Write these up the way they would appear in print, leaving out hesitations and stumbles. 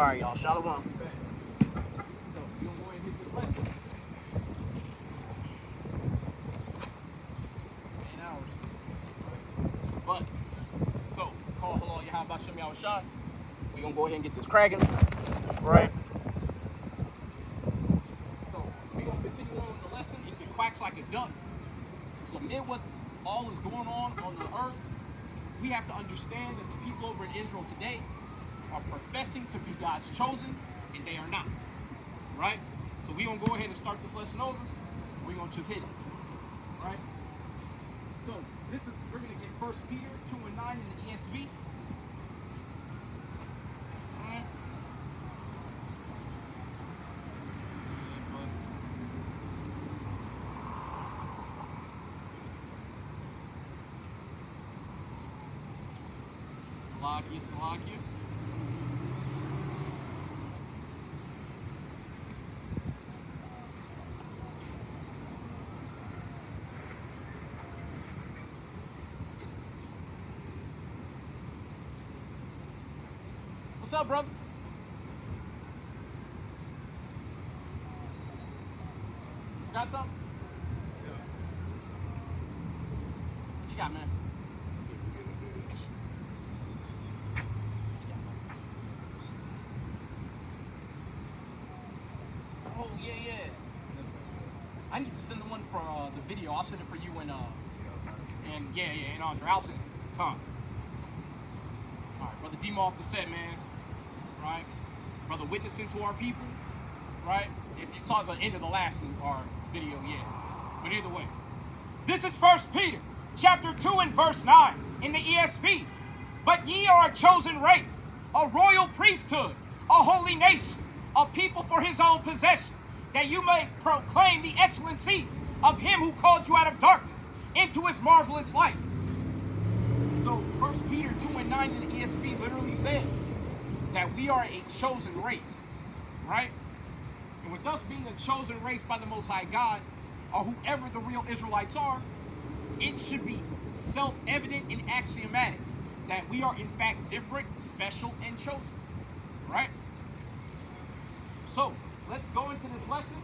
All right, y'all. Shalom. So we're gonna go ahead and hit this lesson. 8 hours. But so call hello Yahweh Shem Yahweh Shai. We're going to go ahead and get this cracking. Right. So we're gonna continue on with the lesson. If it quacks like a duck, so amid what all is going on the earth, we have to understand that the people over in Israel today are professing to be God's chosen, and they are not. Right? So we're gonna go ahead and start this lesson over. We're gonna just hit it. Right? So we're gonna get 1 Peter 2:9 in the ESV. Alright. Salakia. What's up, brother? Got something? What you got, man? Oh, yeah. I need to send the one for the video. I'll send it for you and Andre. I'll send it. All right, brother Demo off the set, man. Right, brother witnessing to our people. Right, if you saw the end of the last our video, yeah. But either way, this is 1 Peter chapter 2 and verse 9 in the ESV. But ye are a chosen race, a royal priesthood, a holy nation, a people for his own possession, that you may proclaim the excellencies of him who called you out of darkness into his marvelous light. So 1 Peter 2 and 9 in the ESV literally says that we are a chosen race, right? And with us being a chosen race by the Most High God, or whoever the real Israelites are, it should be self-evident and axiomatic that we are in fact different, special, and chosen, right? So let's go into this lesson.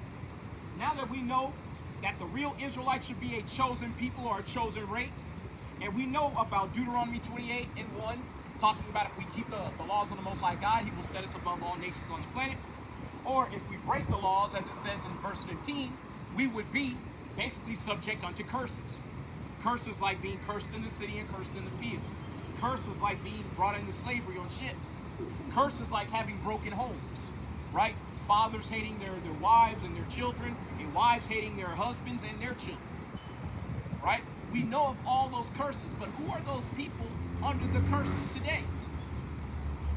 Now that we know that the real Israelites should be a chosen people or a chosen race, and we know about Deuteronomy 28 and 1, talking about if we keep the laws of the Most High God, he will set us above all nations on the planet. Or if we break the laws, as it says in verse 15, we would be basically subject unto curses. Curses like being cursed in the city and cursed in the field. Curses like being brought into slavery on ships. Curses like having broken homes, right? Fathers hating their wives and their children, and wives hating their husbands and their children, right? We know of all those curses, but who are those people under the curses today?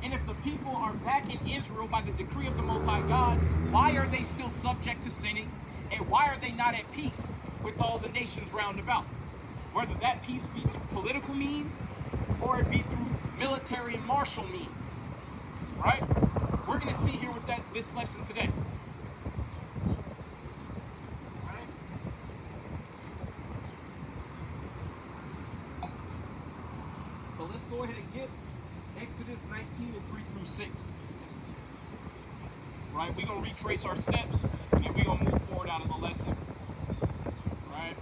And if the people are back in Israel by the decree of the Most High God, why are they still subject to sinning? And why are they not at peace with all the nations round about? Whether that peace be through political means or it be through military and martial means, right? We're going to see here with this lesson today. Right? So let's go ahead and get Exodus 19 and 3 through 6. Right? We're going to retrace our steps, and then we're going to move forward out of the lesson. Right?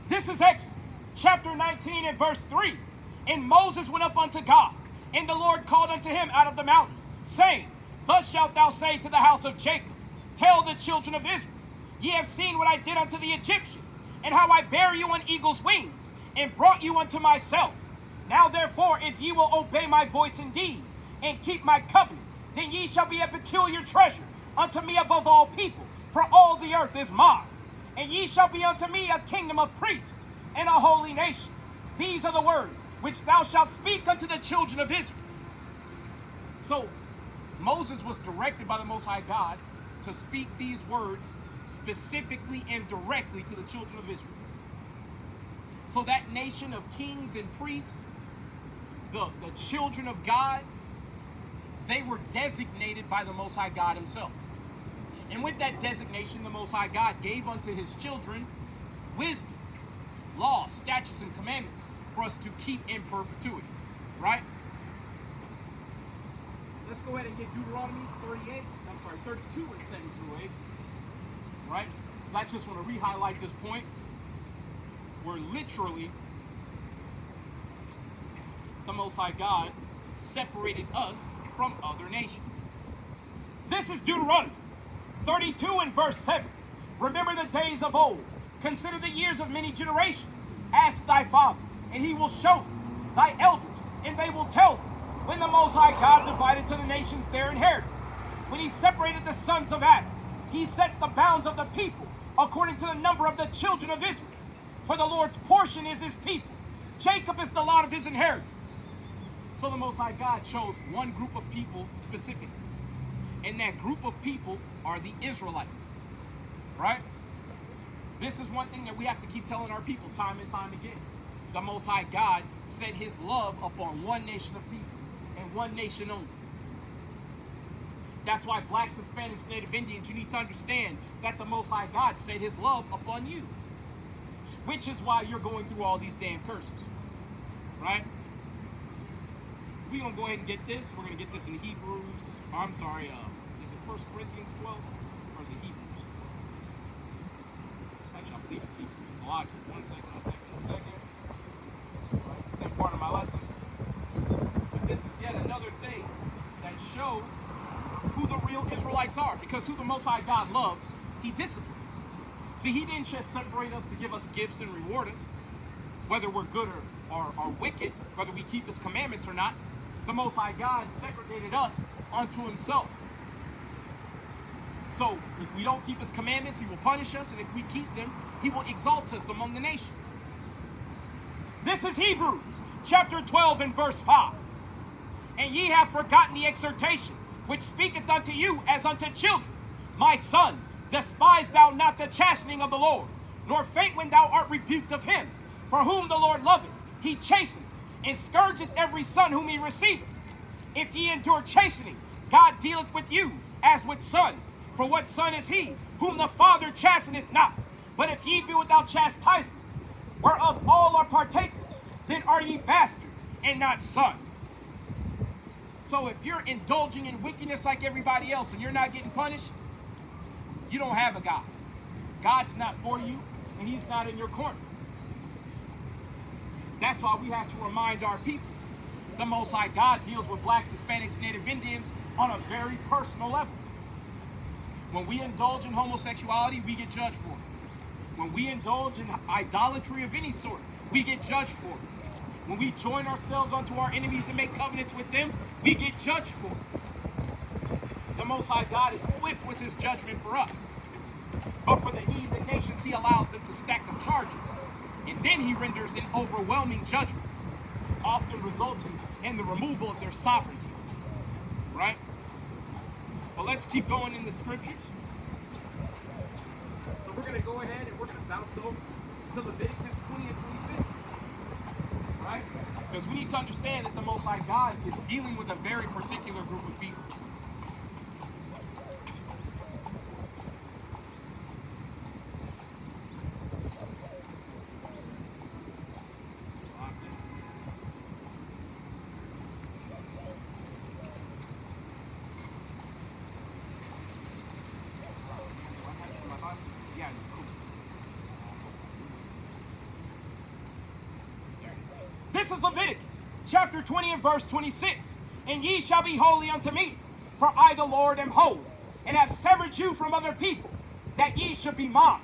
This is Exodus chapter 19 and verse 3. And Moses went up unto God, and the Lord called unto him out of the mountain, saying, Thus shalt thou say to the house of Jacob, Tell the children of Israel, Ye have seen what I did unto the Egyptians, and how I bare you on eagle's wings, and brought you unto myself. Now therefore, if ye will obey my voice indeed, and keep my covenant, then ye shall be a peculiar treasure unto me above all people, for all the earth is mine. And ye shall be unto me a kingdom of priests, and a holy nation. These are the words which thou shalt speak unto the children of Israel. So Moses was directed by the Most High God to speak these words specifically and directly to the children of Israel. So that nation of kings and priests, the children of God, they were designated by the Most High God himself. And with that designation, the Most High God gave unto his children wisdom, laws, statutes, and commandments for us to keep in perpetuity, right? Let's go ahead and get Deuteronomy 32 and 7 through 8, right? Because I just want to re-highlight this point. Where literally the Most High God separated us from other nations. This is Deuteronomy 32 and verse 7. Remember the days of old. Consider the years of many generations. Ask thy father, and he will show thee, thy elders, and they will tell thee, when the Most High God divided to the nations their inheritance. When he separated the sons of Adam, he set the bounds of the people according to the number of the children of Israel. For the Lord's portion is his people. Jacob is the lot of his inheritance. So the Most High God chose one group of people specifically. And that group of people are the Israelites. Right? This is one thing that we have to keep telling our people time and time again. The Most High God set his love upon one nation of people and one nation only. That's why blacks, Hispanics, Native Indians, you need to understand that the Most High God set his love upon you. Which is why you're going through all these damn curses. Right? We're going to go ahead and get this. We're going to get this in Hebrews. Is it 1 Corinthians 12? Or is it Hebrews? Actually, I believe it's Hebrews. So one second. Right? Same part of my lesson. But this is yet another thing that shows who the real Israelites are. Because who the Most High God loves, he disciplines. See, he didn't just separate us to give us gifts and reward us, whether we're good or wicked, whether we keep his commandments or not. The Most High God segregated us unto himself. So, if we don't keep his commandments, he will punish us, and if we keep them, he will exalt us among the nations. This is Hebrews, chapter 12 and verse 5. And ye have forgotten the exhortation, which speaketh unto you as unto children. My son, despise thou not the chastening of the Lord, nor faint when thou art rebuked of him. For whom the Lord loveth, he chasteneth, and scourgeth every son whom he receiveth. If ye endure chastening, God dealeth with you as with sons. For what son is he, whom the Father chasteneth not? But if ye be without chastisement, whereof all are partakers, then are ye bastards, and not sons. So if you're indulging in wickedness like everybody else, and you're not getting punished, you don't have a God. God's not for you, and he's not in your corner. That's why we have to remind our people. The Most High God deals with blacks, Hispanics, Native Indians on a very personal level. When we indulge in homosexuality, we get judged for it. When we indulge in idolatry of any sort, we get judged for it. When we join ourselves unto our enemies and make covenants with them, we get judged for it. The Most High God is swift with his judgment for us. But for the heathen nations, he allows them to stack up charges. And then he renders an overwhelming judgment, often resulting in the removal of their sovereignty. Right? But let's keep going in the scriptures. So we're going to go ahead and we're going to bounce over to Leviticus 20 and 26. Right? Because we need to understand that the Most High God is dealing with a very particular group of people. This is Leviticus, chapter 20 and verse 26. And ye shall be holy unto me, for I the Lord am holy, and have severed you from other people, that ye should be mine.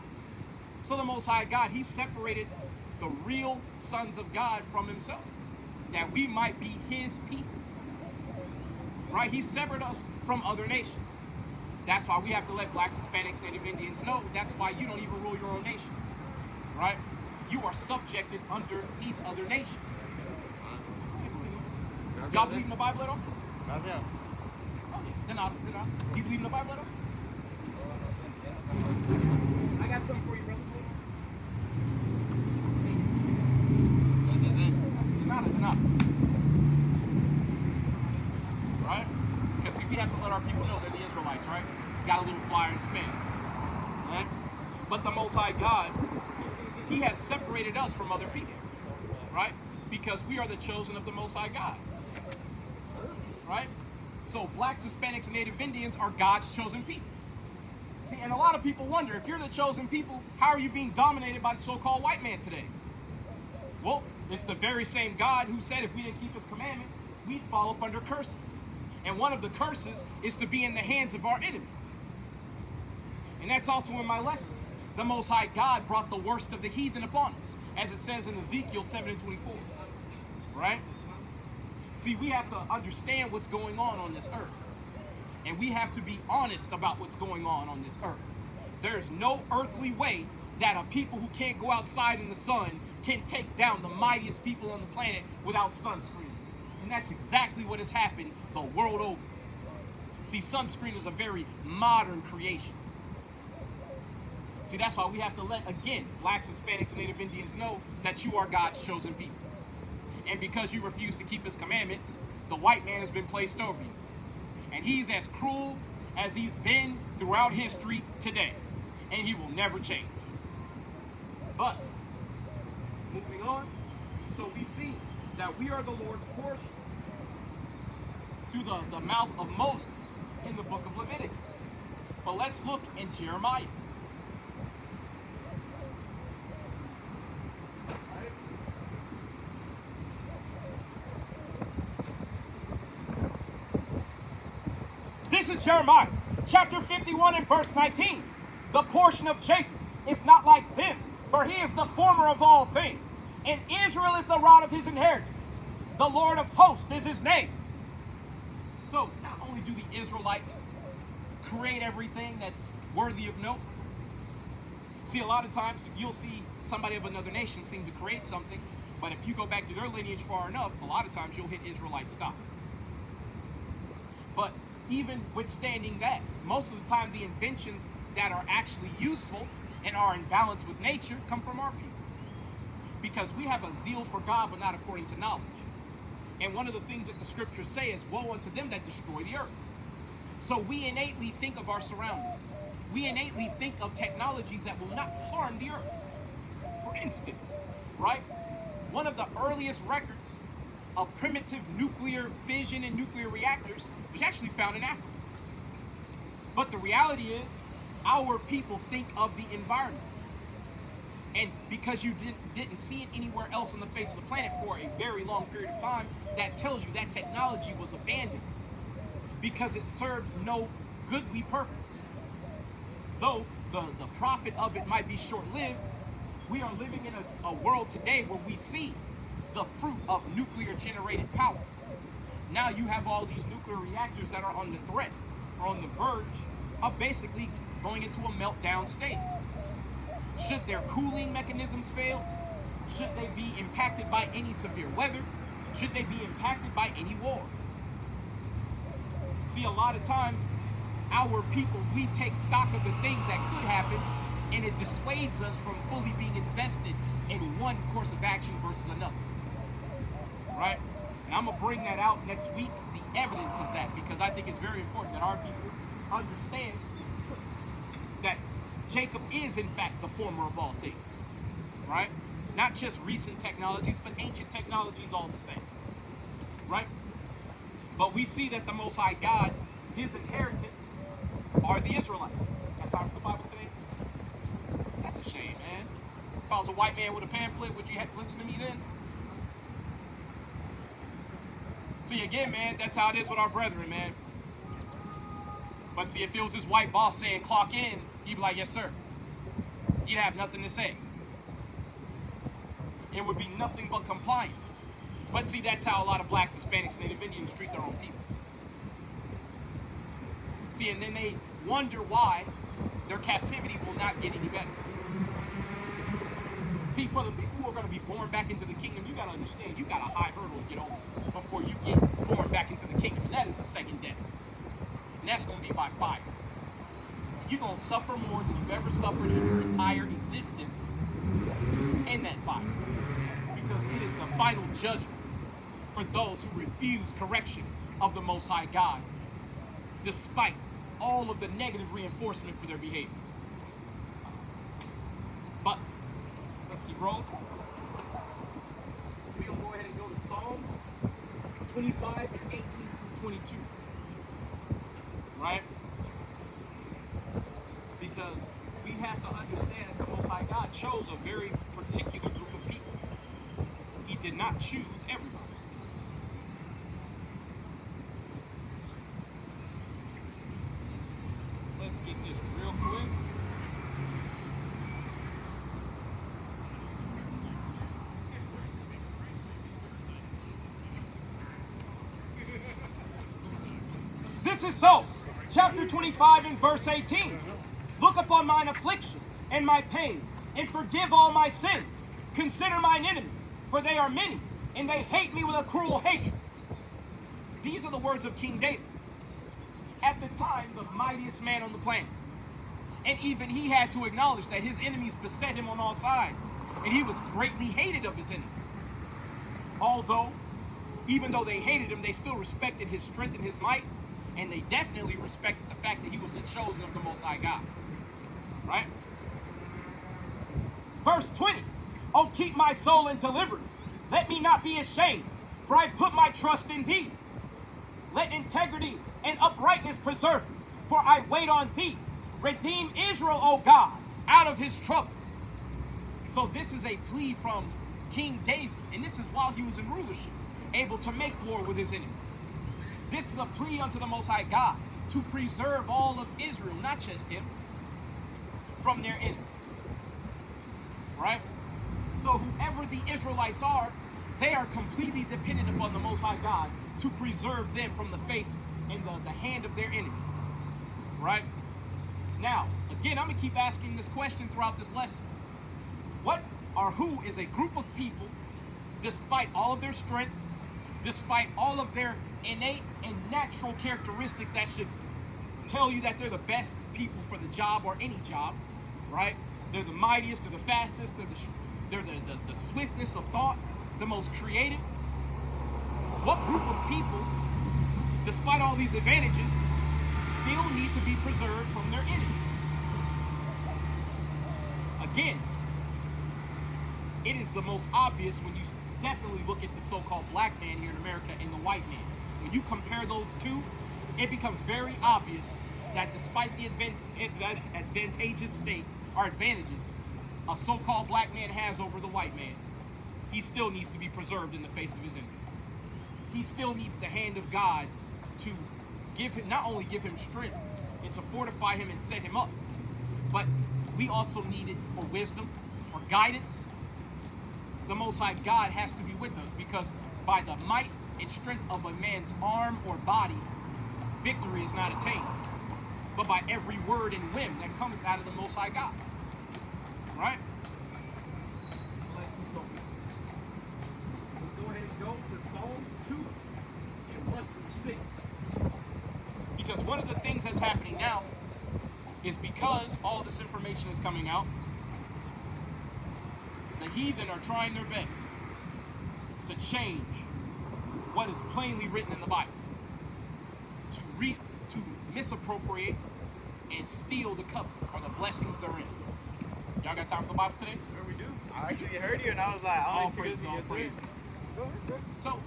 So the Most High God, he separated the real sons of God from himself, that we might be his people. Right? He severed us from other nations. That's why we have to let blacks, Hispanics, Native Indians know. That's why you don't even rule your own nations. Right? You are subjected underneath other nations. Y'all believe in the Bible at all? Not yet. They're not. Do you believe in the Bible at all? I got something for you, brother. They're not. Right? Because see, we have to let our people know they're the Israelites, right? got a little flyer in Spanish. Right? But the Most High God, He has separated us from other people, right? Because we are the chosen of the Most High God, right? So blacks, Hispanics, and Native Indians are God's chosen people. See, and a lot of people wonder, if you're the chosen people, how are you being dominated by the so-called white man today? Well, it's the very same God who said if we didn't keep His commandments, we'd fall up under curses. And one of the curses is to be in the hands of our enemies. And that's also in my lesson. The Most High God brought the worst of the heathen upon us, as it says in Ezekiel 7:24, right? See, we have to understand what's going on this earth. And we have to be honest about what's going on this earth. There's no earthly way that a people who can't go outside in the sun can take down the mightiest people on the planet without sunscreen. And that's exactly what has happened the world over. See, sunscreen is a very modern creation. See, that's why we have to let, again, blacks, Hispanics, and Native Indians know that you are God's chosen people. And because you refuse to keep His commandments, the white man has been placed over you. And he's as cruel as he's been throughout history today. And he will never change. But, moving on, so we see that we are the Lord's portion through the mouth of Moses in the book of Leviticus. But let's look in Jeremiah. This is Jeremiah, chapter 51 and verse 19. The portion of Jacob is not like them, for he is the former of all things, and Israel is the rod of his inheritance. The Lord of hosts is his name. So, not only do the Israelites create everything that's worthy of note, see, a lot of times you'll see somebody of another nation seem to create something, but if you go back to their lineage far enough, a lot of times you'll hit Israelite stop. But even withstanding that, most of the time the inventions that are actually useful and are in balance with nature come from our people. Because we have a zeal for God, but not according to knowledge. And one of the things that the scriptures say is, woe unto them that destroy the earth. So we innately think of our surroundings. We innately think of technologies that will not harm the earth. For instance, right? One of the earliest records of primitive nuclear fission and nuclear reactors was actually found in Africa. But the reality is, our people think of the environment. And because you didn't see it anywhere else on the face of the planet for a very long period of time, that tells you that technology was abandoned because it served no goodly purpose. Though the profit of it might be short-lived, we are living in a world today where we see the fruit of nuclear generated power. Now you have all these nuclear reactors that are on the threat, or on the verge of basically going into a meltdown state. Should their cooling mechanisms fail? Should they be impacted by any severe weather? Should they be impacted by any war? See, a lot of times, our people, we take stock of the things that could happen, and it dissuades us from fully being invested in one course of action versus another. Right? And I'm going to bring that out next week, the evidence of that, because I think it's very important that our people understand that Jacob is, in fact, the former of all things. Right? Not just recent technologies, but ancient technologies all the same. Right? But we see that the Most High God, His inheritance, are the Israelites. Got time for the Bible today? That's a shame, man. If I was a white man with a pamphlet, would you listen to me then? See, again, man, that's how it is with our brethren, man. But see, if it was his white boss saying clock in, he'd be like, yes, sir. He'd have nothing to say. It would be nothing but compliance. But see, that's how a lot of blacks, Hispanics, Native Indians treat their own people. See, and then they wonder why their captivity will not get any better. See, for the people who are going to be born back into the kingdom, you got to understand, you got a high hurdle to get over before you get born back into the kingdom. And that is the second death. And that's going to be by fire. You're going to suffer more than you've ever suffered in your entire existence in that fire. Because it is the final judgment for those who refuse correction of the Most High God, despite all of the negative reinforcement for their behavior. But let's keep rolling. We're going to go ahead and go to Psalms 25 and 18 through 22. Right? Because we have to understand that the Most High God chose a very particular group of people. He did not choose everybody. Let's get this real quick. This is so. Chapter 25 and verse 18. Look upon mine affliction and my pain, and forgive all my sins. Consider mine enemies, for they are many, and they hate me with a cruel hatred. These are the words of King David. At the time, the mightiest man on the planet. And even he had to acknowledge that his enemies beset him on all sides, and he was greatly hated of his enemies. Although, even though they hated him, they still respected his strength and his might, and they definitely respected the fact that he was the chosen of the Most High God. Right? Verse 20. Oh, keep my soul and deliver me. Let me not be ashamed, for I put my trust in thee. Let integrity and uprightness preserve me, for I wait on thee. Redeem Israel, O God, out of his troubles. So this is a plea from King David, and this is while he was in rulership, able to make war with his enemies. This is a plea unto the Most High God to preserve all of Israel, not just him, from their enemies. Right? So whoever the Israelites are, they are completely dependent upon the Most High God to preserve them from the face and the hand of their enemies. Right? Now, again, I'm going to keep asking this question throughout this lesson. What or who is a group of people, despite all of their strengths, despite all of their innate and natural characteristics that should tell you that they're the best people for the job or any job, right? They're the mightiest, they're the fastest, they're the swiftness of thought, the most creative. What group of people, despite all these advantages, still need to be preserved from their enemies? Again, it is the most obvious when you definitely look at the so-called black man here in America and the white man. When you compare those two, it becomes very obvious that despite the advantageous state or advantages a so-called black man has over the white man, he still needs to be preserved in the face of his enemies. He still needs the hand of God to give him, not only give him strength and to fortify him and set him up, but we also need it for wisdom, for guidance. The Most High God has to be with us, because by the might and strength of a man's arm or body, victory is not attained, but by every word and whim that cometh out of the Most High God. Right? Let's keep going. Let's go ahead and go to Psalms 2 and 1 through 6. Because one of the things that's happening now is, because all this information is coming out, the heathen are trying their best to change what is plainly written in the Bible, to misappropriate and steal the covenant or the blessings therein. Y'all got time for the Bible today? Sure we do. I actually heard you and I was like, I don't think all this praise. Go ahead. So,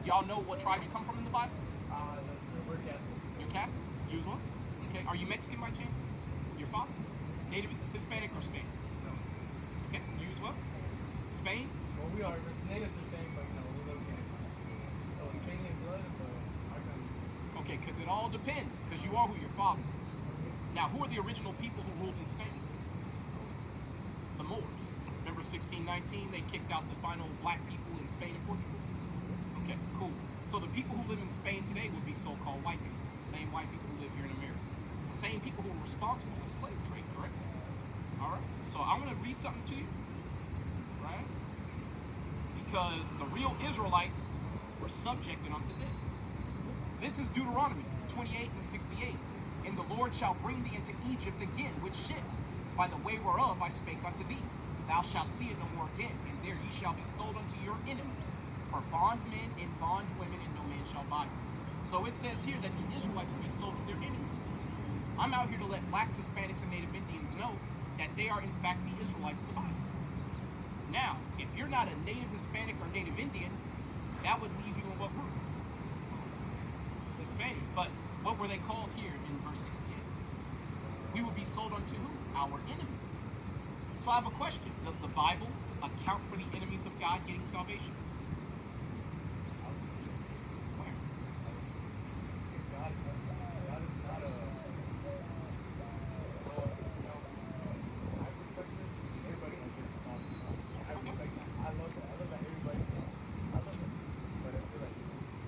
y'all know what tribe you come from in the Bible? We're Catholic. You're Catholic? You as well? Okay. Are you Mexican by chance? Your father? Native Hispanic or Spanish? No. Okay. You as well? Spain? Well, we are natives of Spain, but no, we live in so Spanish blood, but our country. Okay, because it all depends, because you are who your father is. Now, who are the original people who ruled in Spain? The Moors. Remember 1619, they kicked out the final black people in Spain and Portugal? Okay, cool. So the people who live in Spain today would be so-called white people. The same white people who live here in America. The same people who were responsible for the slave trade, correct? All right. So I'm going to read something to you, right? Because the real Israelites were subjected unto this. This is Deuteronomy 28 and 68. And the Lord shall bring thee into Egypt again with ships, by the way whereof I spake unto thee. Thou shalt see it no more again, and there ye shall be sold unto your enemies, for bondmen and bondwomen, and no man shall buy you. So it says here that the Israelites will be sold to their enemies. I'm out here to let blacks, Hispanics, and Native Indians know that they are in fact the Israelites of the Bible. Now, if you're not a Native Hispanic or Native Indian, that would leave you in what group? Hispanic. But what were they called here in verse 68? We would be sold unto who? Our enemies. So I have a question. Does the Bible account for the enemies of God getting salvation? Where? God is not a. Well, I respect it. Everybody has their responsibility. I respect that. I love that. I love that everybody. I love it. But I feel like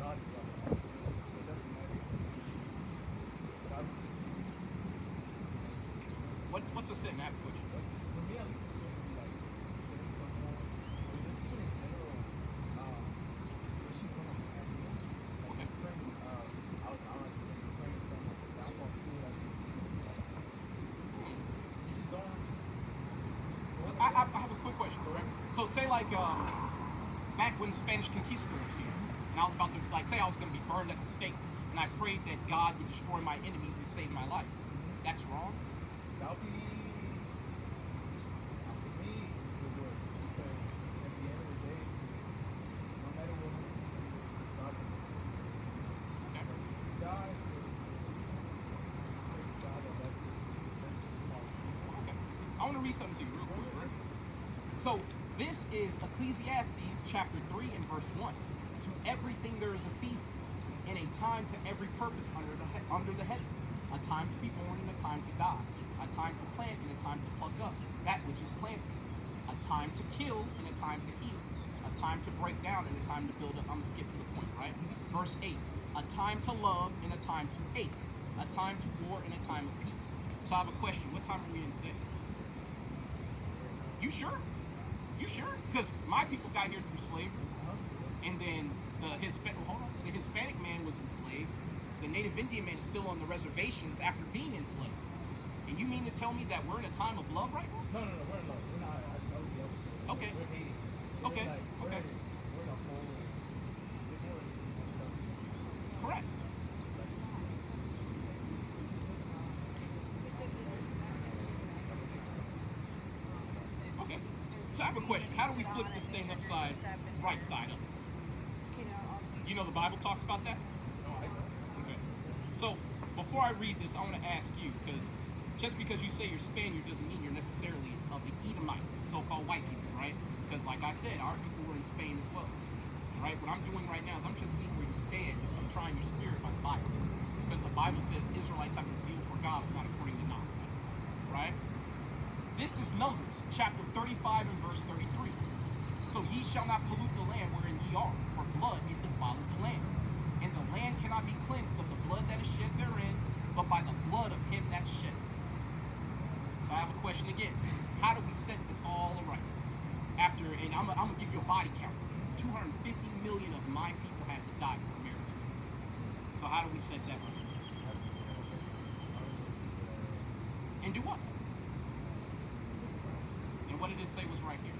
God is love. It doesn't matter. God, What's a sin? I have a question. for me, at least, it's going to be like killing someone. Or just even in general, wishing someone happy. Like, just praying, I was praying someone downfall too. Like, you just don't. So I have a quick question, correct? So say like back when Spanish conquistadors was here, and I was about to say I was going to be burned at the stake, and I prayed that God would destroy my enemies and save my life. That's wrong. That'll be, for me, it would. Because at the end of the day, no matter what happens, God can Okay. die. It's God that's small. Okay. I want to read something to you real quick, right? So this is Ecclesiastes chapter 3 and verse 1. To everything there is a season, and a time to every purpose under the heaven. A time to be born and a time to die. A time to plant and a time to pluck up that which is planted. A time to kill and a time to heal. A time to break down and a time to build up. I'm going to skip to the point, right? Verse 8. A time to love and a time to hate. A time to war and a time of peace. So I have a question. What time are we in today? You sure? You sure? Because my people got here through slavery. And then the Hispanic man was enslaved. The Native Indian man is still on the reservations after being enslaved. And you mean to tell me that we're in a time of love right now? No, we're in love. We're not. I was the opposite. Okay. We're hating. Okay. Like, Okay. We're in a whole. This world is stuff. Correct. Okay. So I have a question. How do we flip this thing upside, right side up? You know the Bible talks about that? No, I don't. Okay. So before I read this, I want to ask you, because just because you say you're Spaniard doesn't mean you're necessarily of the Edomites, so-called white people, right? Because like I said, our people were in Spain as well, right? What I'm doing right now is I'm just seeing where you stand. I'm trying your spirit by the Bible, because the Bible says Israelites have a zeal for God, but not according to knowledge, right? This is Numbers chapter 35 and verse 33. So ye shall not pollute the land wherein ye are, for blood it defileth the land. And the land cannot be cleansed of the blood that is shed therein, but by the blood of him that shed it. So I have a question again. How do we set this all right? And I'm going to give you a body count. 250 million of my people had to die for American business. So how do we set that right? And do what? And what did it say was right here?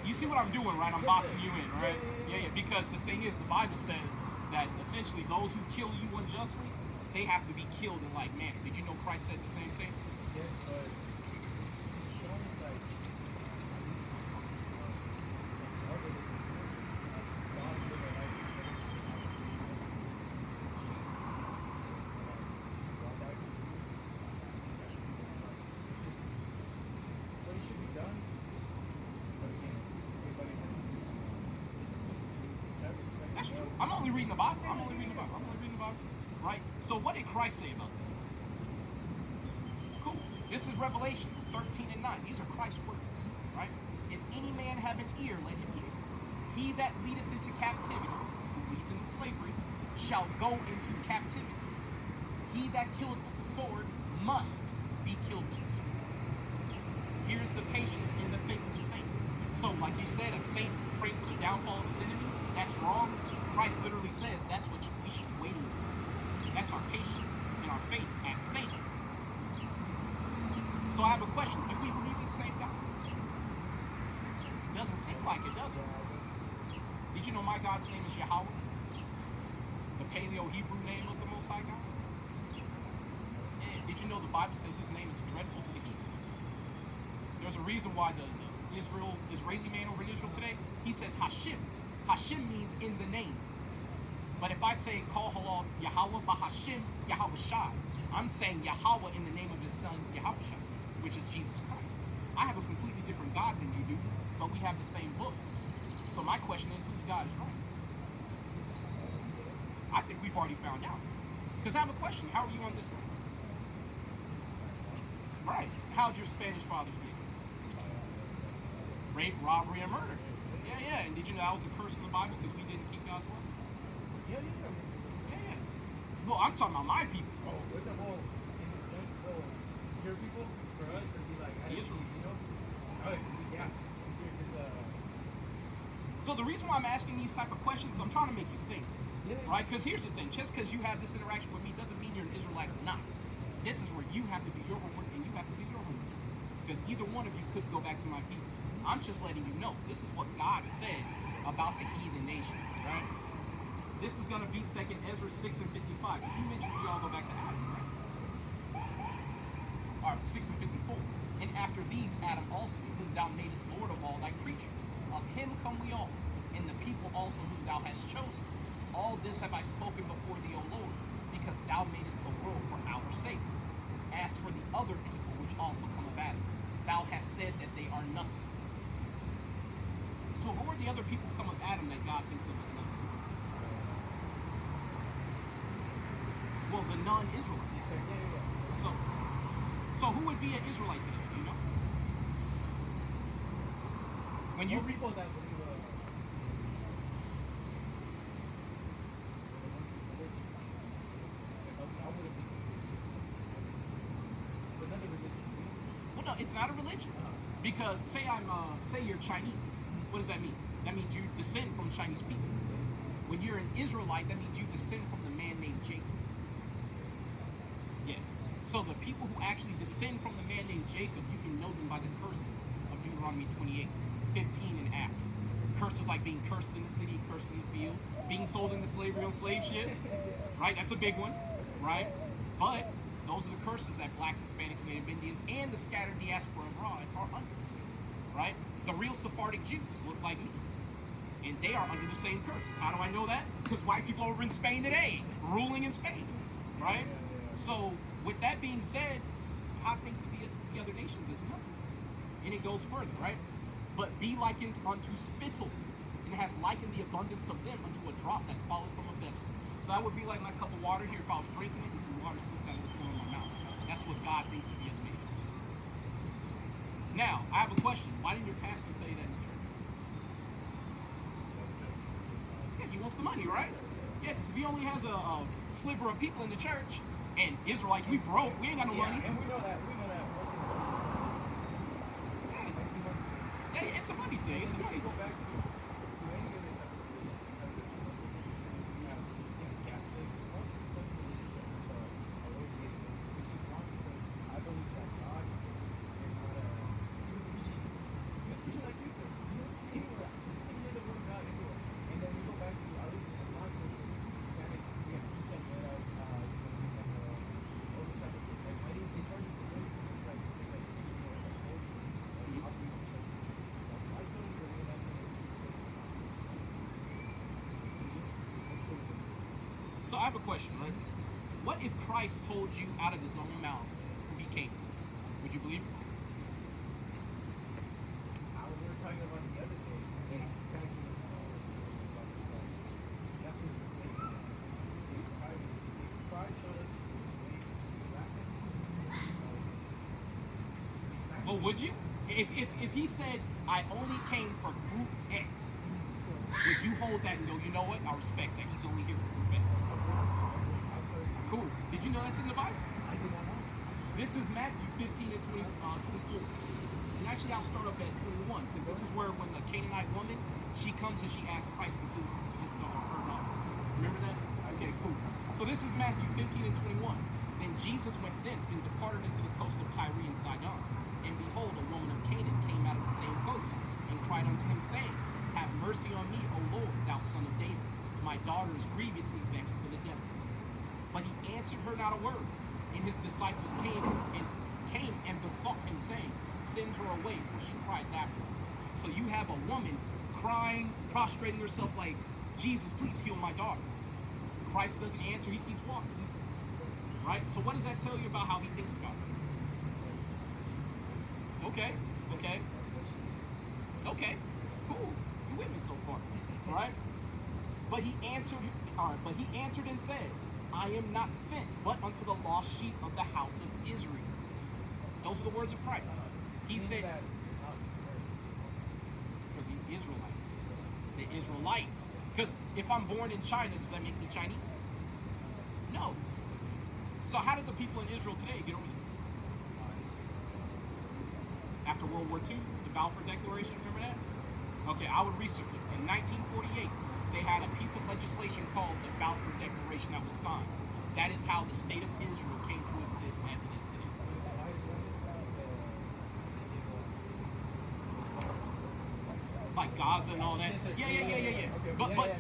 You see what I'm doing, right? I'm boxing you in, right? Yeah. Because the thing is, the Bible says that essentially those who kill you unjustly, they have to be killed in like manner. Did you know Christ said the same thing? Yes, but it's shown like other than God living a life. What should be done. But again, everybody has respect. That's true. I'm only reading the Bible. Right? So what did Christ say about that? Cool. This is Revelations 13 and 9. These are Christ's words. Right? If any man have an ear, let him hear. He that leadeth into captivity, who leads into slavery, shall go into captivity. He that killeth with the sword must be killed with the sword. Here's the patience in the faith of the saints. So, like you said, a saint praying for the downfall of his enemy, that's wrong. Christ literally says that's what we should be waiting for. That's our patience and our faith as saints. So I have a question. Do we believe in the same God? Doesn't seem like it, does it? Did you know my God's name is Yahweh? The Paleo-Hebrew name of the Most High God? Yeah. Did you know the Bible says his name is dreadful to the heathen? There's a reason why the Israeli man over in Israel today, he says Hashem. Hashem means in the name. But if I say call halal Yahweh Bahashem Yahweh Shai, I'm saying Yahweh in the name of his son Yahweh Shai, which is Jesus Christ. I have a completely different God than you do, but we have the same book. So my question is, whose God is right? I think we've already found out. Because I have a question. How are you on this thing? Right. How'd your Spanish fathers get? Rape, robbery, and murder. Yeah. And did you know that was a curse in the Bible because we didn't keep God's law? Yeah. Yeah. Well, I'm talking about my people. Oh, with the whole, your people, for us to be like, Israel. you know? Oh, yeah. Here's his, So the reason why I'm asking these type of questions, I'm trying to make you think. Yeah. Right? Because here's the thing. Just because you have this interaction with me doesn't mean you're an Israelite or not. This is where you have to do your homework and you have to do your homework. Because either one of you could go back to my people. I'm just letting you know. This is what God says about the heathen nations. Right? This is going to be 2nd Ezra 6 and 55. You mentioned we all go back to Adam, right? Or 6 and 54. And after these, Adam also, whom thou madest Lord of all thy creatures. Of him come we all, and the people also whom thou hast chosen. All this have I spoken before thee, O Lord, because thou madest the world for our sakes. As for the other people which also come of Adam, thou hast said that they are nothing. So who are the other people come of Adam that God thinks of as nothing? Well, the non-Israelites. So who would be an Israelite today? Do you know? When you read, people that believe, well, no, it's not a religion. Because say you're Chinese. What does that mean? That means you descend from Chinese people. When you're an Israelite, that means you descend from the man named Jacob. Yes. So the people who actually descend from the man named Jacob, you can know them by the curses of Deuteronomy 28, 15 and after. Curses like being cursed in the city, cursed in the field, being sold into slavery on slave ships. Right? That's a big one. Right? But those are the curses that blacks, Hispanics, Native Indians, and the scattered diaspora abroad are under. Right? The real Sephardic Jews look like me. And they are under the same curses. How do I know that? Because white people over in Spain today, ruling in Spain. Right? So, with that being said, God thinks of the other nations as nothing. And it goes further, right? But be likened unto spittle, and has likened the abundance of them unto a drop that followed from a vessel. So that would be like my cup of water here if I was drinking it and some water slipped out of the corner of my mouth. That's what God thinks of the other nations. Now, I have a question. Why didn't your pastor tell you that in the church? Yeah, he wants the money, right? Yeah, because if he only has a sliver of people in the church, and Israelites, we broke, we ain't got no money. And we know that. Yeah, it's a money thing. It's a money Go thing. back to any other type of religion. You have Catholics, most of some religions are away from it. This is one because I believe that God is not a. He was preaching like you said. He knew that. He knew the word of God anyway. And then we go back to at least in my culture, Hispanic, we have Christian eras, we have all this type of thing. Like I didn't say church, but really, like So I have a question, right? What if Christ told you out of his own mouth who he came from? Would you believe it? We were talking about the other day. That's what Christ showed us Well, would you? If he said, I only came for group X, would you hold that and go, you know what? I respect that. He's only here for group X. Cool. Did you know that's in the Bible? I did not know. This is Matthew 15 and 24. And actually, I'll start up at 21, because this is where when the Canaanite woman, she comes and she asks Christ to do against her daughter. Remember that? Okay, cool. So this is Matthew 15 and 21. Then Jesus went thence and departed into the coast of Tyre and Sidon. And behold, a woman of Canaan came out of the same coast, and cried unto him, saying, Have mercy on me, O Lord, thou son of David. my daughter is grievously vexed with the devil. But he answered her not a word. And his disciples came and besought him, saying, Send her away, for she cried after us. So you have a woman crying, prostrating herself like, Jesus, please heal my daughter. Christ doesn't answer, he keeps walking. Right? So what does that tell you about how he thinks about it? Okay, cool. You with me so far, right? But he answered and said, I am not sent, but unto the lost sheep of the house of Israel. Those are the words of Christ. He said, for the Israelites. The Israelites. Because if I'm born in China, does that make me Chinese? No. So how did the people in Israel today get over here? After World War II, the Balfour Declaration, remember that? Okay, I would research it. In 1948, they had a piece of legislation called the Balfour Declaration that was signed. That is how the state of Israel came to exist as it is today. Like Gaza and all that. Yeah.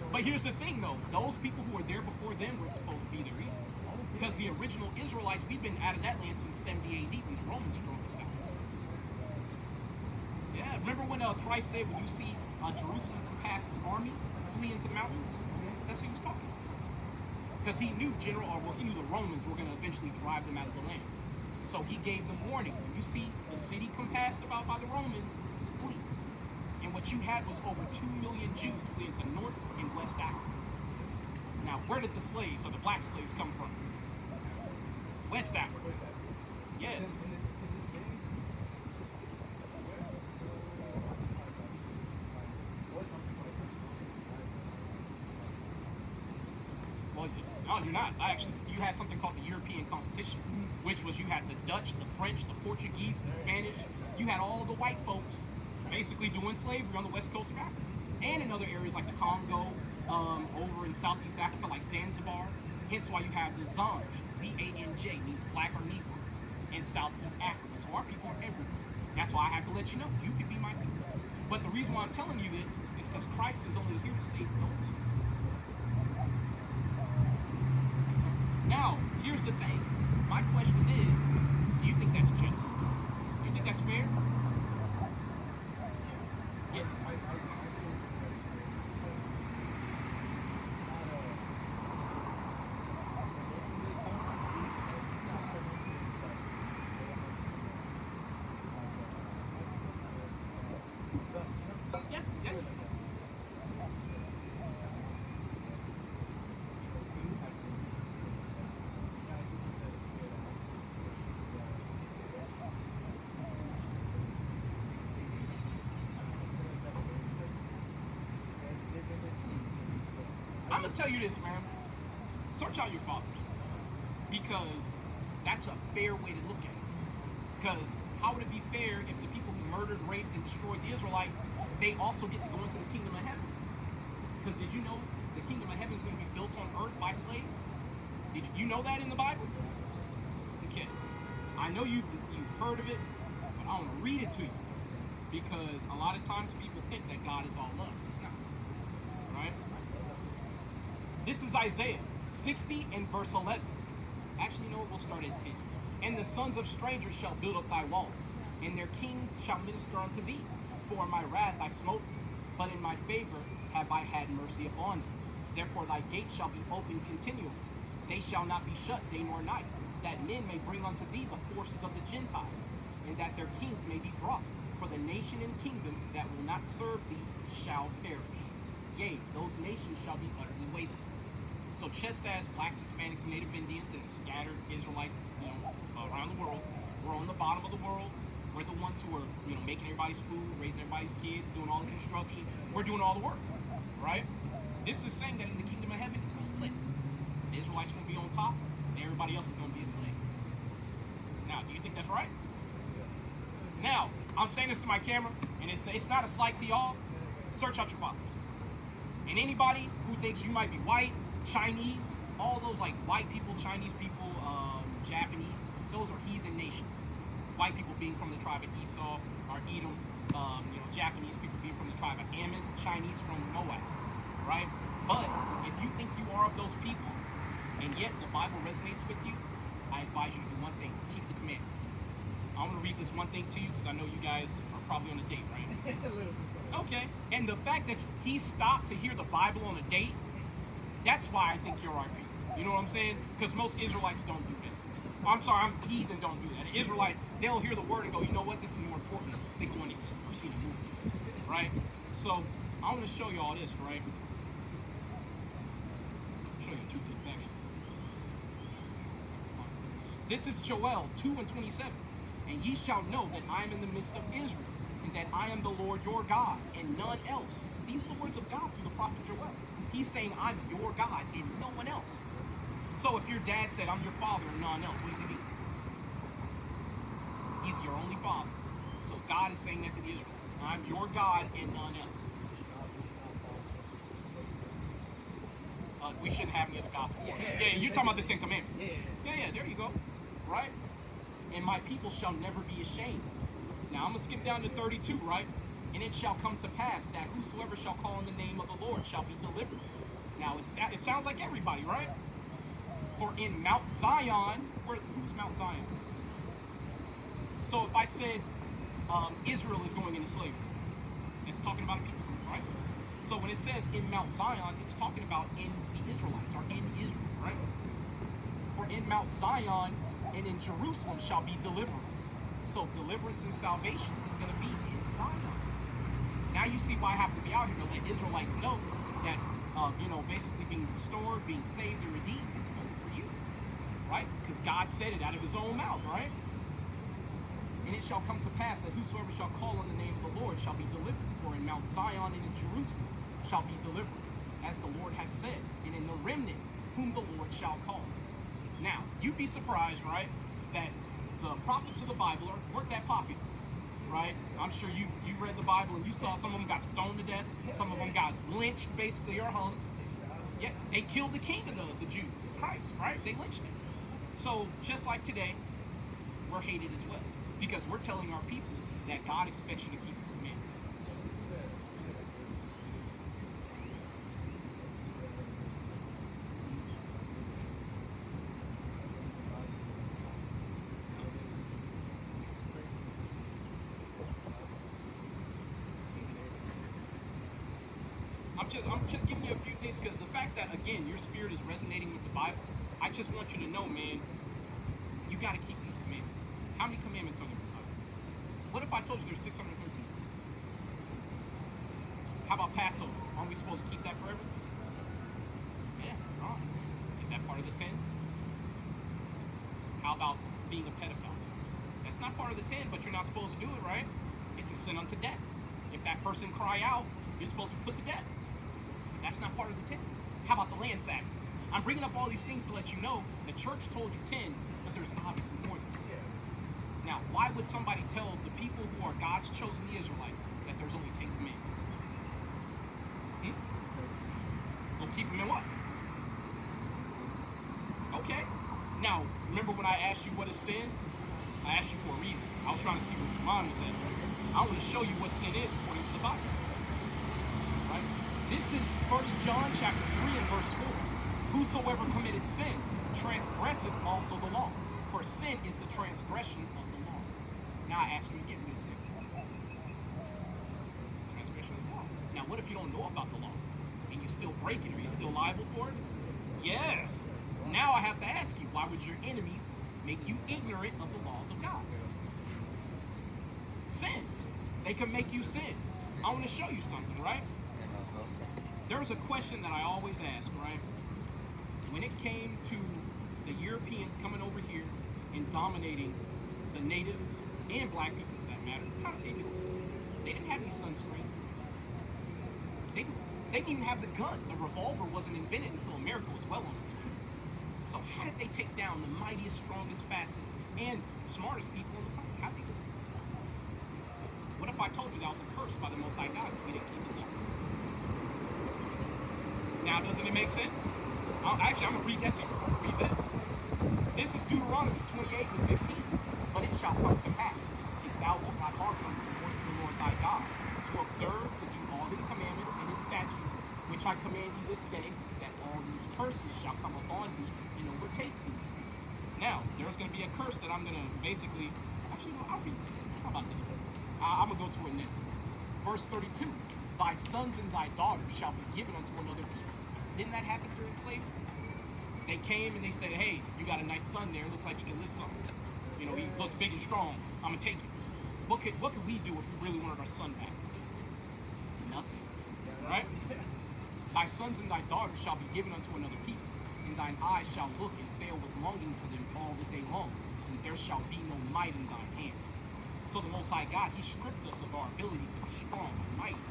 But here's the thing though. Those people who were there before them were supposed to be there either. Because the original Israelites, we've been out of that land since 70 AD when the Romans drove us out. Yeah, remember when Christ said, when you see Jerusalem compassed with armies, flee into the mountains? That's what he was talking about. Because he knew he knew the Romans were going to eventually drive them out of the land. So he gave them warning. When you see the city compassed about by the Romans, flee. And what you had was over 2 million Jews flee into North and West Africa. Now, where did the slaves, or the black slaves, come from? West Africa. Yeah. No, you're not. You had something called the European competition, which was you had the Dutch, the French, the Portuguese, the Spanish. You had all the white folks basically doing slavery on the west coast of Africa. And in other areas like the Congo, over in Southeast Africa like Zanzibar. Hence why you have the Zanj, Z-A-N-J, means black or Negro, in Southeast Africa. So our people are everywhere. That's why I have to let you know, you can be my people. But the reason why I'm telling you this is because Christ is only here to save those. Now, here's the thing. My question is, do you think that's just? Do you think that's fair? Yes. Yeah. I'm gonna tell you this, man. Search out your fathers, because that's a fair way to look at it. Because how would it be fair if the people who murdered, raped, and destroyed the Israelites, they also get to go into the kingdom of heaven? Because did you know the kingdom of heaven is going to be built on earth by slaves? Did you know that in the Bible? Okay. I know you've heard of it, but I want to read it to you, because a lot of times people think that God is all love. He's not. Right? This is Isaiah 60 and verse 11. Actually, no, we'll start at 10. And the sons of strangers shall build up thy walls, and their kings shall minister unto thee. For in my wrath I smote thee, but in my favor have I had mercy upon thee. Therefore thy gates shall be open continually. They shall not be shut day nor night, that men may bring unto thee the forces of the Gentiles, and that their kings may be brought. For the nation and kingdom that will not serve thee shall perish. Yea, those nations shall be utterly wasted. So just as blacks, Hispanics, and Native Indians, and scattered Israelites, around the world, we're on the bottom of the world. We're the ones who are, making everybody's food, raising everybody's kids, doing all the construction. We're doing all the work, right? This is saying that in the kingdom of heaven, it's going to flip. The Israelites are going to be on top, and everybody else is going to be a slave. Now, do you think that's right? Now, I'm saying this to my camera, and it's not a slight to y'all. Search out your fathers. And anybody who thinks you might be white, Chinese, all those like white people, Chinese people, Japanese, those are heathen nations. White people being from the tribe of Esau or Edom, Japanese people being from the tribe of Ammon, Chinese from Moab, right? But if you and yet the Bible resonates with you, I advise you to do one thing: keep the commandments. I'm gonna read this one thing to you because I know you guys are probably on a date, right? A little bit. Okay. And the fact that he stopped to hear the Bible on a date, that's why I think you're our people. You know what I'm saying? Because most Israelites don't do that. I'm sorry, heathen don't do that. An Israelite, they'll hear the word and go, you know what, this is more important than going to or seeing a movie. Right? So I want to show you all this, right? Show you two things actually. This is Joel 2:27. And ye shall know that I am in the midst of Israel, and that I am the Lord your God, and none else. These are the words of God through the prophet Joel. He's saying, I'm your God, and no one else. So if your dad said, I'm your father, and none else, what does he mean? He's your only father. So God is saying that to the Israelites. I'm your God, and none else. We shouldn't have any other gospel. Yeah, you're talking about the Ten Commandments. Yeah, there you go. Right? And my people shall never be ashamed. Now I'm going to skip down to 32, right? And it shall come to pass that whosoever shall call on the name of the Lord shall be delivered. Now it sounds like everybody, right? For in Mount Zion, who's Mount Zion? So if I said Israel is going into slavery, it's talking about a people group, right? So when it says in Mount Zion, it's talking about in the Israelites, or in Israel, right? For in Mount Zion and in Jerusalem shall be deliverance. So deliverance and salvation is going to be in Zion. Now you see why I have to be out here to let Israelites know that, basically being restored, being saved and redeemed is going for you, right? Because God said it out of his own mouth, right? And it shall come to pass that whosoever shall call on the name of the Lord shall be delivered. For in Mount Zion and in Jerusalem shall be deliverance, as the Lord had said, and in the remnant whom the Lord shall call. Now, you'd be surprised, right, that the prophets of the Bible weren't that popular, right? I'm sure you read the Bible and you saw some of them got stoned to death, some of them got lynched, basically, or hung. Yeah, they killed the king of the Jews, Christ, right? They lynched him. So, just like today, we're hated as well, because we're telling our people that God expects you to keep his commandments. I'm just giving you a few things because the fact that, again, your spirit is resonating with the Bible, I just want you to know, man, you got to keep these commandments. How many commandments are there in the Bible? What if I told you there's 613? How about Passover? Aren't we supposed to keep that forever? Yeah, all right. Is that part of the 10? How about being a pedophile? That's not part of the 10, but you're not supposed to do it, right? It's a sin unto death. If that person cry out, you're supposed to be put to death. That's not part of the 10. How about the land sabbath? I'm bringing up all these things to let you know the church told you 10, but there's obviously more than 10. Now, why would somebody tell the people who are God's chosen, the Israelites, that there's only 10 commandments? We'll keep them in what? Okay. Now, remember when I asked you what is sin? I asked you for a reason. I was trying to see where your mind was at. I want to show you what sin is according to the Bible. Right? This is 1 John chapter 3 and verse 4. Whosoever committed sin transgresseth also the law. For sin is the transgression of the law. Now I ask you again, what is sin? Transgression of the law. Now what if you don't know about the law? And you still break it? Are you still liable for it? Yes. Now I have to ask you, why would your enemies make you ignorant of the laws of God? Sin. They can make you sin. I want to show you something, right? There's a question that I always ask, right? When it came to the Europeans coming over here and dominating the natives and black people for that matter, how did they do it? They didn't have any sunscreen. They didn't even have the gun. The revolver wasn't invented until America was well on its way. So how did they take down the mightiest, strongest, fastest, and smartest people in the planet? How did they do it? What if I told you that was a curse by the Most High God because we didn't keep his laws? Now, doesn't it make sense? Actually, I'm going to read that to you before I read this. This is Deuteronomy 28 and 15. But it shall come to pass, if thou wilt not hearken unto the voice of the Lord thy God, to observe, to do all his commandments and his statutes which I command you this day, that all these curses shall come upon thee and overtake thee. Now, there's going to be a curse that I'm going to basically, actually, no, I'll read this one. How about this one? I'm going to go to it next. Verse 32, thy sons and thy daughters shall be given unto another people. Didn't that happen during slavery? They came and they said, hey, you got a nice son there. Looks like he can lift something. You know, he looks big and strong. I'm going to take him. What could we do if we really wanted our son back? Nothing. Right? Thy sons and thy daughters shall be given unto another people, and thine eyes shall look and fail with longing for them all the day long, and there shall be no might in thine hand. So the Most High God, he stripped us of our ability to be strong and mighty.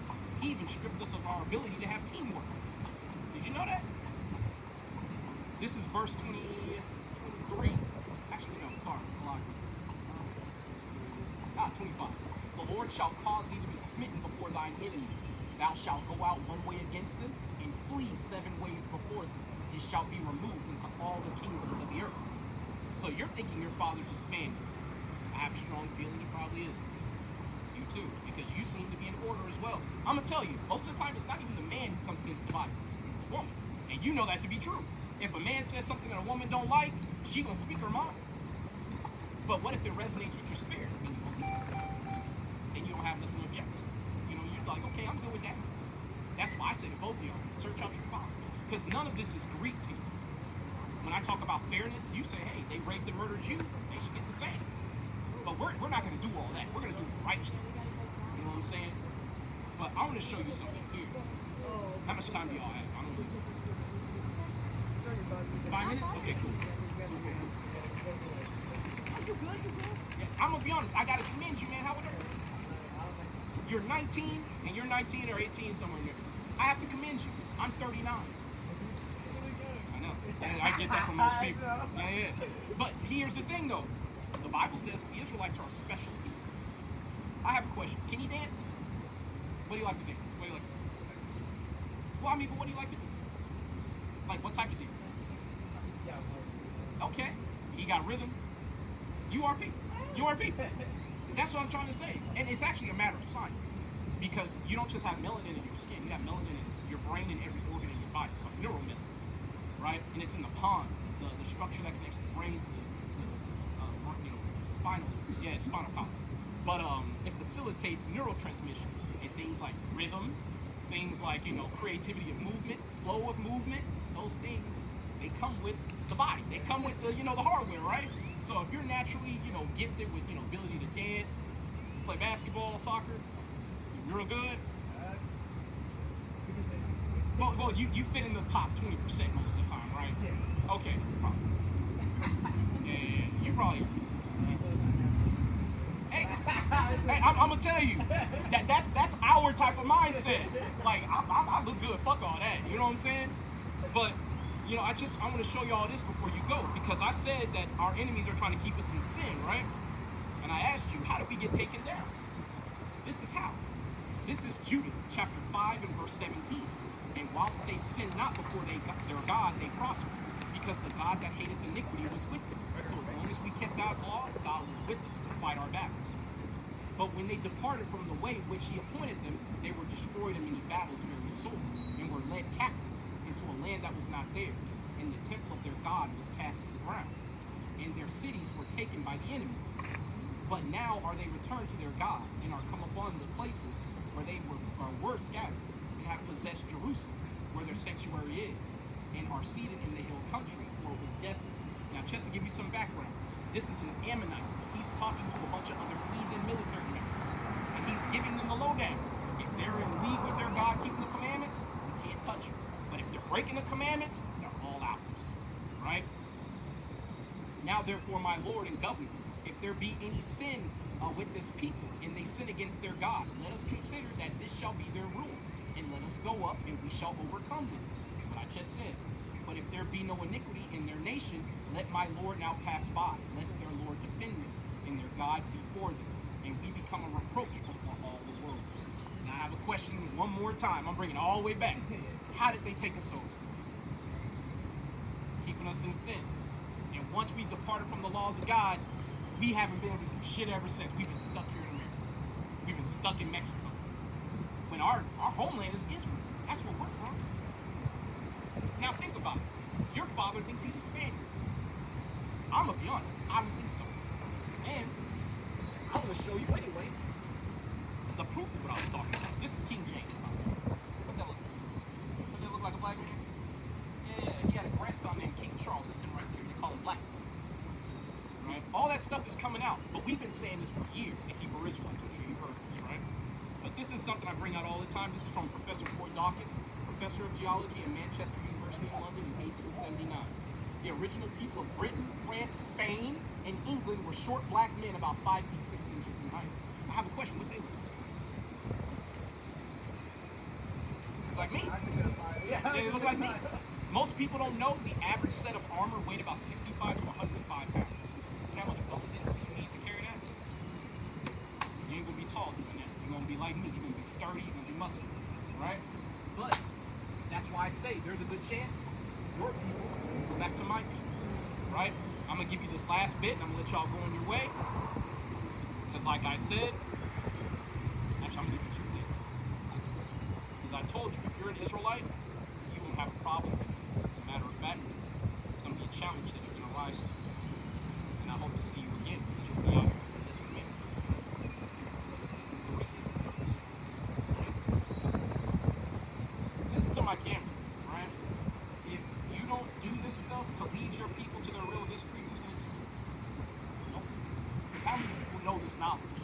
He even stripped us of our ability to have teamwork. Did you know that? This is verse 23. Actually, no, sorry, it's a lot. 25. The Lord shall cause thee to be smitten before thine enemies. Thou shalt go out one way against them, and flee 7 ways before them. It shall be removed into all the kingdoms of the earth. So you're thinking your father's Hispanic. I have a strong feeling he probably is. You too, because you seem to be in order as well. I'm gonna tell you, most of the time it's not even the man who comes against the body, it's the woman. And you know that to be true. If a man says something that a woman don't like, she gonna speak her mind. But what if it resonates with your spirit? I mean, then you don't have nothing to object to. You know, you're like, okay, I'm good with that. That's why I say to both of y'all, search out your father. Because none of this is Greek to you. When I talk about fairness, you say, hey, they raped and murdered you, they should get the same. But we're not going to do all that. We're going to do righteousness. You know what I'm saying? But I want to show you something here. How much time do y'all have? I don't know. 5 minutes? Okay, cool. You good? Yeah, I'm going to be honest. I got to commend you, man. How would that? You're 19, and you're 19 or 18, somewhere in there. I have to commend you. I'm 39. I know. And I get that from most people. Yeah. But here's the thing, though. The Bible says the Israelites are a special people. I have a question. Can you dance? What do you like to dance? What do you like to do? Well, I mean, but what do you like to do? Like, what type of dance? Okay. You got rhythm. URP. That's what I'm trying to say. And it's actually a matter of science. Because you don't just have melanin in your skin. You have melanin in your brain and every organ in your body. It's called neuromelanin. Right? And it's in the pons, the structure that connects the brain to the spinal. Yeah, it's spinal column. But it facilitates neurotransmission and things like rhythm, things like, creativity of movement, flow of movement. Those things, they come with the body. They come with the, the hardware, right? So if you're naturally, gifted with, ability to dance, play basketball, soccer, you're real good. Well, you fit in the top 20% most of the time, right? Yeah. Okay. Probably. Yeah. You probably. Hey, I'm gonna tell you that's our type of mindset. Like I look good. Fuck all that. You know what I'm saying? But I want to show you all this before you go, because I said that our enemies are trying to keep us in sin, right? And I asked you, how do we get taken down? This is how. This is Judah, chapter 5 and verse 17. And whilst they sinned not before their God, they prospered, because the God that hated iniquity was with them. So as long as we kept God's laws, God was with us to fight our battles. But when they departed from the way which he appointed them, they were destroyed in many battles very sore, and were led captives into a land that was not theirs, and the temple of their God was cast to the ground, and their cities were taken by the enemies. But now are they returned to their God, and are come upon the places where they were scattered, and have possessed Jerusalem, where their sanctuary is, and are seated in the hill country, for it was desolate. Now, just to give you some background, this is an Ammonite. He's talking to a bunch of other heathen military members, and he's giving them the lowdown. If they're in league with their God, keeping the commandments, you can't touch them. But if they're breaking the commandments, they're all ours, right? Now, therefore, my Lord and Governor, if there be any sin with this people, and they sin against their God, let us consider that this shall be their ruin, and let us go up, and we shall overcome them. That's what I just said. But if there be no iniquity in their nation, let my Lord now pass by, lest their Lord defend them, and their God before them, and we become a reproach before all the world. Now I have a question one more time. I'm bringing it all the way back. How did they take us over? Keeping us in sin. And once we departed from the laws of God, we haven't been able to do shit ever since. We've been stuck here in America. We've been stuck in Mexico. When our homeland is Israel. That's where we're from. Now think about it. Your father thinks he's a Spaniard. I'm gonna be honest, I don't think so. And I'm gonna show you anyway the proof of what I was talking about. This is King James. What that look? What that look like a black man? Yeah, he had a grandson named King Charles. That's him right there. They call him Black. Right? All that stuff is coming out, but we've been saying this for years. The Hebrew Israelites, I'm sure you've heard this, right? But this is something I bring out all the time. This is from Professor Troy Dawkins, professor of geology at Manchester University in London in 1879. The original people of Britain, France, Spain, and England were short black men about 5 feet 6 inches in height. I have a question. What they look like? Like me? Yeah, They look like me. Most people don't know the average set of armor weighed about 65 to 105 pounds. You know how much bone density you need to carry that? You ain't gonna be tall doing that. You're gonna be like me. You're gonna be sturdy. You're gonna be muscular, right? But that's why I say there's a good chance your people go back to my people, right? I'm gonna give you this last bit, and I'm gonna let y'all go on your way. Because, like I said, actually, I'm gonna give you two things. Because I told you, if you're an Israelite, you won't have a problem. As a matter of fact, it's gonna be a challenge that you're gonna rise to. And I hope to see you again, because you'll be out here for this with me. This is to my camera, right? If you don't do this stuff to lead your people to their real history, who's gonna do it? Nope. Because how many people know this knowledge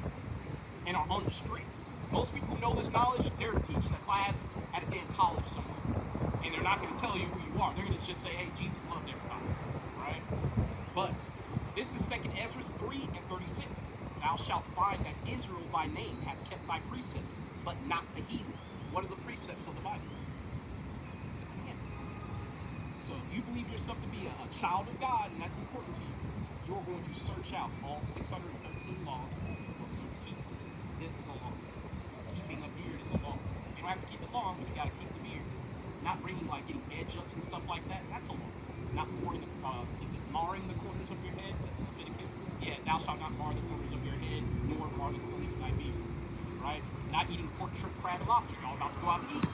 and are on the street? Most people who know this knowledge, they're teaching a class at a damn college somewhere. And they're not going to tell you who you are. They're going to just say, hey, Jesus loved everybody, right? But this is 2nd Ezra 3 and 36. Thou shalt find that Israel by name hath kept thy precepts, but not the heathen. What are the precepts of the Bible? The commandments. So if you believe yourself to be a child of God, and that's important to you, you're going to search out all 613 laws. You're going to keep them. This is a law. Keeping a beard is a law. You don't have to keep it long, but you got to keep the beard. Not bringing, like, getting edge ups and stuff like that. That's a law. Not marring marring the corners of your head? That's in Leviticus. Yeah, thou shalt not mar the corners of your head, nor mar the corners of thy beard. Right? Not eating pork, shrimp, crab, and lobster. Y'all about to go out to eat.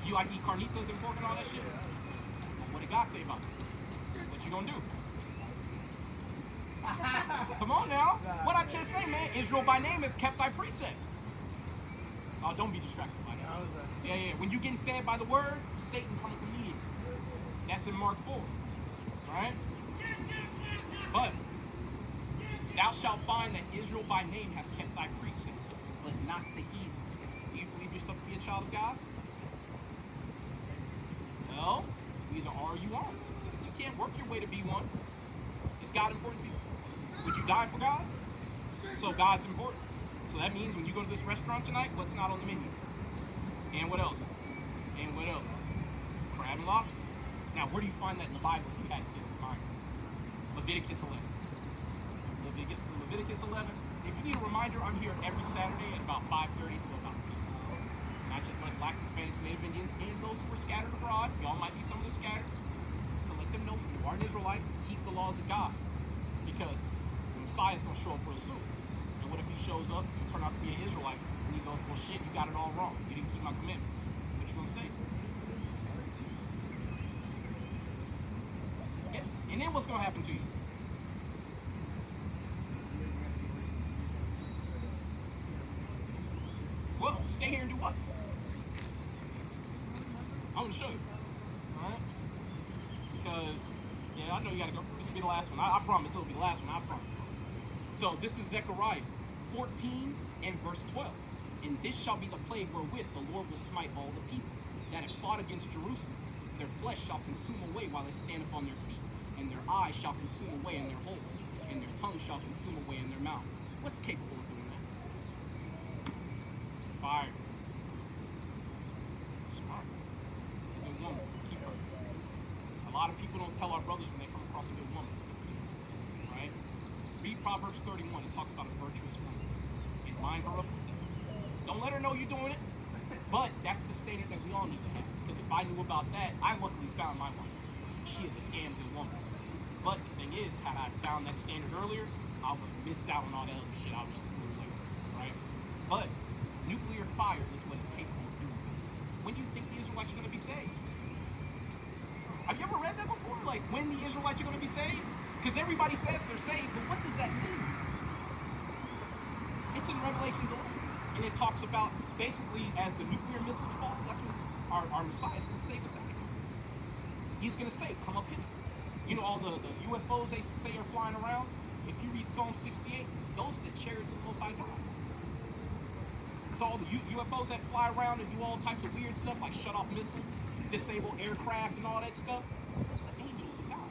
You like to eat carnitas and pork and all that shit? Well, what did God say about it? What you gonna do? Come on now. What I just say, man? Israel by name hath kept thy precepts. Oh, don't be distracted by that. Yeah. When you getting fed by the word, Satan cometh immediately. That's in Mark 4. Right? But thou shalt find that Israel by name hath kept thy precepts, but not the heathen. Do you believe yourself to be a child of God? No. You either are or you aren't. You can't work your way to be one. Is God important to you? Would you die for God? So God's important. So that means when you go to this restaurant tonight, what's not on the menu? And what else? And what else? Crab and lobster. Now, where do you find that in the Bible if you had to get a reminder? Leviticus 11. Leviticus 11. If you need a reminder, I'm here every Saturday at about 5:30 to about 10. And I just let blacks, Hispanics, Native Indians, and those who are scattered abroad, y'all might be some of the scattered, to let them know you are an Israelite, keep the laws of God. Because the Messiah's going to show up real soon. And what if he shows up and turn out to be an Israelite? And he goes, well, shit, you got it all wrong. You didn't keep my commandments. What you going to say? Yeah. And then what's going to happen to you? Well, stay here and do what? I'm going to show you. Alright? Because, yeah, I know you got to go. This will be the last one. I promise it'll be the last one. I promise. So, this is Zechariah 14 and verse 12. And this shall be the plague wherewith the Lord will smite all the people that have fought against Jerusalem. Their flesh shall consume away while they stand upon their feet, and their eyes shall consume away in their holes, and their tongue shall consume away in their mouth. What's capable of doing that? Fire. Smart. It's a good woman. Keep her. A lot of people don't tell our brothers when they come across a good woman. Right? Read Proverbs 31. It talks about a virtuous woman. And line her up with that. Don't let her know you're doing it. But that's the standard that we all need to have. Because if I knew about that, I luckily found my wife. She is a damn good woman. But the thing is, had I found that standard earlier, I would have missed out on all that other shit I was just doing later. Right? But nuclear fire is what it's capable of doing. when do you think the Israelites are going to be saved? Have you ever read that before? Like, when the Israelites are going to be saved? Because everybody says they're saved, but what does that mean? It's in Revelations 11. And it talks about, basically, as the nuclear missiles fall, that's when our Messiah is going to save us everything. He's going to say, come up here. You know, all the UFOs they say are flying around? If you read Psalm 68, those are the chariots of the Most High God. So all the UFOs that fly around and do all types of weird stuff, like shut off missiles, disable aircraft and all that stuff, those are the angels of God.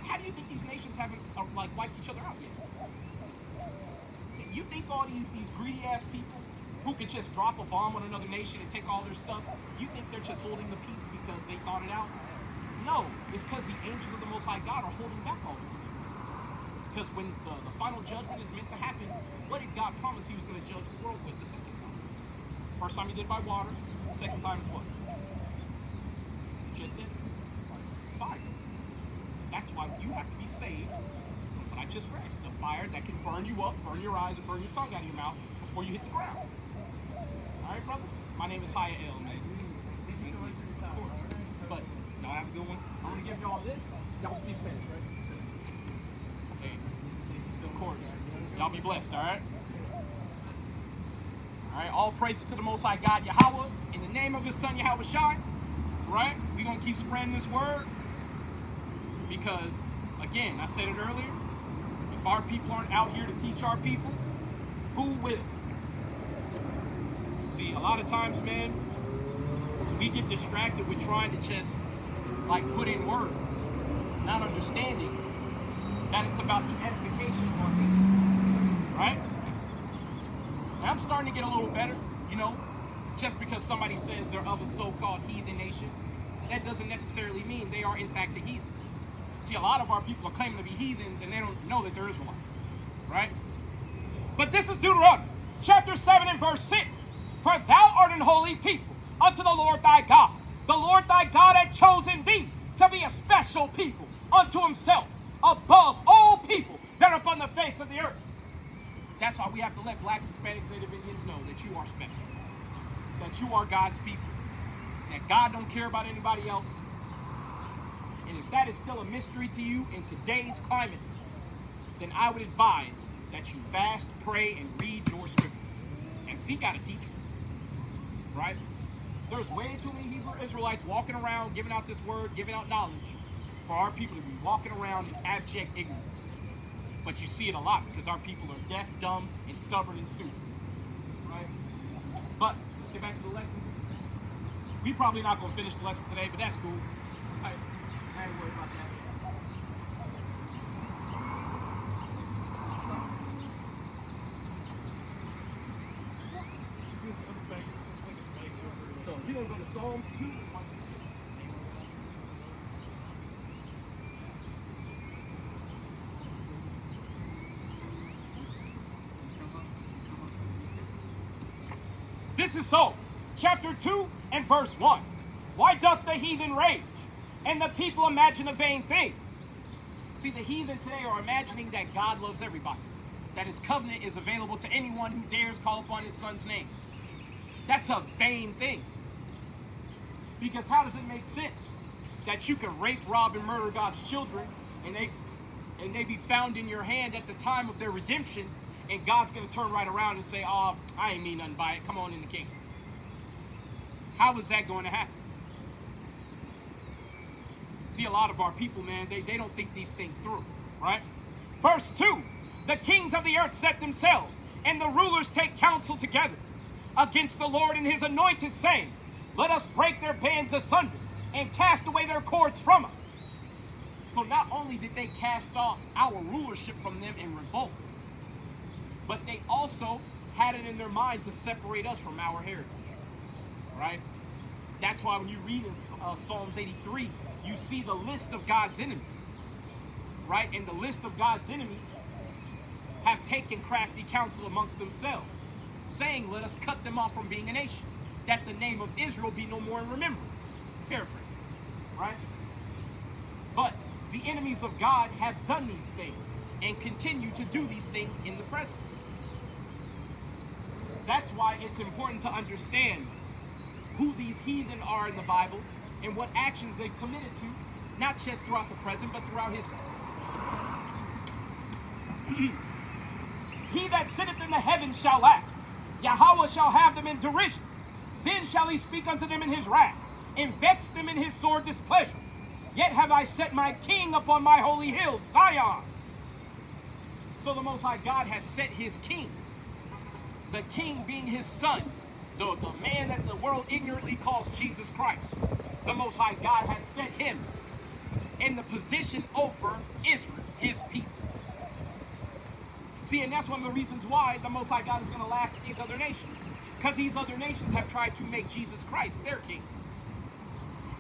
How do you think these nations haven't like wiped each other out yet? You think all these greedy ass people who could just drop a bomb on another nation and take all their stuff, you think they're just holding the peace because they thought it out? No, it's because the angels of the Most High God are holding back all this. Because when the final judgment is meant to happen, what did God promise he was going to judge the world with the second time? First time he did by water, the second time is what? Just said fire. That's why you have to be saved from what I just read. The fire that can burn you up, burn your eyes, and burn your tongue out of your mouth before you hit the ground. Alright, brother? My name is Haya El, man. But y'all have a good one. I'm going to give y'all this. Y'all speak Spanish, right? Hey, of course. Y'all be blessed, alright? Alright, all praises to the Most High God, Yahweh, in the name of his son, Yahweh Shai. Right? We're going to keep spreading this word. Because, again, I said it earlier, if our people aren't out here to teach our people, who will? See, a lot of times, man, we get distracted with trying to just, like, put in words, not understanding that it's about the edification of our people, right? And I'm starting to get a little better, you know, just because somebody says they're of a so-called heathen nation, that doesn't necessarily mean they are in fact a heathen. See, a lot of our people are claiming to be heathens and they don't know that they're Israelites, right? But this is Deuteronomy, chapter 7 and verse 6. For thou art an holy people unto the Lord thy God. The Lord thy God hath chosen thee to be a special people unto himself, above all people that are upon the face of the earth. That's why we have to let blacks, Hispanics, Native Indians know that you are special, that you are God's people, that God don't care about anybody else. And if that is still a mystery to you in today's climate, then I would advise that you fast, pray, and read your scriptures and seek out a teacher, right? There's way too many Hebrew Israelites walking around giving out this word, giving out knowledge, for our people to be walking around in abject ignorance. But you see it a lot because our people are deaf, dumb, and stubborn and stupid, right? But let's get back to the lesson. We probably not going to finish the lesson today, but that's cool. I ain't worried about that. So we're going to go to Psalms 2, 1 through 6. This is Psalms, chapter 2 and verse 1. Why doth the heathen rage, and the people imagine a vain thing? See, the heathen today are imagining that God loves everybody, that his covenant is available to anyone who dares call upon his son's name. That's a vain thing. Because how does it make sense that you can rape, rob, and murder God's children, and they be found in your hand at the time of their redemption, and God's going to turn right around and say, oh, I ain't mean nothing by it. Come on in the kingdom. How is that going to happen? See, a lot of our people, man, they don't think these things through, right? Verse 2, the kings of the earth set themselves, and the rulers take counsel together against the Lord and his anointed, saying, let us break their bands asunder and cast away their cords from us. So not only did they cast off our rulership from them in revolt, but they also had it in their mind to separate us from our heritage, right? That's why when you read in Psalms 83, you see the list of God's enemies, right? And the list of God's enemies have taken crafty counsel amongst themselves, saying, let us cut them off from being a nation, that the name of Israel be no more in remembrance. Paraphrase, right? But the enemies of God have done these things and continue to do these things in the present. That's why it's important to understand who these heathen are in the Bible and what actions they've committed to, not just throughout the present, but throughout history. He that sitteth in the heavens shall laugh. Yahweh shall have them in derision. Then shall he speak unto them in his wrath, and vex them in his sore displeasure. Yet have I set my king upon my holy hill, Zion. So the Most High God has set his king, the king being his son, the man that the world ignorantly calls Jesus Christ. The Most High God has set him in the position over Israel, his people. See, and that's one of the reasons why the Most High God is going to laugh at these other nations. Because these other nations have tried to make Jesus Christ their king.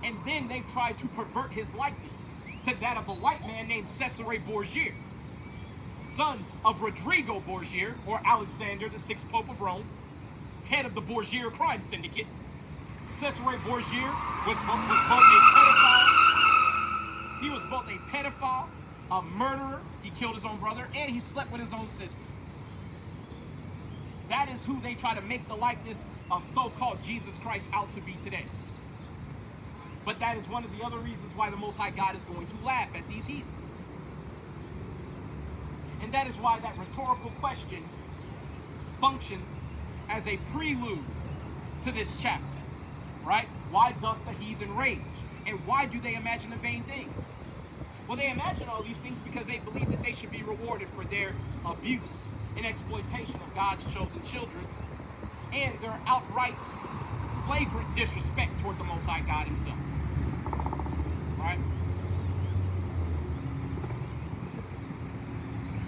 And then they've tried to pervert his likeness to that of a white man named Cesare Borgia, son of Rodrigo Borgia, or Alexander, the sixth Pope of Rome, head of the Borgia crime syndicate. Cesare Borgia was both a pedophile. He was both a pedophile, a murderer. He killed his own brother, and he slept with his own sister. That is who they try to make the likeness of so-called Jesus Christ out to be today. But that is one of the other reasons why the Most High God is going to laugh at these heathen. And that is why that rhetorical question functions as a prelude to this chapter, right? Why doth the heathen rage? And why do they imagine a vain thing? Well, they imagine all these things because they believe that they should be rewarded for their abuse and exploitation of God's chosen children and their outright flagrant disrespect toward the Most High God himself. Right?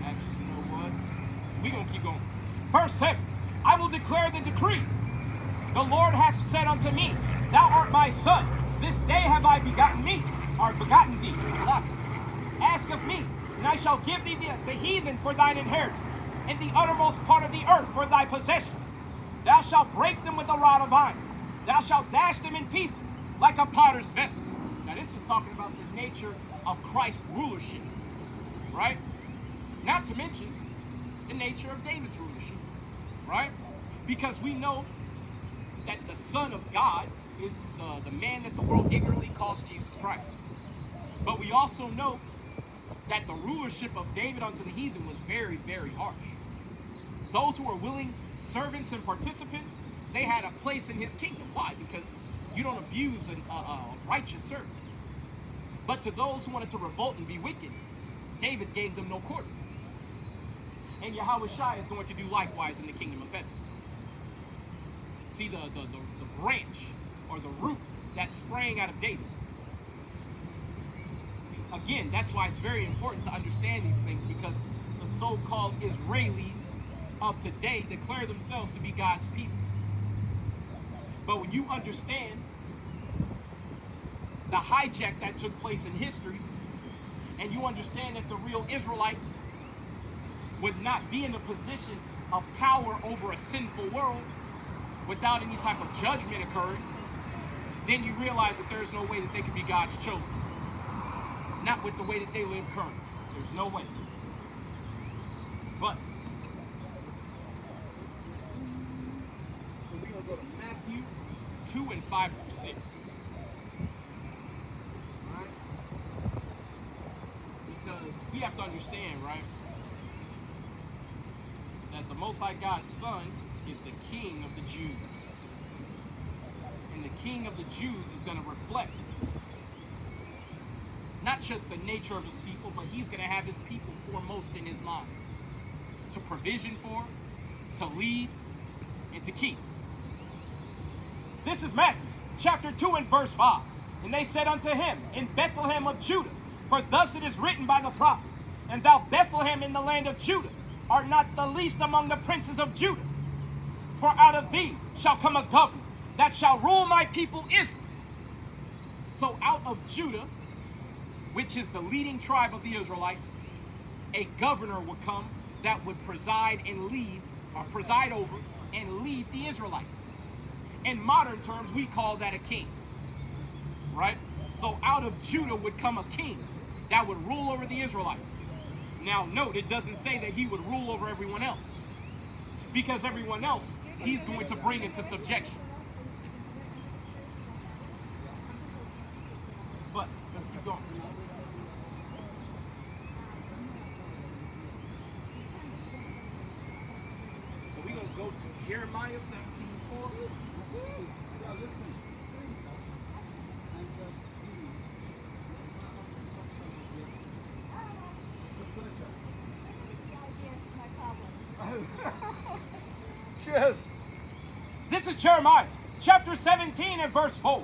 Actually, you know what? We're going to keep going. Verse 7. I will declare the decree. The Lord hath said unto me, Thou art my son. This day have I begotten thee. Ask of me, and I shall give thee the heathen for thine inheritance, and the uttermost part of the earth for thy possession. Thou shalt break them with a rod of iron. Thou shalt dash them in pieces like a potter's vessel. Now this is talking about the nature of Christ's rulership, right? Not to mention the nature of David's rulership, right? Because we know that the Son of God is the man that the world ignorantly calls Jesus Christ. But we also know that the rulership of David unto the heathen was very, very harsh. Those who were willing servants and participants, they had a place in his kingdom. Why? Because you don't abuse a righteous servant. But to those who wanted to revolt and be wicked, David gave them no quarter. And Yahweh Shai is going to do likewise in the kingdom of heaven. See the branch or the root that sprang out of David. See, again, that's why it's very important to understand these things, because the so-called Israelis of today declare themselves to be God's people. But when you understand the hijack that took place in history, and you understand that the real Israelites would not be in a position of power over a sinful world without any type of judgment occurring, then you realize that there's no way that they could be God's chosen. Not with the way that they live currently. There's no way. But, so we're going to go to Matthew 2 and 5 through 6. Alright? Because we have to understand, right, that the Most High God's Son is the King of the Jews. And the King of the Jews is going to reflect not just the nature of his people, but he's going to have his people foremost in his mind. To provision for, to lead, and to keep. This is Matthew chapter 2 and verse 5. And they said unto him, In Bethlehem of Judah, for thus it is written by the prophet, And thou Bethlehem in the land of Judah, art not the least among the princes of Judah. For out of thee shall come a governor that shall rule my people Israel. So out of Judah, which is the leading tribe of the Israelites, a governor would come that would preside and lead, or preside over and lead the Israelites. In modern terms, we call that a king, right? So out of Judah would come a king that would rule over the Israelites. Now note, it doesn't say that he would rule over everyone else, because everyone else he's going to bring into subjection. Let's keep going. So we're going to go to Jeremiah 17:4. Yeah, listen. Cheers. This is Jeremiah, chapter 17 and verse 4.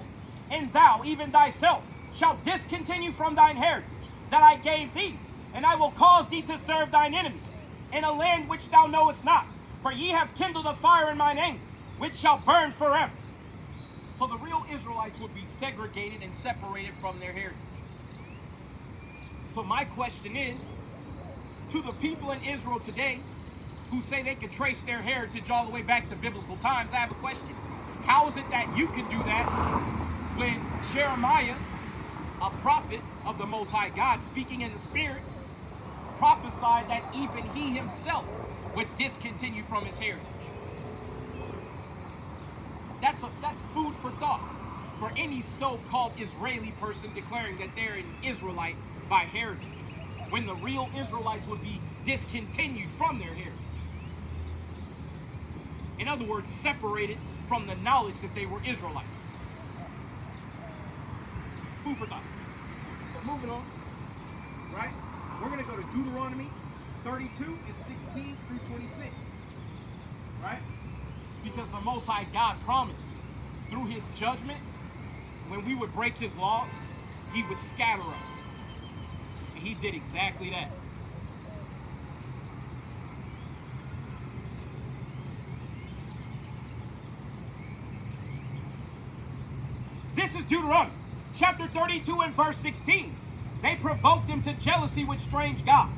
And thou, even thyself, shalt discontinue from thine heritage that I gave thee, and I will cause thee to serve thine enemies, in a land which thou knowest not. For ye have kindled a fire in mine anger, which shall burn forever. So the real Israelites would be segregated and separated from their heritage. So my question is, to the people in Israel today who say they can trace their heritage all the way back to biblical times, I have a question. How is it that you can do that when Jeremiah, a prophet of the Most High God, speaking in the Spirit, prophesied that even he himself would discontinue from his heritage? That's food for thought for any so-called Israeli person declaring that they're an Israelite by heritage, when the real Israelites would be discontinued from their heritage. In other words, separated from the knowledge that they were Israelites. Food for thought. But moving on, right? We're going to go to Deuteronomy 32 and 16 through 26, right? Because the Most High God promised through his judgment, when we would break his laws, he would scatter us. And he did exactly that. This is Deuteronomy, chapter 32 and verse 16. They provoked him to jealousy with strange gods,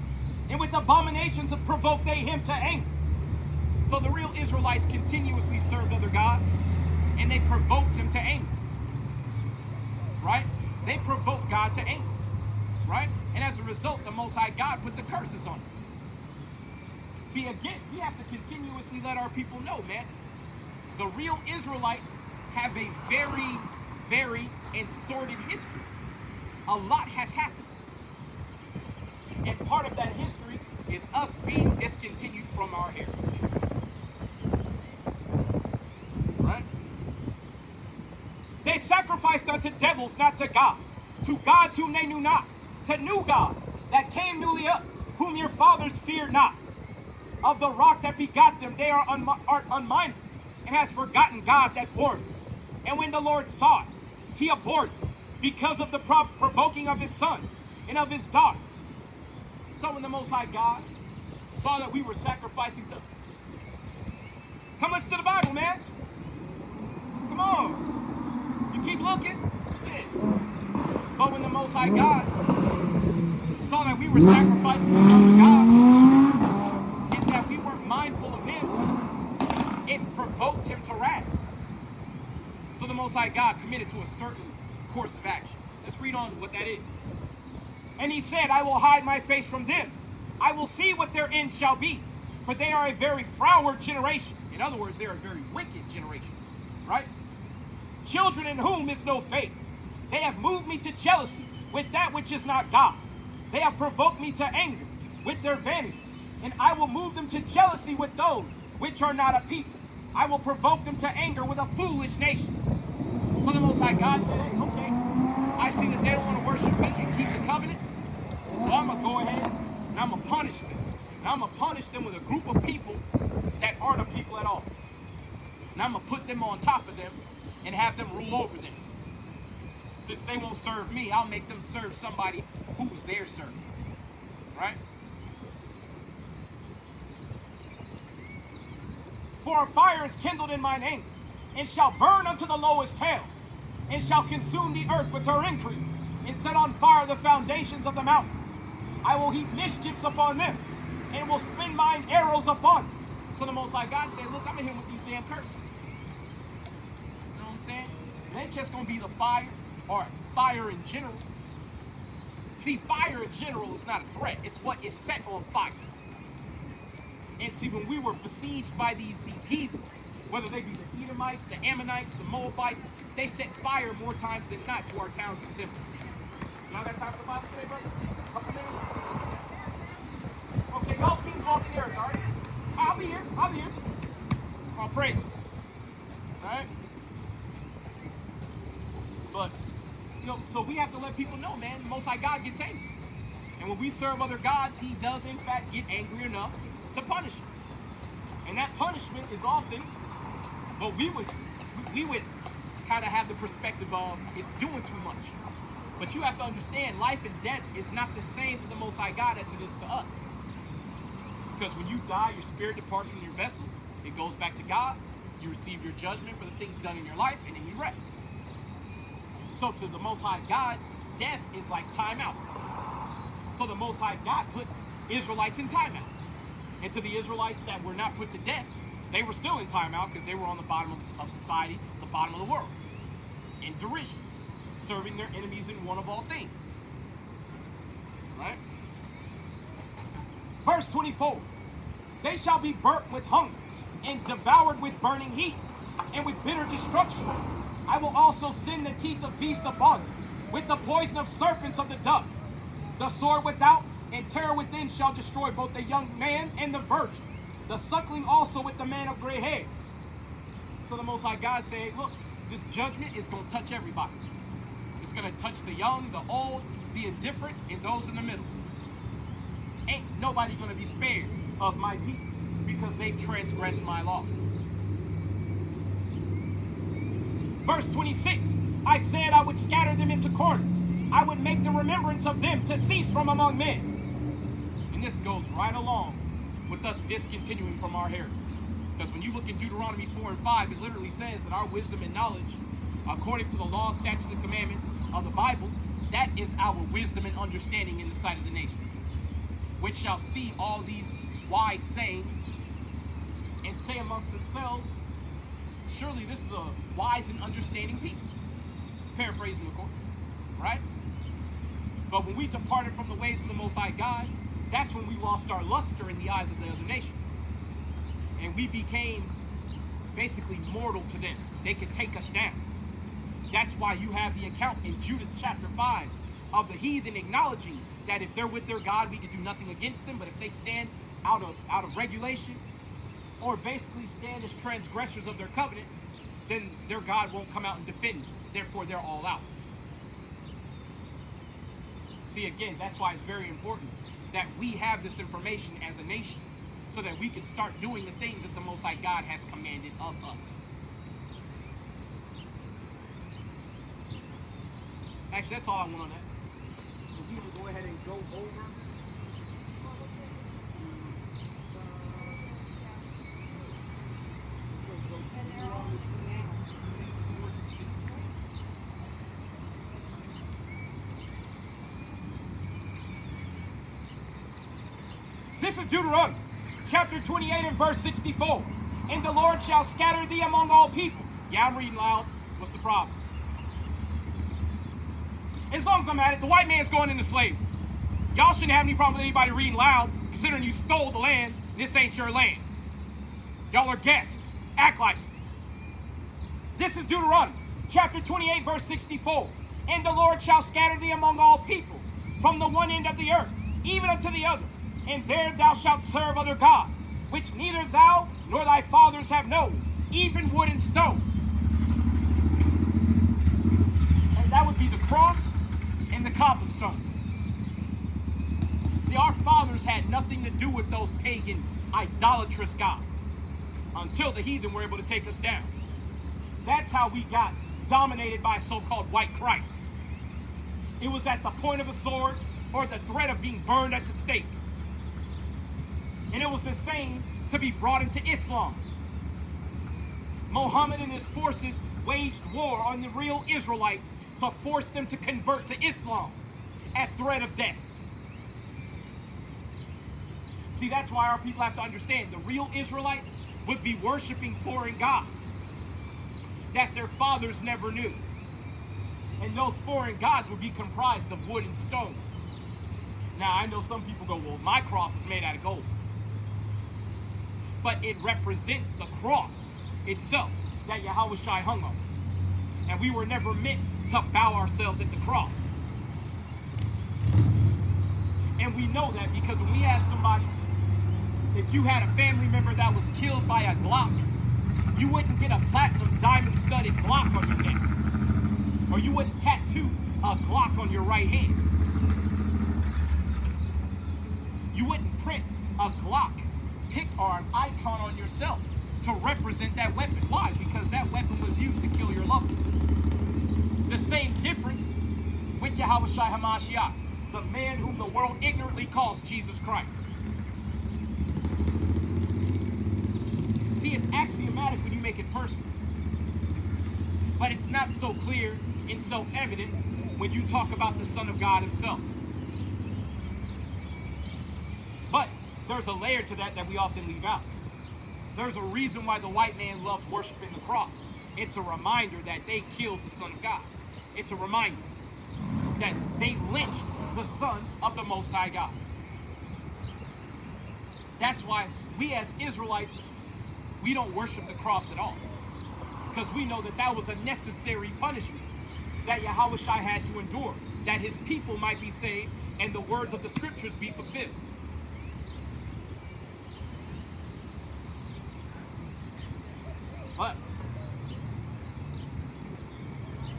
and with abominations provoked they him to anger. So the real Israelites continuously served other gods, and they provoked him to anger. Right? They provoked God to anger. Right? And as a result, the Most High God put the curses on us. See, again, we have to continuously let our people know, man, the real Israelites have a very, very and sordid history. A lot has happened. And part of that history is us being discontinued from our heritage. Right? They sacrificed unto devils, not to God, to gods whom they knew not, to new gods that came newly up, whom your fathers feared not. Of the rock that begot them, they are unmindful, and has forgotten God that formed them. And when the Lord saw it, he abhorred it, because of the provoking of his sons and of his daughters. So when the Most High God saw that we were sacrificing to... Come listen to the Bible, man. Come on. You keep looking. Shit. But when the Most High God saw that we were sacrificing to other gods, and that we weren't mindful of him, it provoked him to wrath. So the Most High God committed to a certain course of action. Let's read on what that is. And he said, I will hide my face from them. I will see what their end shall be. For they are a very froward generation. In other words, they are a very wicked generation. Right? Children in whom is no faith. They have moved me to jealousy with that which is not God. They have provoked me to anger with their vanities. And I will move them to jealousy with those which are not a people. I will provoke them to anger with a foolish nation. So the Most High God said, hey, okay, I see that they don't want to worship me and keep the covenant. So I'm going to go ahead and I'm going to punish them. And I'm going to punish them with a group of people that aren't a people at all. And I'm going to put them on top of them and have them rule over them. Since they won't serve me, I'll make them serve somebody who's their servant. Right? For a fire is kindled in mine anger, and shall burn unto the lowest hell, and shall consume the earth with her increase, and set on fire the foundations of the mountains. I will heap mischiefs upon them, and will spin mine arrows upon them. So the Most High God said, look, I'm going to hit with these damn curses. You know what I'm saying? It ain't just going to be the fire, or fire in general. See, fire in general is not a threat. It's what is set on fire. And see, when we were besieged by these heathen, whether they be the Edomites, the Ammonites, the Moabites, they set fire more times than not to our towns and temples. Y'all got time for the Bible today, brothers? Couple minutes? Okay, y'all kings walk in the earth, all right? I'll be here. I'll be here. I'll praise. All right? But, so we have to let people know, man, the Most High God gets angry. And when we serve other gods, he does, in fact, get angry enough to punish us. And that punishment is often, but we would kind of have the perspective of it's doing too much. But you have to understand, life and death is not the same to the Most High God as it is to us. Because when you die, your spirit departs from your vessel. It goes back to God. You receive your judgment for the things done in your life, and then you rest. So to the Most High God, death is like timeout. So the Most High God put Israelites in timeout. And to the Israelites that were not put to death, they were still in timeout because they were on the bottom of society, the bottom of the world, in derision, serving their enemies in one of all things. Right? Verse 24, they shall be burnt with hunger and devoured with burning heat and with bitter destruction. I will also send the teeth of beasts upon them, with the poison of serpents of the dust. The sword without and terror within shall destroy both the young man and the virgin, the suckling also with the man of gray hair. So the Most High God said, look, this judgment is going to touch everybody. It's going to touch the young, the old, the indifferent, and those in the middle. Ain't nobody going to be spared of my people because they've transgressed my laws. Verse 26, I said I would scatter them into corners. I would make the remembrance of them to cease from among men. And this goes right along with us discontinuing from our heritage. Because when you look in Deuteronomy 4 and 5, it literally says that our wisdom and knowledge, according to the law, statutes, and commandments of the Bible, that is our wisdom and understanding in the sight of the nation, which shall see all these wise sayings and say amongst themselves, surely this is a wise and understanding people. Paraphrasing the court, right? But when we departed from the ways of the Most High God, that's when we lost our luster in the eyes of the other nations. And we became basically mortal to them. They could take us down. That's why you have the account in Judith chapter 5 of the heathen acknowledging that if they're with their God, we can do nothing against them. But if they stand out of regulation, or basically stand as transgressors of their covenant, then their God won't come out and defend them. Therefore, they're all out. See, again, that's why it's very important that we have this information as a nation so that we can start doing the things that the Most High God has commanded of us. Actually, that's all I want on that. So we will go ahead and go over. This is Deuteronomy, chapter 28 and verse 64. And the Lord shall scatter thee among all people. Yeah, I'm reading loud. What's the problem? As long as I'm at it, the white man's going into slavery. Y'all shouldn't have any problem with anybody reading loud, considering you stole the land. This ain't your land. Y'all are guests. Act like it. This is Deuteronomy, chapter 28, verse 64. And the Lord shall scatter thee among all people, from the one end of the earth, even unto the other. And there thou shalt serve other gods, which neither thou nor thy fathers have known, even wood and stone. And that would be the cross and the cobblestone. See, our fathers had nothing to do with those pagan, idolatrous gods until the heathen were able to take us down. That's how we got dominated by so-called white Christ. It was at the point of a sword or the threat of being burned at the stake. And it was the same to be brought into Islam. Muhammad and his forces waged war on the real Israelites to force them to convert to Islam at threat of death. See, that's why our people have to understand the real Israelites would be worshiping foreign gods that their fathers never knew. And those foreign gods would be comprised of wood and stone. Now, I know some people go, well, my cross is made out of gold. But it represents the cross itself that Yahushua hung on. And we were never meant to bow ourselves at the cross. And we know that because when we ask somebody, if you had a family member that was killed by a Glock, you wouldn't get a platinum diamond-studded Glock on your neck. Or you wouldn't tattoo a Glock on your right hand. You wouldn't print a Glock pic or an icon on yourself to represent that weapon. Why? Because that weapon was used to kill your loved one. The same difference with Yahushua HaMashiach, the man whom the world ignorantly calls Jesus Christ. See, it's axiomatic when you make it personal. But it's not so clear and self-evident when you talk about the Son of God himself. But there's a layer to that we often leave out. There's a reason why the white man loves worshiping the cross. It's a reminder that they killed the Son of God. It's a reminder that they lynched the Son of the Most High God. That's why we as Israelites, we don't worship the cross at all. Because we know that that was a necessary punishment that Yahushua had to endure, that his people might be saved and the words of the scriptures be fulfilled. But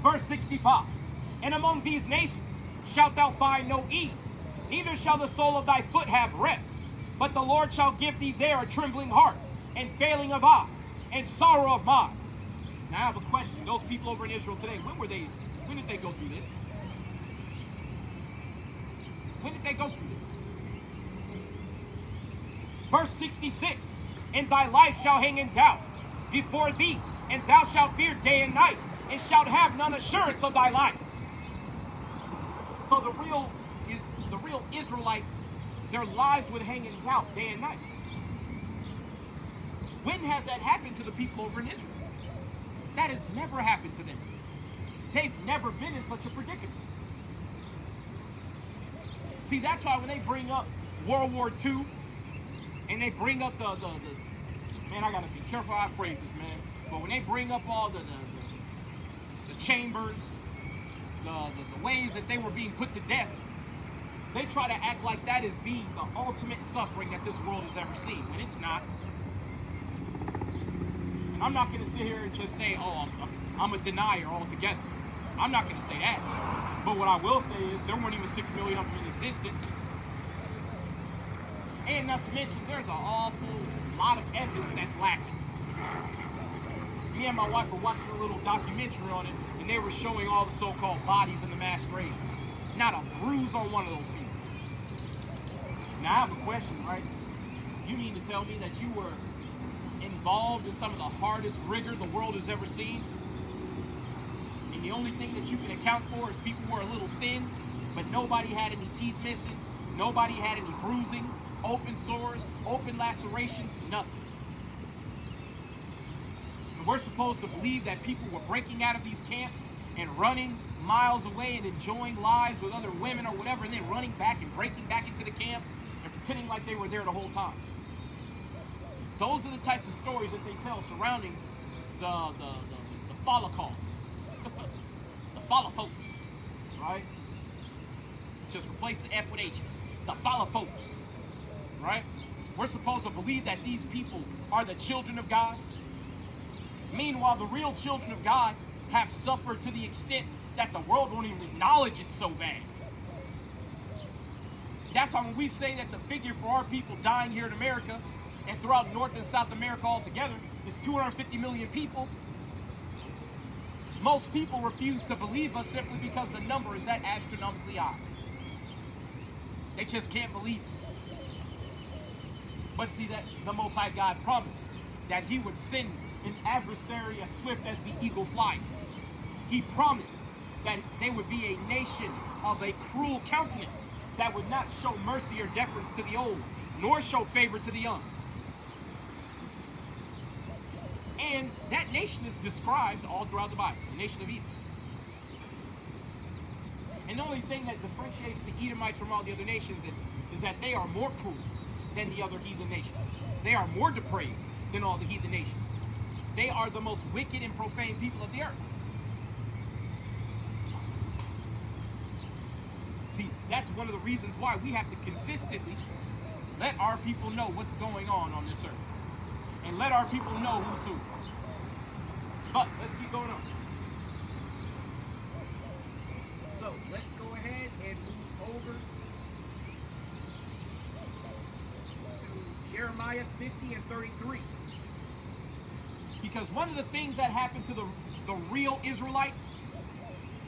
verse 65, and among these nations shalt thou find no ease, neither shall the sole of thy foot have rest, but the Lord shall give thee there a trembling heart, and failing of eyes, and sorrow of mind. Now I have a question. Those people over in Israel today, when did they go through this? When did they go through this? Verse 66, and thy life shall hang in doubt before thee, and thou shalt fear day and night, and shalt have none assurance of thy life. So the real Israelites, their lives would hang in doubt day and night. When has that happened to the people over in Israel? That has never happened to them. They've never been in such a predicament. See, that's why when they bring up World War II, and they bring up the man, I gotta be careful how I phrase this, man. But when they bring up all the chambers, the ways that they were being put to death, they try to act like that is the ultimate suffering that this world has ever seen, when it's not. And I'm not going to sit here and just say, oh, I'm a denier altogether. I'm not going to say that. But what I will say is there weren't even 6 million of them in existence. And not to mention, there's an awful lot of evidence that's lacking. Me and my wife were watching a little documentary on it, and they were showing all the so-called bodies in the mass graves. Not a bruise on one of those people. Now I have a question, right? You mean to tell me that you were involved in some of the hardest rigor the world has ever seen, and the only thing that you can account for is people were a little thin, but nobody had any teeth missing, nobody had any bruising, open sores, open lacerations, nothing. And we're supposed to believe that people were breaking out of these camps and running miles away and enjoying lives with other women or whatever, and then running back and breaking back into the camps and pretending like they were there the whole time. Those are the types of stories that they tell surrounding the Holocaust. The follow folks, right? Just replace the F with H's. The follow folks, right? We're supposed to believe that these people are the children of God. Meanwhile, the real children of God have suffered to the extent that the world won't even acknowledge it so bad. That's why when we say that the figure for our people dying here in America and throughout North and South America altogether is 250 million people, most people refuse to believe us simply because the number is that astronomically high. They just can't believe it. But see, that the Most High God promised that he would send an adversary as swift as the eagle flight. He promised that they would be a nation of a cruel countenance that would not show mercy or deference to the old, nor show favor to the young. And that nation is described all throughout the Bible, the nation of Edom. And the only thing that differentiates the Edomites from all the other nations is that they are more cruel than the other heathen nations. They are more depraved than all the heathen nations. They are the most wicked and profane people of the earth. See, that's one of the reasons why we have to consistently let our people know what's going on this earth. And let our people know who's who. But let's keep going on. So let's go ahead and move over to Jeremiah 50 and 33. Because one of the things that happened to the real Israelites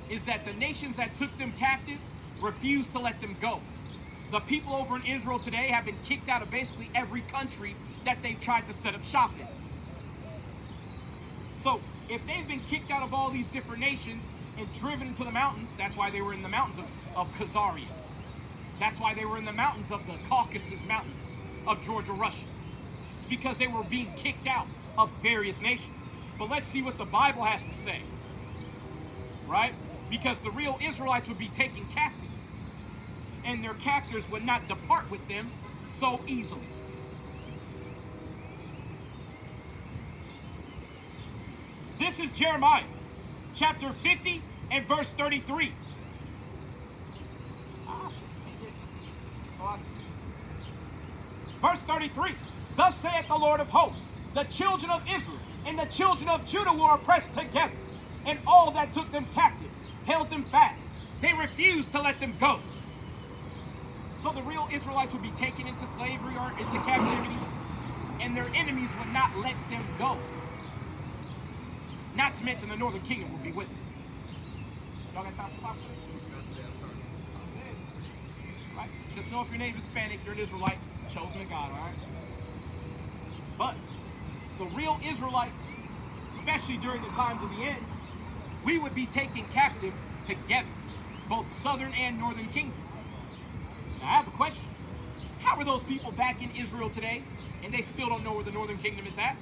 is that the nations that took them captive refused to let them go. The people over in Israel today have been kicked out of basically every country that they've tried to set up shop in. So if they've been kicked out of all these different nations and driven into the mountains, that's why they were in the mountains of Khazaria. That's why they were in the mountains of the Caucasus Mountains of Georgia, Russia. It's because they were being kicked out of various nations. But let's see what the Bible has to say. Right? Because the real Israelites would be taken captive. And their captors would not depart with them so easily. This is Jeremiah, chapter 50 and verse 33. Verse 33. Thus saith the Lord of hosts, the children of Israel and the children of Judah were oppressed together, and all that took them captives held them fast. They refused to let them go. So the real Israelites would be taken into slavery or into captivity, and their enemies would not let them go. Not to mention the northern kingdom would be with them. Y'all got time for Bible? Right? Just know if you're native Hispanic, you're an Israelite, chosen of God, all right? But the real Israelites, especially during the times of the end, we would be taken captive together, both southern and northern kingdom. Now, I have a question. How are those people back in Israel today, and they still don't know where the northern kingdom is at?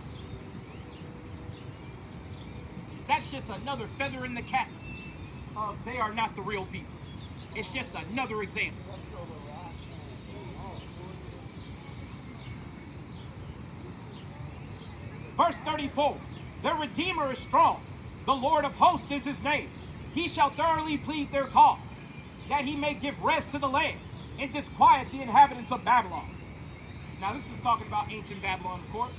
That's just another feather in the cap of they are not the real people. It's just another example. Verse 34, the Redeemer is strong. The Lord of hosts is his name. He shall thoroughly plead their cause, that he may give rest to the land and disquiet the inhabitants of Babylon. Now this is talking about ancient Babylon, of course.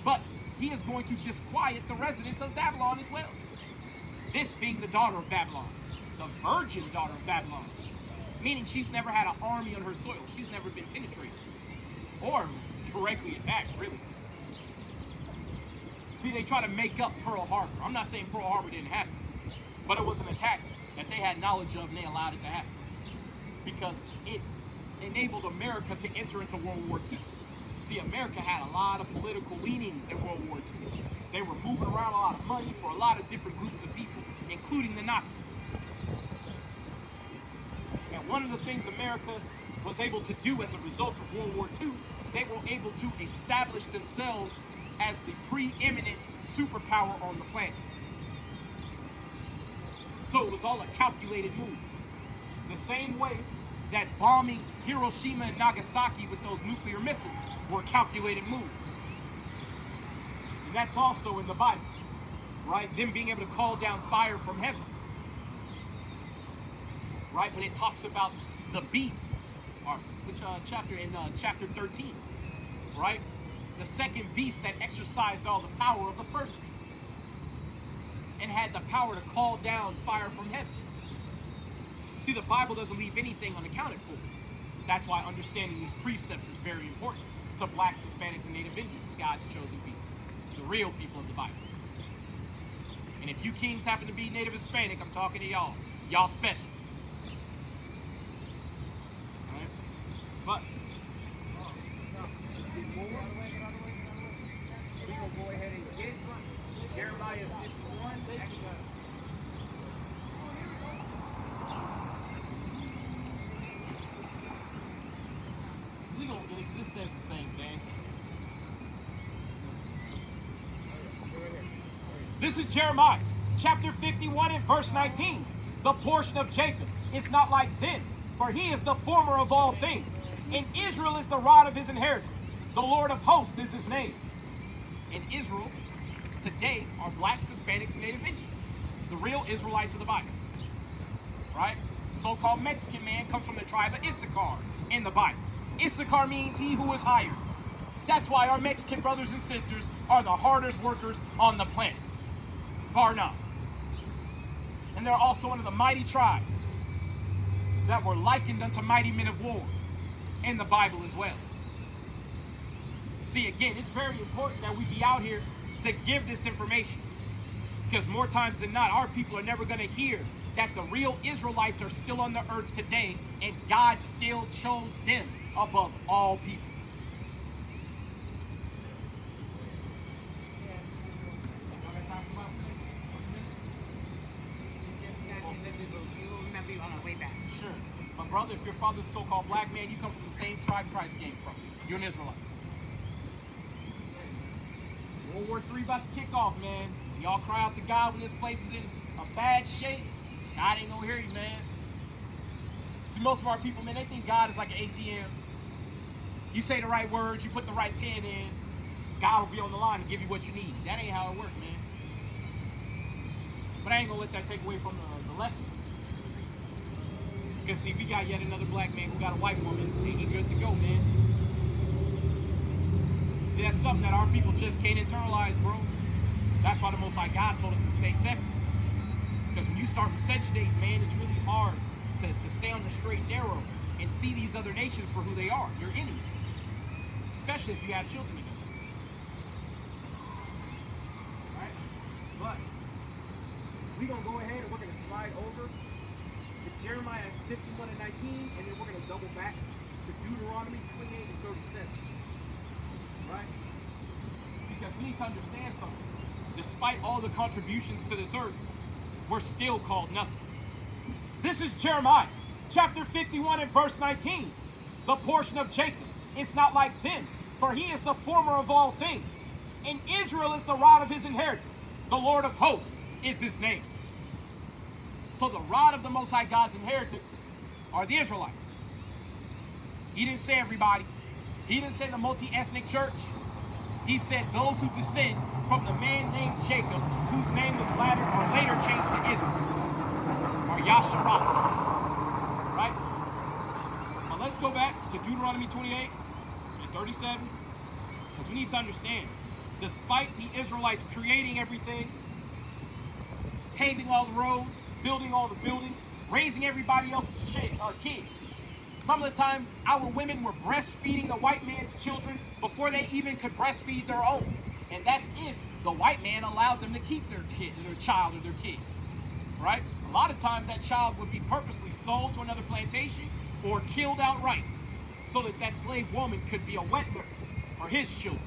But he is going to disquiet the residents of Babylon as well. This being the daughter of Babylon, the virgin daughter of Babylon, meaning she's never had an army on her soil. She's never been penetrated or directly attacked, really. See, they try to make up Pearl Harbor. I'm not saying Pearl Harbor didn't happen, but it was an attack that they had knowledge of and they allowed it to happen because it enabled America to enter into World War II. See, America had a lot of political leanings in World War II. They were moving around a lot of money for a lot of different groups of people, including the Nazis. And one of the things America was able to do as a result of World War II, they were able to establish themselves as the preeminent superpower on the planet. So it was all a calculated move. The same way that bombing Hiroshima and Nagasaki with those nuclear missiles were calculated moves. And that's also in the Bible, right? Them being able to call down fire from heaven. Right? When it talks about the beasts, or which chapter? In chapter 13, right? The second beast that exercised all the power of the first beast and had the power to call down fire from heaven. See, the Bible doesn't leave anything unaccounted for. That's why understanding these precepts is very important to blacks, Hispanics, and Native Indians, God's chosen people, the real people of the Bible. And if you kings happen to be Native Hispanic, I'm talking to y'all. Y'all special. All right? But we will go ahead and get Jeremiah 51. We don't get it because this says the same thing. This is Jeremiah chapter 51 and verse 19. The portion of Jacob is not like them, for he is the former of all things, and Israel is the rod of his inheritance. The Lord of hosts is his name. And Israel today are blacks, Hispanics, and Native Indians, the real Israelites of the Bible. Right? so-called Mexican man comes from the tribe of Issachar in the Bible. Issachar means he who is hired. That's why our Mexican brothers and sisters are the hardest workers on the planet, bar none. And they're also one of the mighty tribes that were likened unto mighty men of war in the Bible as well. See, again, it's very important that we be out here to give this information, because more times than not, our people are never going to hear that the real Israelites are still on the earth today, and God still chose them above all people. Sure. But brother, if your father's a so-called black man, you come from the same tribe Christ came from. You're an Israelite. World War III about to kick off, man. Y'all cry out to God when this place is in a bad shape. God ain't gonna hear you, man. See, most of our people, man, they think God is like an ATM. You say the right words, you put the right pen in, God will be on the line and give you what you need. That ain't how it works, man. But I ain't gonna let that take away from the lesson. Because see, we got yet another black man who got a white woman, and he good to go, man. See, that's something that our people just can't internalize, bro. That's why the Most High God told us to stay separate. Because when you start miscegenating, man, it's really hard to stay on the straight and narrow and see these other nations for who they are, your enemies. Especially if you have children together. Right? But we're going to go ahead and we're going to slide over to Jeremiah 51 and 19, and then we're going to double back to Deuteronomy 28 and 37. Right? Because we need to understand something. Despite all the contributions to this earth, we're still called nothing. This is Jeremiah chapter 51 and verse 19. The portion of Jacob is not like them, for he is the former of all things. And Israel is the rod of his inheritance. The Lord of hosts is his name. So the rod of the Most High God's inheritance are the Israelites. He didn't say everybody. He didn't say the multi-ethnic church. He said those who descend from the man named Jacob, whose name was later changed to Israel, or Yasharak. Right? Now let's go back to Deuteronomy 28 and 37, because we need to understand, despite the Israelites creating everything, paving all the roads, building all the buildings, raising everybody else's kids, some of the time our women were breastfeeding the white man's children before they even could breastfeed their own. And that's if the white man allowed them to keep their child or their kid. Right? A lot of times that child would be purposely sold to another plantation or killed outright so that that slave woman could be a wet nurse for his children.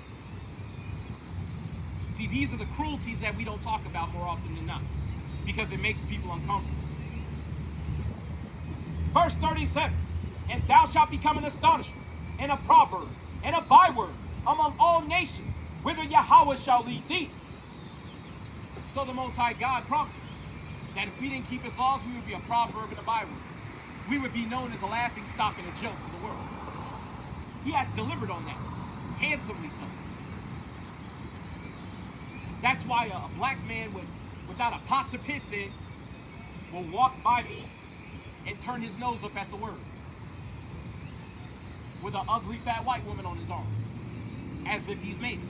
See, these are the cruelties that we don't talk about more often than not, because it makes people uncomfortable. Verse 37, and thou shalt become an astonishment, and a proverb, and a byword among all nations, whither Yahweh shall lead thee. So the Most High God promised that if we didn't keep his laws, we would be a proverb and a byword. We would be known as a laughing stock and a joke to the world. He has delivered on that, handsomely so. That's why a black man without a pot to piss in will walk by me and turn his nose up at the word with an ugly fat white woman on his arm, as if he's made it.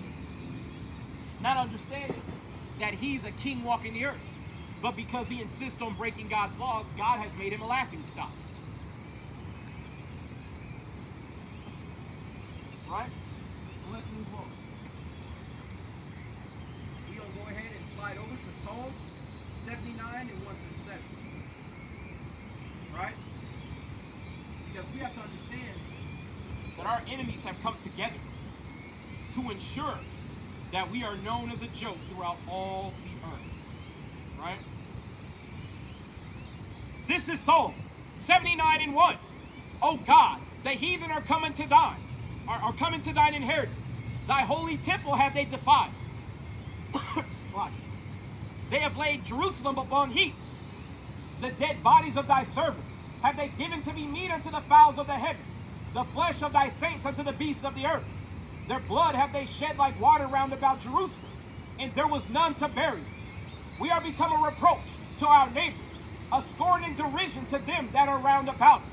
Not understanding that he's a king walking the earth, but because he insists on breaking God's laws, God has made him a laughing stock. Right? So let's move on. We're going to go ahead and slide over to Psalms 79 and 1 through 7. Right? Because we have to understand that our enemies have come together to ensure that we are known as a joke throughout all the earth. Right? This is Psalms 79 and 1. O God, the heathen are coming to thine, are coming to thine inheritance. Thy holy temple have they defiled. They have laid Jerusalem upon heaps. The dead bodies of thy servants have they given to be meat unto the fowls of the heaven, the flesh of thy saints unto the beasts of the earth. Their blood have they shed like water round about Jerusalem, and there was none to bury. We are become a reproach to our neighbors, a scorn and derision to them that are round about us.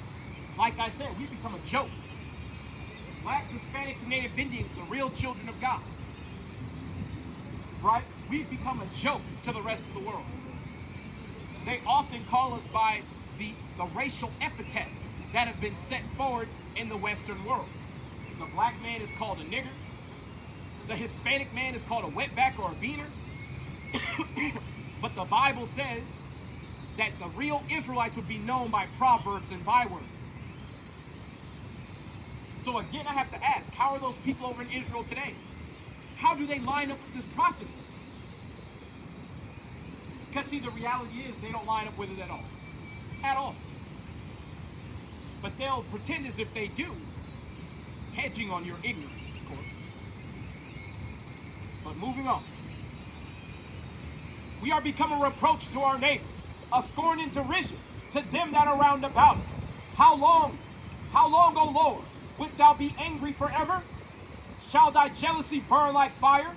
Like I said, we become a joke. Blacks, Hispanics, and Native Indians, the real children of God. Right? We've become a joke to the rest of the world. They often call us by the racial epithets that have been set forward in the Western world. The black man is called a nigger. The Hispanic man is called a wetback or a beaner. But the Bible says that the real Israelites would be known by proverbs and bywords. So again, I have to ask, how are those people over in Israel today? How do they line up with this prophecy? Because see, the reality is they don't line up with it at all. At all. But they'll pretend as if they do, hedging on your ignorance, of course. But moving on. We are become a reproach to our neighbors, a scorn and derision to them that are round about us. How long, O Lord, wilt thou be angry forever? Shall thy jealousy burn like fire?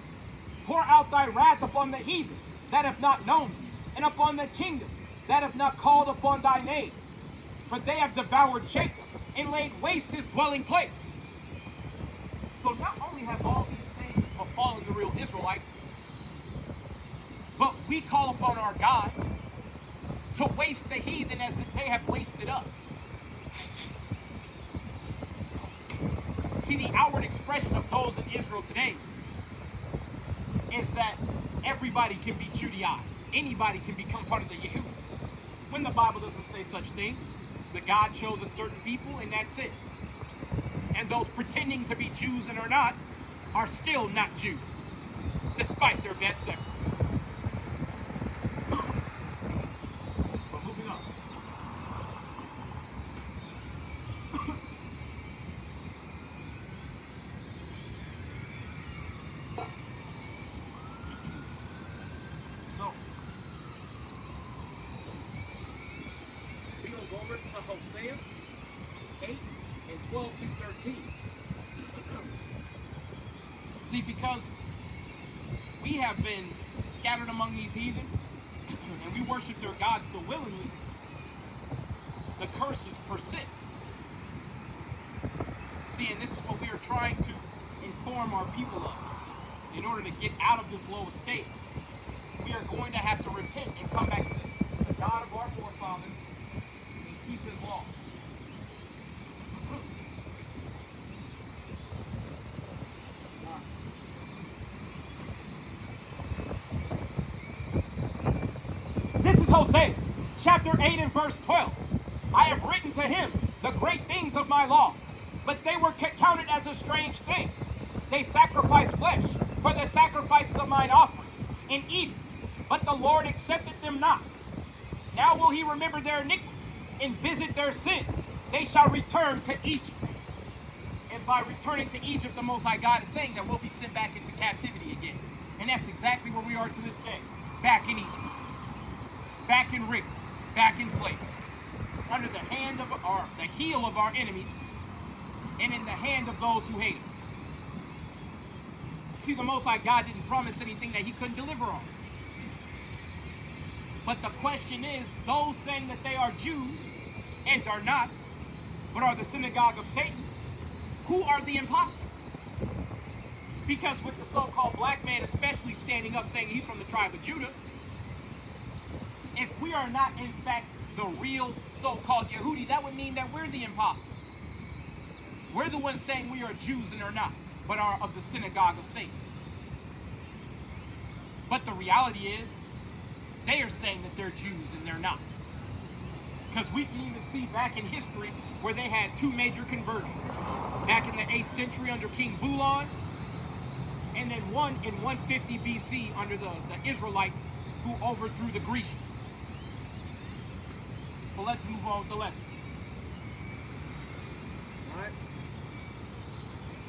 Pour out thy wrath upon the heathen that have not known thee, and upon the kingdoms that have not called upon thy name. For they have devoured Jacob, and laid waste his dwelling place. So not only have all these things befallen the real Israelites, but we call upon our God to waste the heathen as if they have wasted us. See, the outward expression of those in Israel today is that everybody can be Judaized. Anybody can become part of the Yehud. When the Bible doesn't say such things, that God chose a certain people and that's it. And those pretending to be Jews and are not are still not Jews, despite their best efforts. But moving on. So, we're going to go over to Hosea 8 and 12 through 13. See, because we have been scattered among these heathen, and we worship their gods so willingly, the curses persist. See, and this is what we are trying to inform our people of. In order to get out of this low state, we are going to have to repent and come back to the God of our forefathers and keep his law. This is Hosea, chapter 8 and verse 12. I have written to him the great things of my law, but they were counted as a strange thing. They sacrificed flesh for the sacrifices of mine offerings in Eden, but the Lord accepted them not. Now will he remember their iniquity and visit their sins. They shall return to Egypt. And by returning to Egypt, the Most High God is saying that we'll be sent back into captivity again. And that's exactly where we are to this day. Back in Egypt. Back in rigor, back in slavery, under the hand of the heel of our enemies, and in the hand of those who hate us. See, the Most High God didn't promise anything that he couldn't deliver on. But the question is, those saying that they are Jews and are not, but are the synagogue of Satan, who are the imposters? Because with the so-called black man especially standing up saying he's from the tribe of Judah, if we are not, in fact, the real so-called Yehudi, that would mean that we're the imposters. We're the ones saying we are Jews and are not, but are of the synagogue of Satan. But the reality is, they are saying that they're Jews and they're not. Because we can even see back in history where they had two major conversions. Back in the 8th century under King Bulan, and then one in 150 BC under the Israelites who overthrew the Grecians. Well, let's move on with the lesson. All right?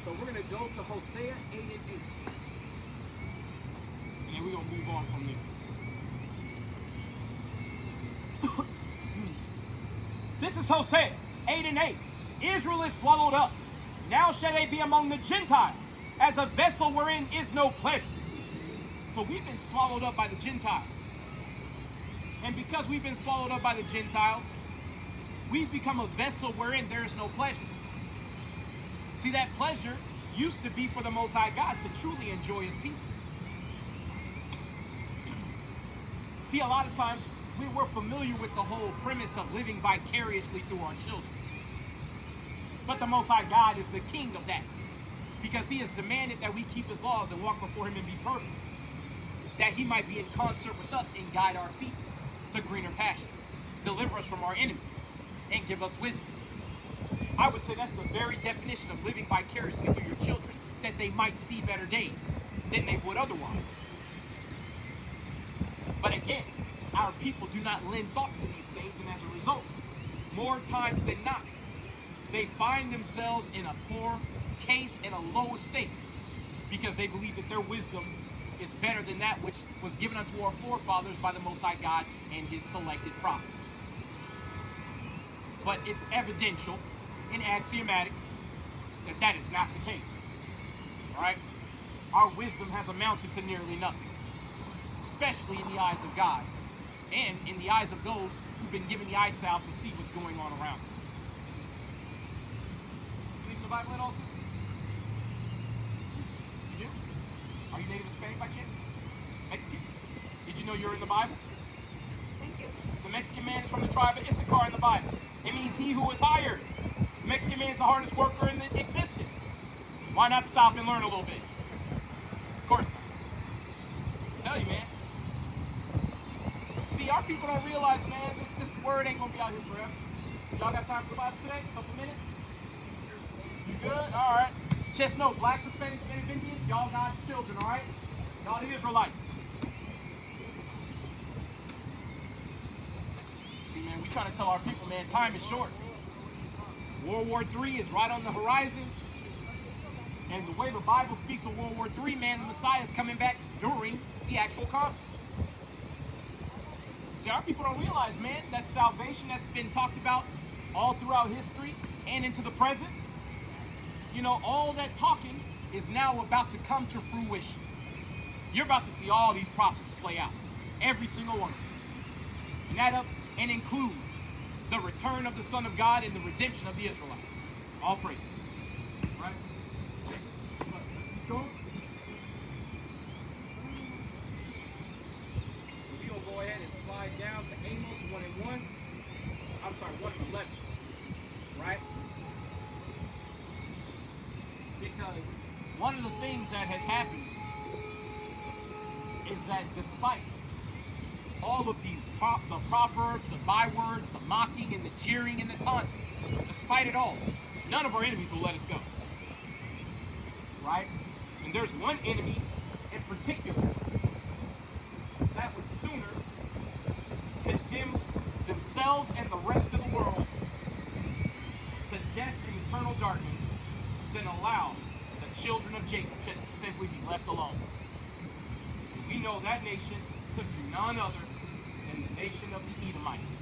So we're going to go to Hosea 8 and 8. And then we're going to move on from there. This is Hosea 8 and 8. Israel is swallowed up. Now shall they be among the Gentiles, as a vessel wherein is no pleasure. So we've been swallowed up by the Gentiles. And because we've been swallowed up by the Gentiles, we've become a vessel wherein there is no pleasure. See, that pleasure used to be for the Most High God to truly enjoy his people. See, a lot of times we're familiar with the whole premise of living vicariously through our children. But the Most High God is the king of that, because he has demanded that we keep his laws and walk before him and be perfect, that he might be in concert with us and guide our feet to greener pastures, deliver us from our enemies, and give us wisdom. I would say that's the very definition of living vicariously through your children, that they might see better days than they would otherwise. But again, our people do not lend thought to these things, and as a result, more times than not, they find themselves in a poor case and a low estate because they believe that their wisdom is better than that which was given unto our forefathers by the Most High God and his selected prophets. But it's evidential and axiomatic that that is not the case. All right? Our wisdom has amounted to nearly nothing, especially in the eyes of God and in the eyes of those who've been given the eye salve to see what's going on around them. Believe in the Bible at all, sister? You do? Are you native Hispanic by chance? Mexican? Did you know you're in the Bible? Thank you. The Mexican man is from the tribe of Issachar in the Bible. It means he who is hired. The Mexican man is the hardest worker in existence. Why not stop and learn a little bit? Of course. I tell you, man. See, our people don't realize, man, this word ain't gonna be out here forever. Y'all got time for the Bible today? A couple minutes? You good? All right. Just know, blacks, Hispanics, Native Indians, y'all God's children, all right? Y'all the Israelites. See, man, we trying to tell our people, man, time is short. World War III is right on the horizon. And the way the Bible speaks of World War III, man, the Messiah is coming back during the actual conflict. See, our people don't realize, man, that salvation that's been talked about all throughout history and into the present, you know, all that talking is now about to come to fruition. You're about to see all these prophecies play out. Every single one of them. And includes the return of the Son of God and the redemption of the Israelites. All praise. Right? Let's keep going. So we're going to go ahead and slide down to Amos 1 and 1. I'm sorry, 1 and 11. Right? Because one of the things that has happened is that despite all of these the proverbs, the bywords, the mocking, and the jeering, and the taunting, despite it all, none of our enemies will let us go. Right? And there's one enemy in particular that would sooner condemn themselves and the rest of the world to death and eternal darkness than allow the children of Jacob just to simply be left alone. We know that nation could be none other than the nation of the Edomites.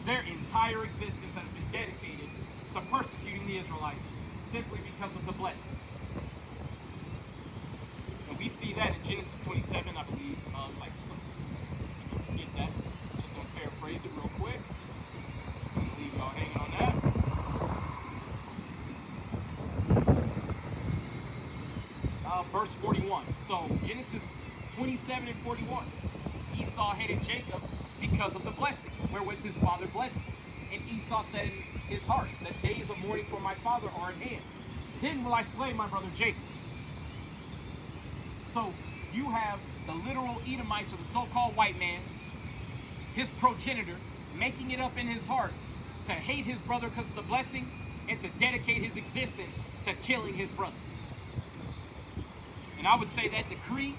Their entire existence has been dedicated to persecuting the Israelites simply because of the blessing. And we see that in Genesis 27, I believe. Get that. Just going to paraphrase it real quick. Leave y'all hanging on that. Verse 41. So Genesis 27 and 41. Esau hated Jacob because of the blessing wherewith his father blessed him. And Esau said in his heart, the days of mourning for my father are at hand. Then will I slay my brother Jacob. So you have the literal Edomites, or the so-called white man, his progenitor, making it up in his heart to hate his brother because of the blessing and to dedicate his existence to killing his brother. And I would say that decree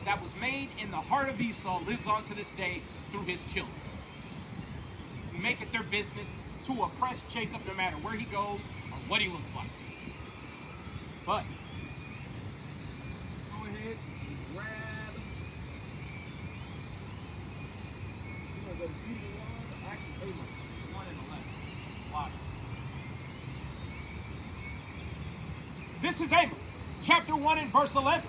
that was made in the heart of Esau lives on to this day through his children, who make it their business to oppress Jacob no matter where he goes or what he looks like. But let's go ahead and grab, You know, the Deuteronomy, actually Amos. 1 and 11. Watch. This is Amos, chapter 1 and verse 11.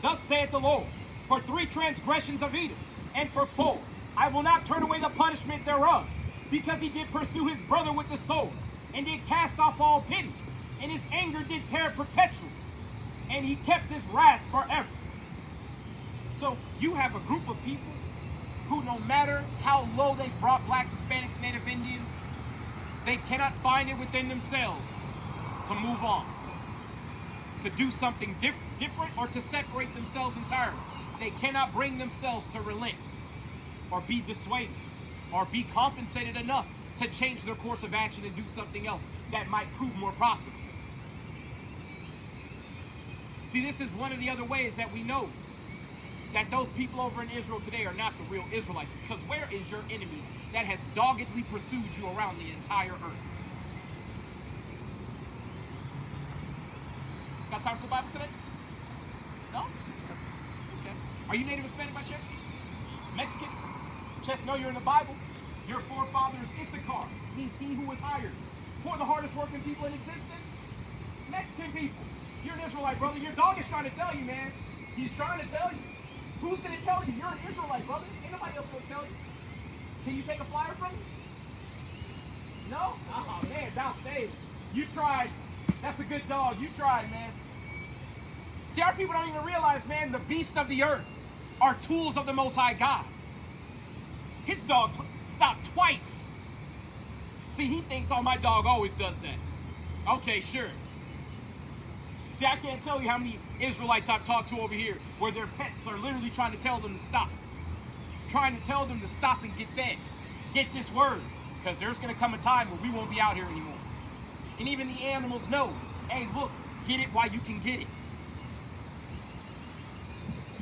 Thus saith the Lord, for 3 transgressions of Edom And for 4, I will not turn away the punishment thereof, because he did pursue his brother with the sword, and did cast off all pity, and his anger did tear perpetually, and he kept his wrath forever. So you have a group of people who, no matter how low they brought blacks, Hispanics, Native Indians, they cannot find it within themselves to move on, to do something different, or to separate themselves entirely. They cannot bring themselves to relent, or be dissuaded, or be compensated enough to change their course of action and do something else that might prove more profitable. See, this is one of the other ways that we know that those people over in Israel today are not the real Israelites. Because where is your enemy that has doggedly pursued you around the entire earth? Got time for the Bible today? No? Okay. Are you Native Hispanic by chance? Mexican? Just know you're in the Bible. Your forefathers, Issachar, means he who was hired. Who are the hardest working people in existence? Mexican people. You're an Israelite, brother. Your dog is trying to tell you, man. He's trying to tell you. Who's going to tell you? You're an Israelite, brother. Ain't nobody else going to tell you. Can you take a flyer from me? No? Oh, man, thou saved. You tried. That's a good dog. You tried, man. See, our people don't even realize, man, the beasts of the earth are tools of the Most High God. His dog stopped twice. See, he thinks, oh, my dog always does that. Okay, sure. See, I can't tell you how many Israelites I've talked to over here where their pets are literally trying to tell them to stop. Trying to tell them to stop and get fed. Get this word. Because there's going to come a time where we won't be out here anymore. And even the animals know, hey, look, get it while you can get it.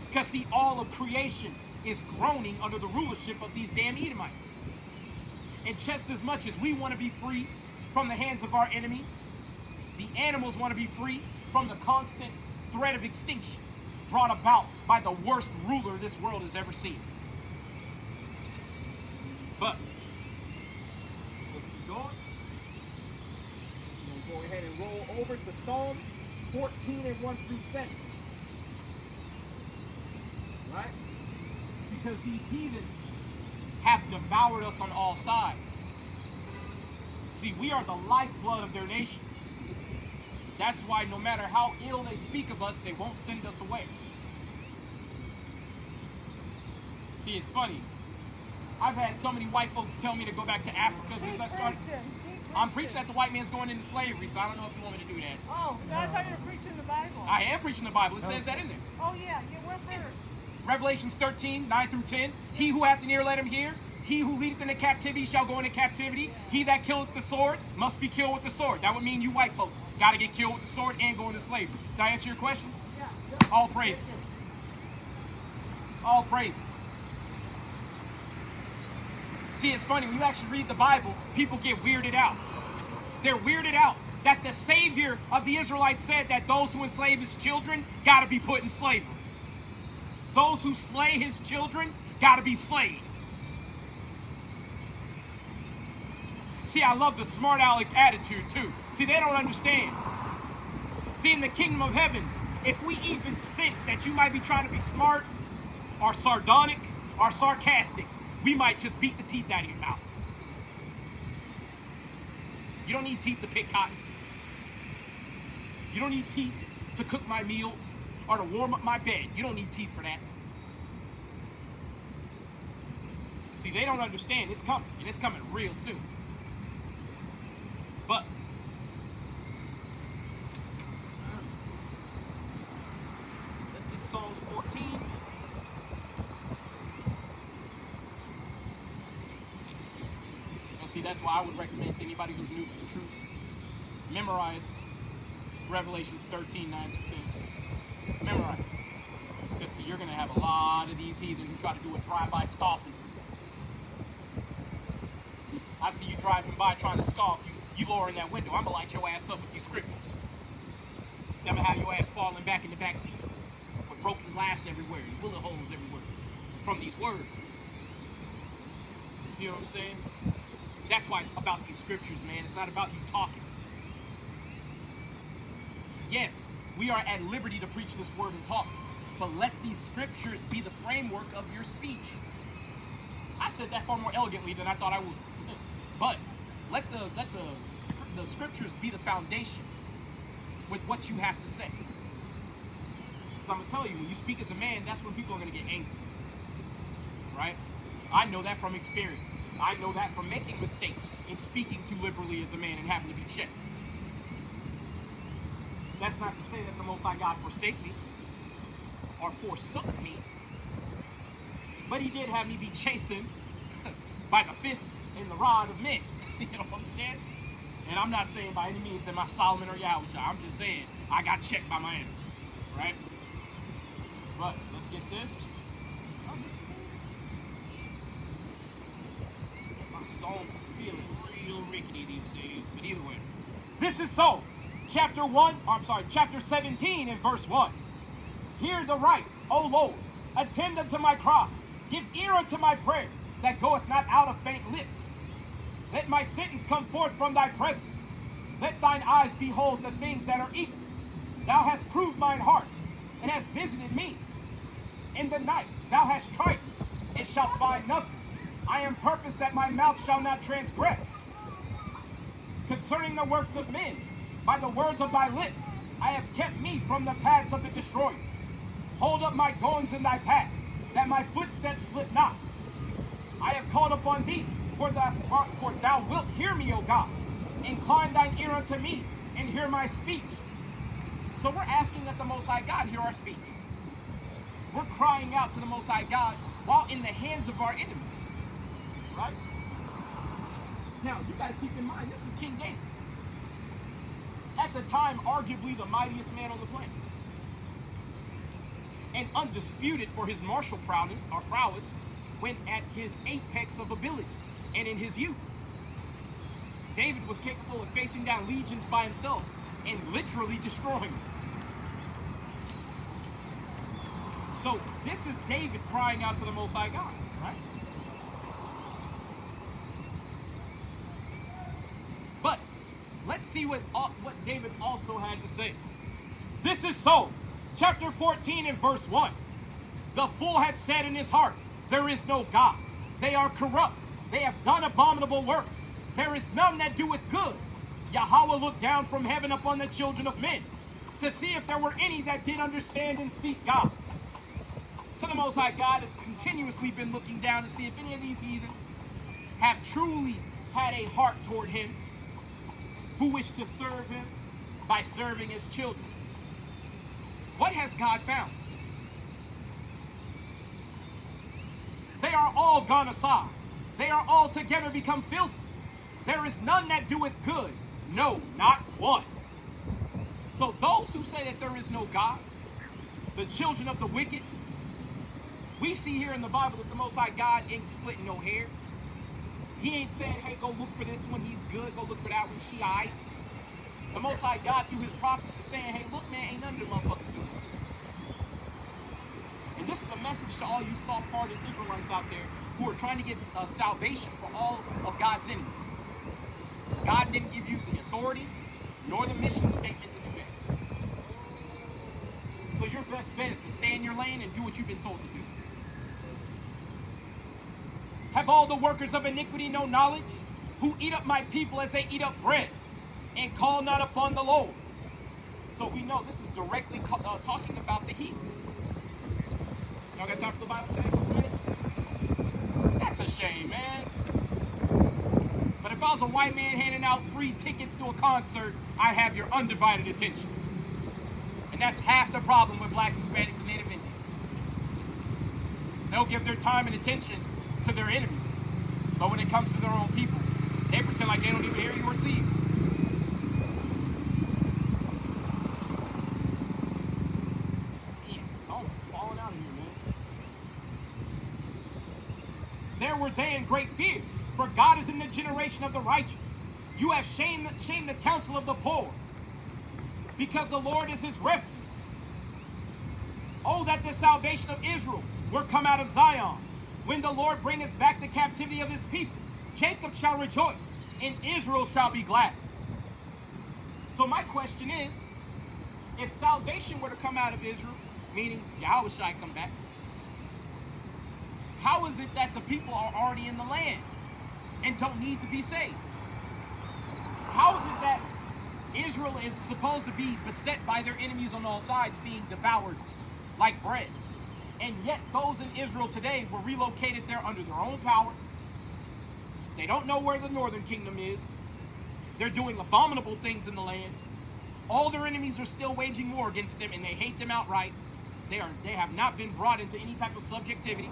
Because see, all of creation is groaning under the rulership of these damn Edomites. And just as much as we want to be free from the hands of our enemies, the animals want to be free from the constant threat of extinction brought about by the worst ruler this world has ever seen. But let's keep going. We'll go ahead and roll over to Psalms 14 and 1 through 7. Right? Because these heathen have devoured us on all sides. See, we are the lifeblood of their nations. That's why no matter how ill they speak of us, they won't send us away. See, it's funny. I've had so many white folks tell me to go back to Africa since I started. I'm preaching that the white man's going into slavery, so I don't know if you want me to do that. Oh, I thought you were preaching the Bible. I am preaching the Bible. It says that in there. Oh, yeah. Where first? Revelations 13, 9 through 10. He who hath an ear, let him hear. He who leadeth into captivity shall go into captivity. He that killeth the sword must be killed with the sword. That would mean you white folks got to get killed with the sword and go into slavery. Did I answer your question? Yeah. All praises. All praises. See, it's funny. When you actually read the Bible, people get weirded out. They're weirded out that the Savior of the Israelites said that those who enslave his children got to be put in slavery. Those who slay his children got to be slain. See, I love the smart aleck attitude too. See, they don't understand. See, in the kingdom of heaven, if we even sense that you might be trying to be smart or sardonic or sarcastic, we might just beat the teeth out of your mouth. You don't need teeth to pick cotton. You don't need teeth to cook my meals or to warm up my bed. You don't need teeth for that. See, they don't understand. It's coming, and it's coming real soon. But let's get Psalms 14. And see, that's why I would recommend to anybody who's new to the truth, memorize Revelations 13, 9 to 10. Memorize. Because see, you're going to have a lot of these heathen who try to do a drive-by scoffing. See, I see you driving by trying to scoff. You lowering that window. I'm going to light your ass up with these scriptures. See, I'm going to have your ass falling back in the back seat with broken glass everywhere and bullet holes everywhere from these words. You see what I'm saying? That's why it's about these scriptures, man. It's not about you talking. Yes, we are at liberty to preach this word and talk, but let these scriptures be the framework of your speech. said that far more elegantly than I thought I would. But let the scriptures be the foundation with what you have to say. Because I'm going to tell you, when you speak as a man, that's when people are going to get angry. Right? I know that from experience. I know that from making mistakes and speaking too liberally as a man and having to be checked. That's not to say that the Most High God forsake me or forsook me, but he did have me be chastened by the fists and the rod of men. You know what I'm saying? And I'm not saying by any means am I Solomon or Yahushua. I'm just saying I got checked by my enemy. Right? But let's get this. My Psalms is feeling real rickety these days. But either way. This is Psalms. Chapter 17 and verse 1. Hear the right, O Lord, attend unto my cry. Give ear unto my prayer, that goeth not out of faint lips. Let my sentence come forth from thy presence. Let thine eyes behold the things that are evil. Thou hast proved mine heart, and hast visited me. In the night thou hast tried me, and shalt find nothing. I am purposed that my mouth shall not transgress. Concerning the works of men, by the words of thy lips, I have kept me from the paths of the destroyer. Hold up my goings in thy paths, that my footsteps slip not. I have called upon thee, for thou wilt hear me, O God. Incline thine ear unto me, and hear my speech. So we're asking that the Most High God hear our speech. We're crying out to the Most High God while in the hands of our enemies. Right? Now, you got to keep in mind, this is King David. At the time, arguably the mightiest man on the planet. And undisputed for his martial prowess when at his apex of ability and in his youth. David was capable of facing down legions by himself and literally destroying them. So this is David crying out to the Most High God, right? But let's see what David also had to say. This is Psalms, chapter 14 and verse 1. The fool had said in his heart, there is no God. They are corrupt. They have done abominable works. There is none that doeth good. Yahweh looked down from heaven upon the children of men to see if there were any that did understand and seek God. So the Most High God has continuously been looking down to see if any of these heathen have truly had a heart toward him, who wish to serve him by serving his children. What has God found? They are all gone aside. They are all together become filthy. There is none that doeth good. No, not one. So those who say that there is no God, the children of the wicked, we see here in the Bible that the Most High God ain't splitting no hair. He ain't saying, hey, go look for this one, he's good. Go look for that one, she aight. The Most High God, through his prophets, is saying, hey, look, man, ain't none of them motherfuckers doing it. And this is a message to all you soft-hearted Israelites out there who are trying to get salvation for all of God's enemies. God didn't give you the authority nor the mission statement to do that. So your best bet is to stay in your lane and do what you've been told to do. Have all the workers of iniquity no knowledge, who eat up my people as they eat up bread, and call not upon the Lord? So we know this is directly talking about the heathen. Y'all got time for the Bible today? A couple minutes? That's a shame, man. But if I was a white man handing out free tickets to a concert, I have your undivided attention. And that's half the problem with blacks, Hispanics, and Native Indians. They'll give their time and attention to their enemies. But when it comes to their own people, they pretend like they don't even hear you or see you. Falling out of here, man. There were they in great fear, for God is in the generation of the righteous. You have shamed the counsel of the poor, because the Lord is his refuge. Oh, that the salvation of Israel were come out of Zion. When the Lord bringeth back the captivity of his people, Jacob shall rejoice, and Israel shall be glad. So my question is, if salvation were to come out of Israel, meaning Yahweh shall come back, How is it that the people are already in the land and don't need to be saved? How is it that Israel is supposed to be beset by their enemies on all sides, being devoured like bread? And yet those in Israel today were relocated there under their own power. They don't know where the northern kingdom is. They're doing abominable things in the land. All their enemies are still waging war against them, and they hate them outright. They have not been brought into any type of subjectivity.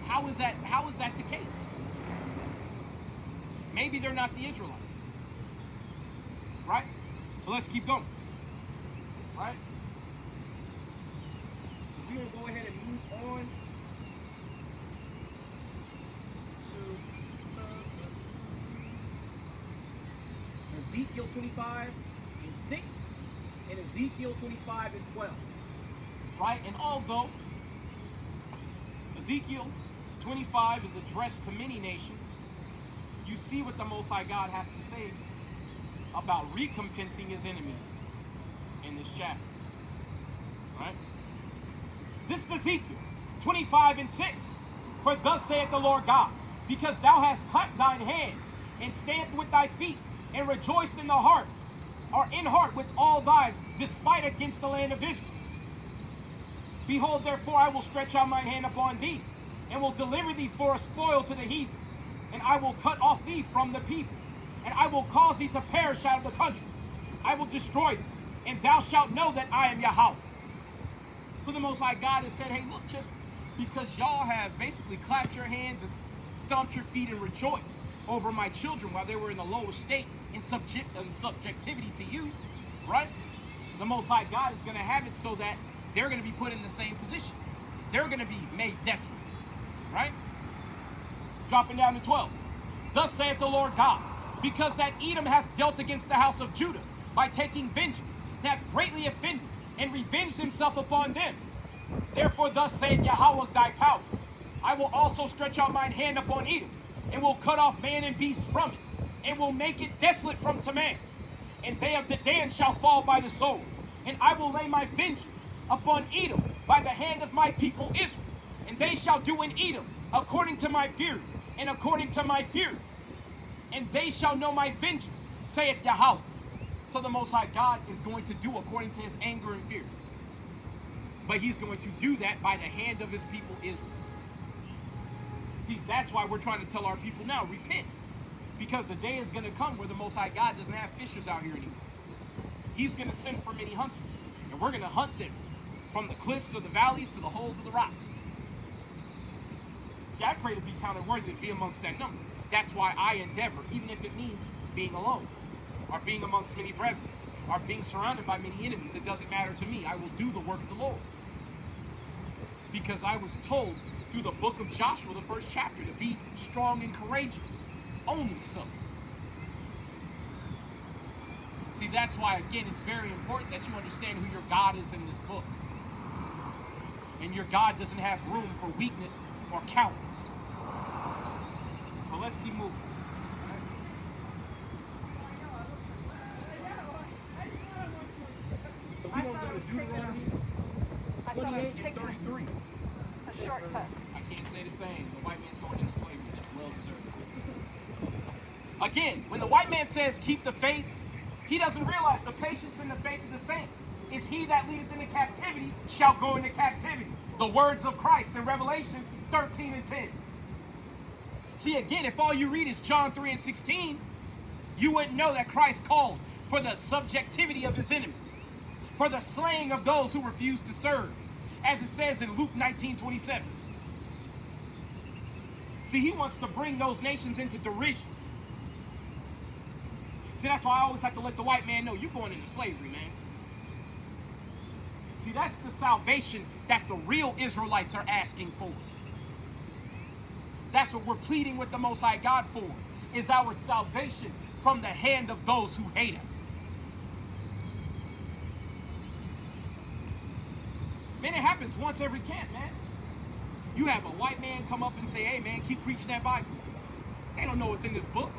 How is that the case? Maybe they're not the Israelites. Right? But let's keep going. Right? So we're going to go ahead and move on to Ezekiel 25:6 and Ezekiel 25:12. Right? And although Ezekiel 25 is addressed to many nations, you see what the Most High God has to say about recompensing his enemies in this chapter. Right? This is Ezekiel 25:6. For thus saith the Lord God, because thou hast clapped thine hands, and stamped with thy feet, and rejoiced in the heart, or in heart with all thy despite against the land of Israel. Behold, therefore I will stretch out my hand upon thee, and will deliver thee for a spoil to the heathen, and I will cut off thee from the people, and I will cause thee to perish out of the countries. I will destroy thee, and thou shalt know that I am Yahweh. So the Most High God has said, hey, look, just because y'all have basically clapped your hands and stomped your feet and rejoiced over my children while they were in the lowest state in subjectivity to you, right? The Most High God is going to have it so that they're going to be put in the same position. They're going to be made desolate, right? Dropping down to 12. Thus saith the Lord God, because that Edom hath dealt against the house of Judah by taking vengeance, and hath greatly offended, and revenged himself upon them. Therefore thus saith Yahweh thy power, I will also stretch out mine hand upon Edom, and will cut off man and beast from it, and will make it desolate from Teman. And they of Dedan shall fall by the sword, and I will lay my vengeance upon Edom by the hand of my people Israel. And they shall do in Edom according to my fury, and according to my fury. And they shall know my vengeance, saith Yahweh. So the Most High God is going to do according to his anger and fear. But he's going to do that by the hand of his people Israel. See, that's why we're trying to tell our people now, repent. Because the day is going to come where the Most High God doesn't have fishers out here anymore. He's going to send for many hunters. And we're going to hunt them from the cliffs of the valleys to the holes of the rocks. See, I pray to be counted worthy to be amongst that number. That's why I endeavor, even if it means being alone, or being amongst many brethren, or being surrounded by many enemies. It doesn't matter to me. I will do the work of the Lord. Because I was told through the book of Joshua, the first chapter, to be strong and courageous. Only so. See, that's why, again, it's very important that you understand who your God is in this book. And your God doesn't have room for weakness or cowardice. But let's keep moving. So we're going to go to Deuteronomy 28 and 33. A shortcut. I can't say the same. The white man's going into slavery. That's well deserved. Again, when the white man says keep the faith, he doesn't realize the patience and the faith of the saints is he that leadeth into captivity shall go into captivity. The words of Christ in Revelations 13 and 10. See, again, if all you read is John 3 and 16, you wouldn't know that Christ called for the subjectivity of his enemies, for the slaying of those who refuse to serve, as it says in Luke 19:27. See, he wants to bring those nations into derision. See, that's why I always have to let the white man know you're going into slavery, man. See, that's the salvation that the real Israelites are asking for. That's what we're pleading with the Most High God for, is our salvation from the hand of those who hate us. Man, it happens once every camp, man. You have a white man come up and say, hey, man, keep preaching that Bible. They don't know what's in this book.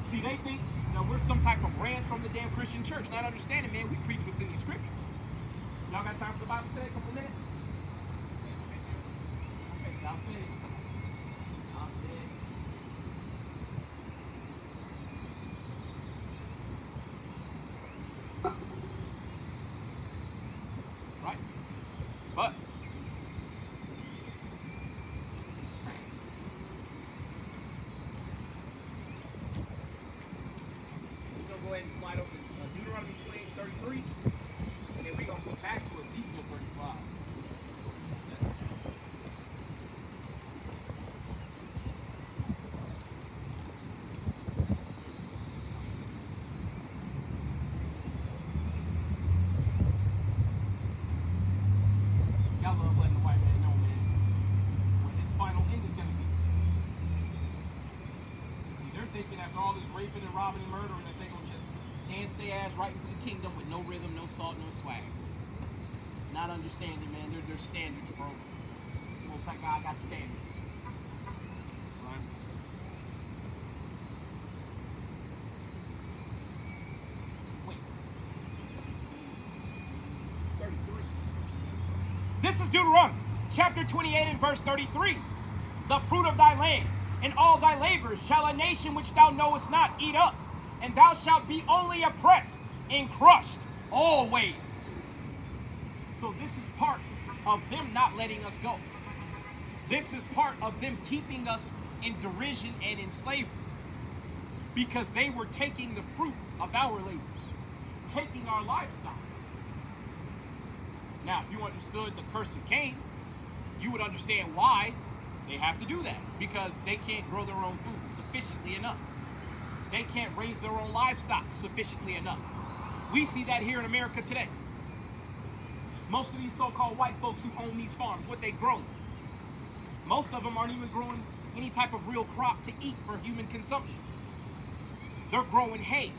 See, they think, we're some type of rant from the damn Christian church, not understanding, man, we preach what's in these scriptures. Y'all got time for the Bible today? A couple minutes? Okay, y'all say it. Y'all say it. Right? But we're going to go ahead and slide over to Deuteronomy 28:33, and then we're going to go back to Ezekiel 35. See, I love letting the white man know, man, what his final end is going to be. See, they're thinking after all this raping and robbing and murdering that they're going to just dance their ass right into the kingdom with no rhythm, no salt, no swag. Not understanding, man, they're standards, bro. Most like God got standards. Right? Wait. 33. This is Deuteronomy, chapter 28 and verse 33. The fruit of thy land and all thy labors shall a nation which thou knowest not eat up, and thou shalt be only oppressed and crushed always. So this is part of them not letting us go. This is part of them keeping us in derision and in slavery, because they were taking the fruit of our labors, taking our livestock. Now, if you understood the curse of Cain, you would understand why they have to do that, because they can't grow their own food sufficiently enough. They can't raise their own livestock sufficiently enough. We see that here in America today. Most of these so-called white folks who own these farms, what they grow, most of them aren't even growing any type of real crop to eat for human consumption. They're growing hay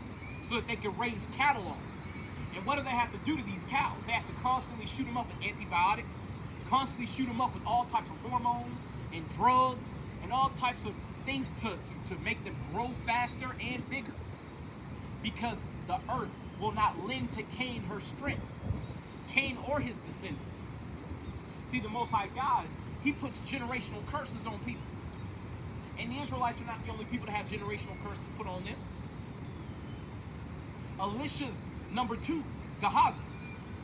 so that they can raise cattle on. And what do they have to do to these cows? They have to constantly shoot them up with antibiotics, constantly shoot them up with all types of hormones and drugs and all types of things to make them grow faster and bigger. Because the earth will not lend to Cain her strength, Cain or his descendants. See, the Most High God, he puts generational curses on people. And the Israelites are not the only people to have generational curses put on them. Elisha's number 2, Gehazi,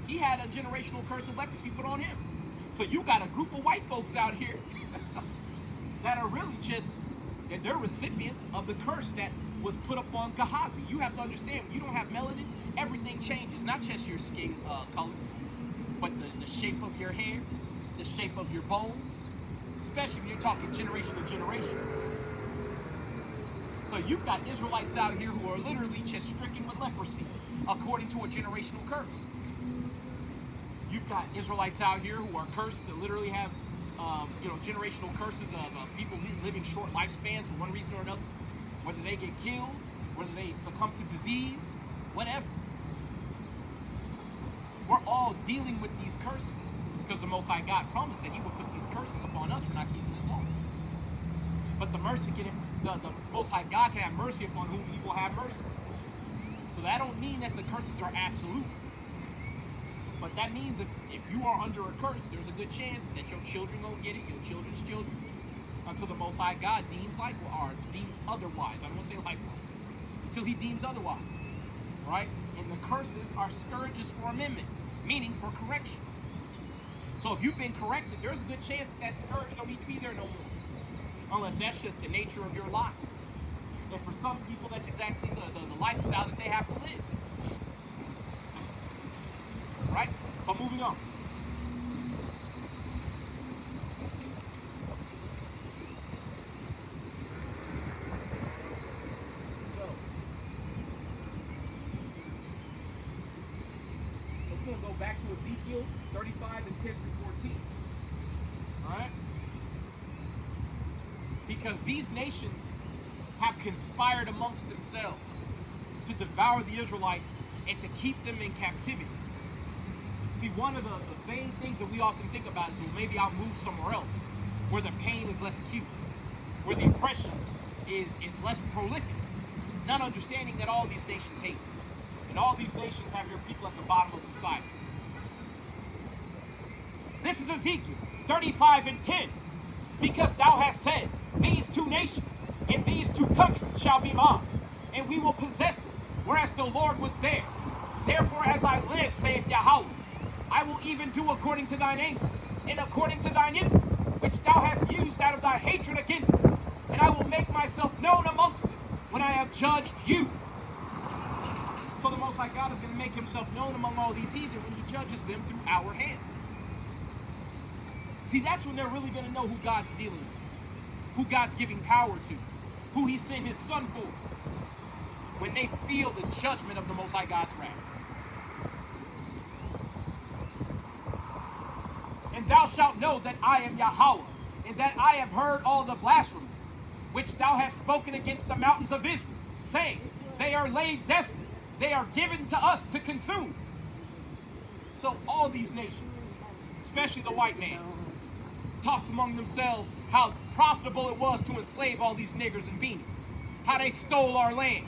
he had a generational curse of leprosy put on him. So you got a group of white folks out here that are really just, and they're recipients of the curse that was put upon Gehazi. You have to understand, when you don't have melanin, everything changes. Not just your skin color, but the shape of your hair, the shape of your bones, especially when you're talking generation to generation. So you've got Israelites out here who are literally just stricken with leprosy, according to a generational curse. You've got Israelites out here who are cursed to literally have, generational curses of people living short lifespans for one reason or another. Whether they get killed, whether they succumb to disease, whatever. We're all dealing with these curses because the Most High God promised that he would put these curses upon us for not keeping his law. But the Most High God can have mercy upon whom he will have mercy. So that don't mean that the curses are absolute. But that means if you are under a curse, there's a good chance that your children gonna get it, your children's children, until the Most High God deems deems otherwise. I don't want to say likewise. Until he deems otherwise. Right? And the curses are scourges for amendment, meaning for correction. So if you've been corrected, there's a good chance that scourge don't need to be there no more. Unless that's just the nature of your life. And for some people, that's exactly the lifestyle that they have to live. Right? But moving on. So we're going to go back to Ezekiel 35 and 10 through 14. Alright? Because these nations have conspired amongst themselves to devour the Israelites and to keep them in captivity. See, one of the main things that we often think about is, well, maybe I'll move somewhere else where the pain is less acute, where the oppression is less prolific. Not understanding that all these nations hate. And all these nations have their people at the bottom of society. This is Ezekiel 35:10. Because thou hast said, these two nations and these two countries shall be mine, and we will possess it, whereas the Lord was there. Therefore, as I live, saith Yahweh, I will even do according to thine anger, and according to thine iniquity, which thou hast used out of thy hatred against me, and I will make myself known amongst them when I have judged you. So the Most High God is going to make himself known among all these heathen when he judges them through our hands. See, that's when they're really going to know who God's dealing with, who God's giving power to, who he sent his son for, when they feel the judgment of the Most High God's wrath. And thou shalt know that I am Yahweh, and that I have heard all the blasphemies, which thou hast spoken against the mountains of Israel, saying, they are laid desolate, they are given to us to consume. So all these nations, especially the white man, talks among themselves how profitable it was to enslave all these niggers and beanies, how they stole our land.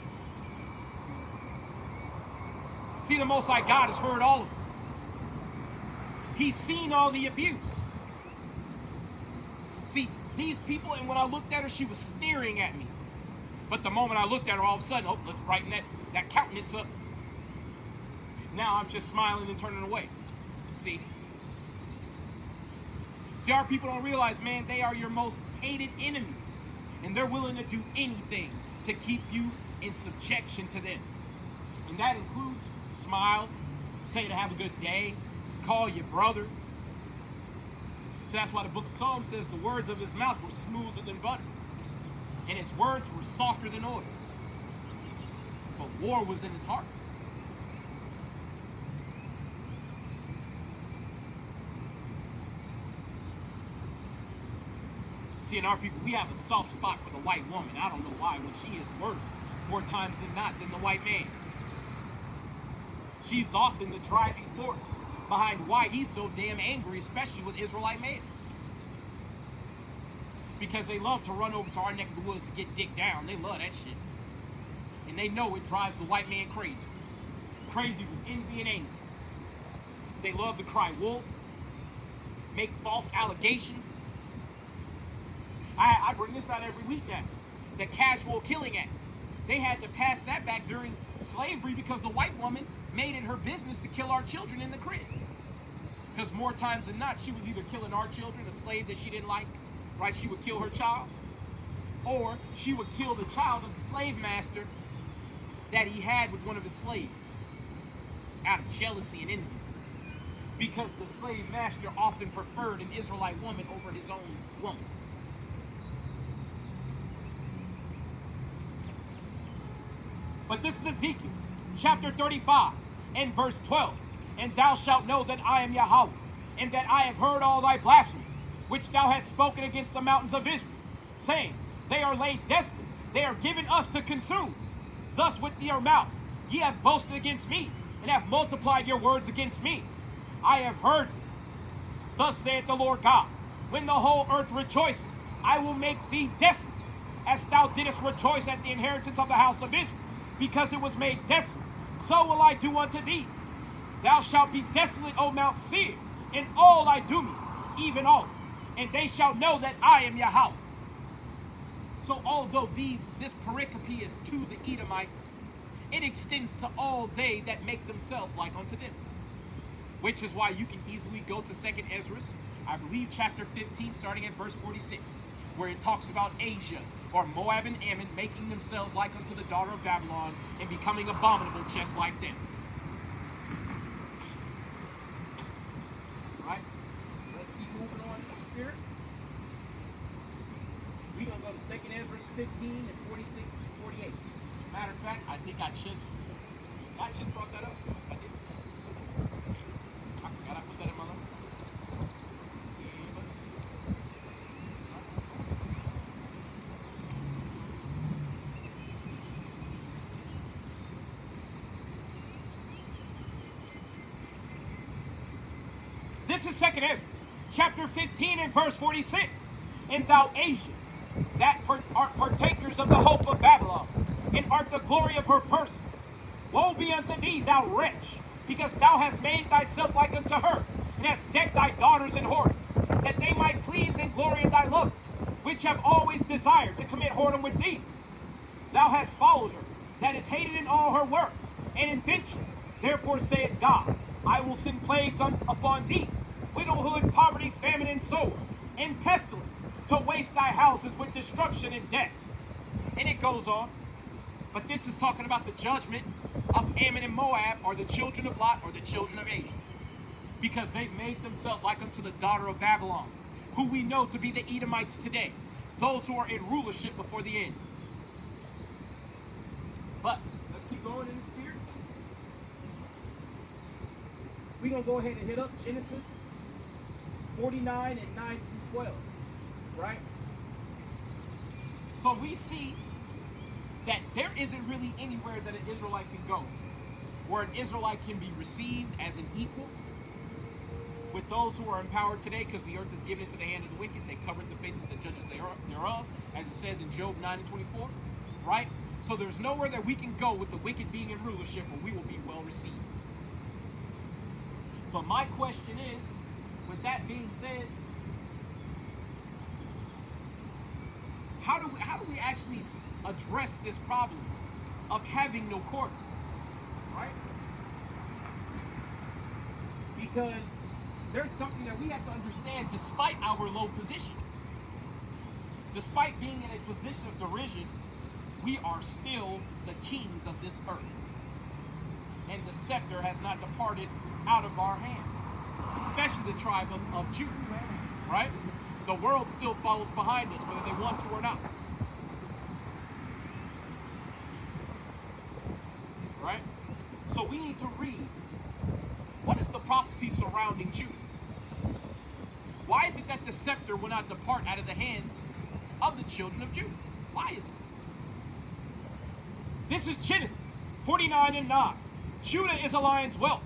See, the Most High God has heard all of it. He's seen all the abuse. See, these people, and when I looked at her, she was sneering at me. But the moment I looked at her, all of a sudden, oh, let's brighten that countenance up. Now I'm just smiling and turning away. See, our people don't realize, man, they are your most hated enemy. And they're willing to do anything to keep you in subjection to them. And that includes smile, tell you to have a good day, call you brother. So that's why the book of Psalms says the words of his mouth were smoother than butter, and his words were softer than oil. But war was in his heart. See, in our people, we have a soft spot for the white woman. I don't know why, but she is worse, more times than not, than the white man. She's often the driving force behind why he's so damn angry, especially with Israelite men. Because they love to run over to our neck of the woods to get dick down. They love that shit. And they know it drives the white man crazy. Crazy with envy and anger. They love to cry wolf, make false allegations. I bring this out every week now. The Casual Killing Act. They had to pass that back during slavery because the white woman made it her business to kill our children in the crib. Because more times than not, she was either killing our children, a slave that she didn't like, right? She would kill her child, or she would kill the child of the slave master that he had with one of his slaves out of jealousy and envy. Because the slave master often preferred an Israelite woman over his own woman. But this is Ezekiel chapter 35 and verse 12. And thou shalt know that I am Yahweh, and that I have heard all thy blasphemies, which thou hast spoken against the mountains of Israel, saying, they are laid desolate, they are given us to consume. Thus with your mouth ye have boasted against me, and have multiplied your words against me. I have heard it. Thus saith the Lord God, when the whole earth rejoiceth, I will make thee desolate, as thou didst rejoice at the inheritance of the house of Israel, because it was made desolate. So will I do unto thee. Thou shalt be desolate, O Mount Seir, in all Idumea, even all, and they shall know that I am Yahweh. So although this pericope is to the Edomites, it extends to all they that make themselves like unto them. Which is why you can easily go to 2nd Ezra, I believe chapter 15, starting at verse 46, where it talks about Asia, or Moab and Ammon, making themselves like unto the daughter of Babylon, and becoming abominable just like them. Right? Let's keep moving on in the spirit. We're going to go to 2nd Ezra 15 and 46 through 48. Matter of fact, I think I just brought that up. I did. I forgot I put that in my list. This is 2nd Ezra, chapter 15 and verse 46. And thou Asia, that art partakers of the hope of Babylon, and art the glory of her person. Woe be unto thee, thou wretch, because thou hast made thyself like unto her, and hast decked thy daughters in whoredom, that they might please and glory in thy lovers, which have always desired to commit whoredom with thee. Thou hast followed her, that is hated in all her works and inventions. Therefore saith God, I will send plagues upon thee, widowhood, poverty, famine, and sword, and pestilence, to waste thy houses with destruction and death. And it goes on. But this is talking about the judgment of Ammon and Moab, or the children of Lot, or the children of Asia. Because they've made themselves like unto the daughter of Babylon, who we know to be the Edomites today, those who are in rulership before the end. But let's keep going in the spirit. We're going to go ahead and hit up Genesis 49 and 9 through 12. Right? So we see that there isn't really anywhere that an Israelite can go where an Israelite can be received as an equal with those who are empowered today, because the earth is given into the hand of the wicked. They covered the faces of the judges thereof, as it says in Job 9 and 24. Right? So there's nowhere that we can go with the wicked being in rulership where we will be well received. But my question is, with that being said, how do we actually address this problem of having no court? Right? Because there's something that we have to understand. Despite our low position, despite being in a position of derision, we are still the kings of this earth. And the scepter has not departed out of our hands, especially the tribe of Judah, right? The world still follows behind us, whether they want to or not. Right? So we need to read, what is the prophecy surrounding Judah? Why is it that the scepter will not depart out of the hands of the children of Judah? Why is it? This is Genesis 49 and 9. Judah is a lion's whelp.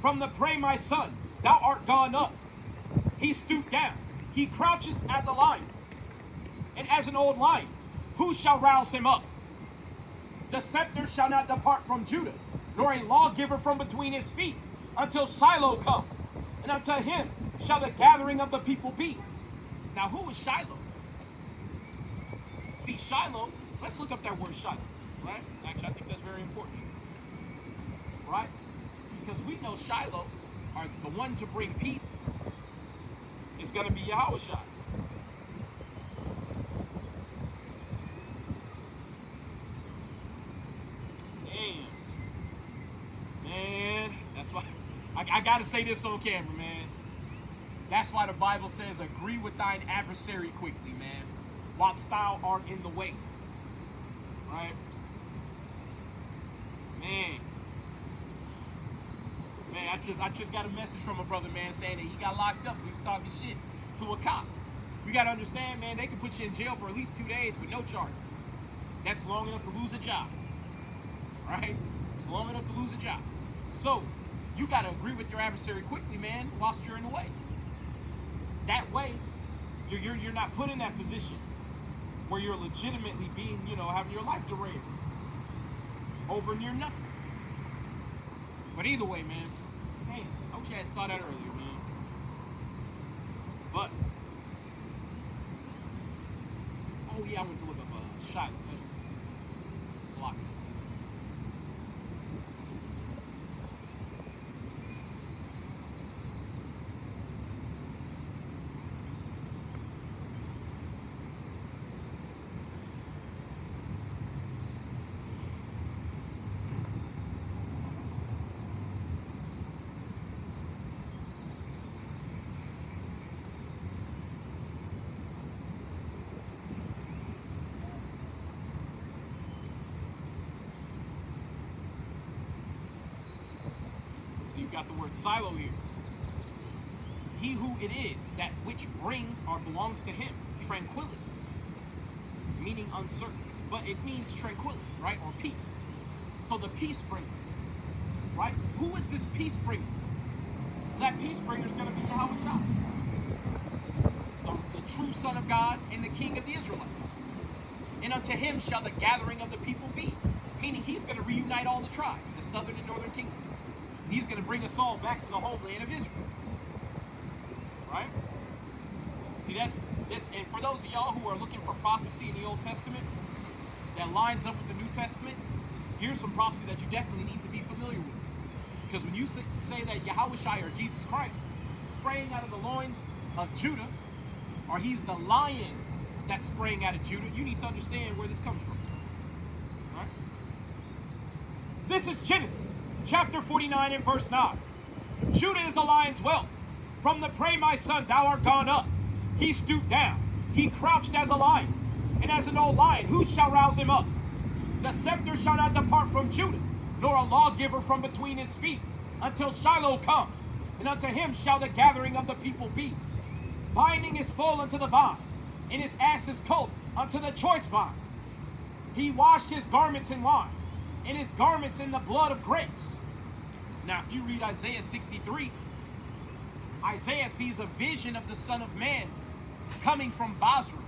From the prey, my son, thou art gone up. He stooped down. He crouches at the lion. And as an old lion, who shall rouse him up? The scepter shall not depart from Judah, nor a lawgiver from between his feet, until Shiloh come. And unto him shall the gathering of the people be. Now, who is Shiloh? See, Shiloh, let's look up that word Shiloh, right? Actually, I think that's very important. Right? Because we know Shiloh, are the one to bring peace, is going to be Yahushua. Man, that's why I got to say this on camera, man. That's why the Bible says, agree with thine adversary quickly, man, whilst thou art in the way. Right? Man, I just got a message from a brother, man, saying that he got locked up because he was talking shit to a cop. You got to understand, man, they can put you in jail for at least 2 days with no charges. That's long enough to lose a job. Right? It's long enough to lose a job. So, you got to agree with your adversary quickly, man, whilst you're in the way. That way, you're not put in that position where you're legitimately being, having your life derailed over near nothing. But either way, man, I wish I had saw that earlier, man. But, oh yeah, I went to look up a shot. It's locked. Got the word silo here. He who it is, that which brings or belongs to him, tranquility, meaning uncertain, but it means tranquility, right, or peace. So the peace bringer, right? Who is this peace bringer? That peace bringer is going to be Yahushua, the true Son of God and the King of the Israelites. And unto him shall the gathering of the people be, meaning he's going to reunite all the tribes, the southern and northern kingdom. He's going to bring us all back to the homeland of Israel. Right? See, that's this. And for those of y'all who are looking for prophecy in the Old Testament that lines up with the New Testament, here's some prophecy that you definitely need to be familiar with. Because when you say that Yahushua or Jesus Christ sprang out of the loins of Judah, or he's the lion that's sprang out of Judah, you need to understand where this comes from. All right? This is Genesis chapter 49 and verse 9. Judah is a lion's whelp. From the prey, my son, thou art gone up. He stooped down. He crouched as a lion. And as an old lion, who shall rouse him up? The scepter shall not depart from Judah, nor a lawgiver from between his feet, until Shiloh come. And unto him shall the gathering of the people be. Binding his foal unto the vine, and his ass's colt unto the choice vine. He washed his garments in wine, and his garments in the blood of grapes. Now, if you read Isaiah 63, Isaiah sees a vision of the Son of Man coming from Basra,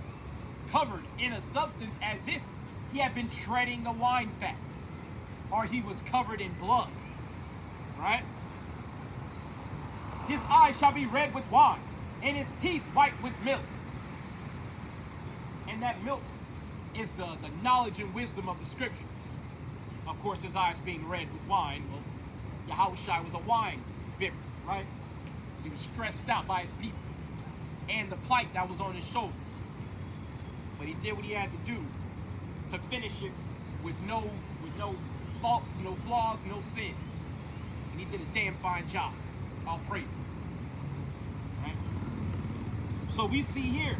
covered in a substance as if he had been treading the wine fat, or he was covered in blood. Right? His eyes shall be red with wine, and his teeth white with milk. And that milk is the knowledge and wisdom of the scriptures. Of course, his eyes being red with wine. Well, Yahushua was a wine bibber, right? He was stressed out by his people and the plight that was on his shoulders. But he did what he had to do to finish it with no faults, no flaws, no sins. And he did a damn fine job. All praises. Right? So we see here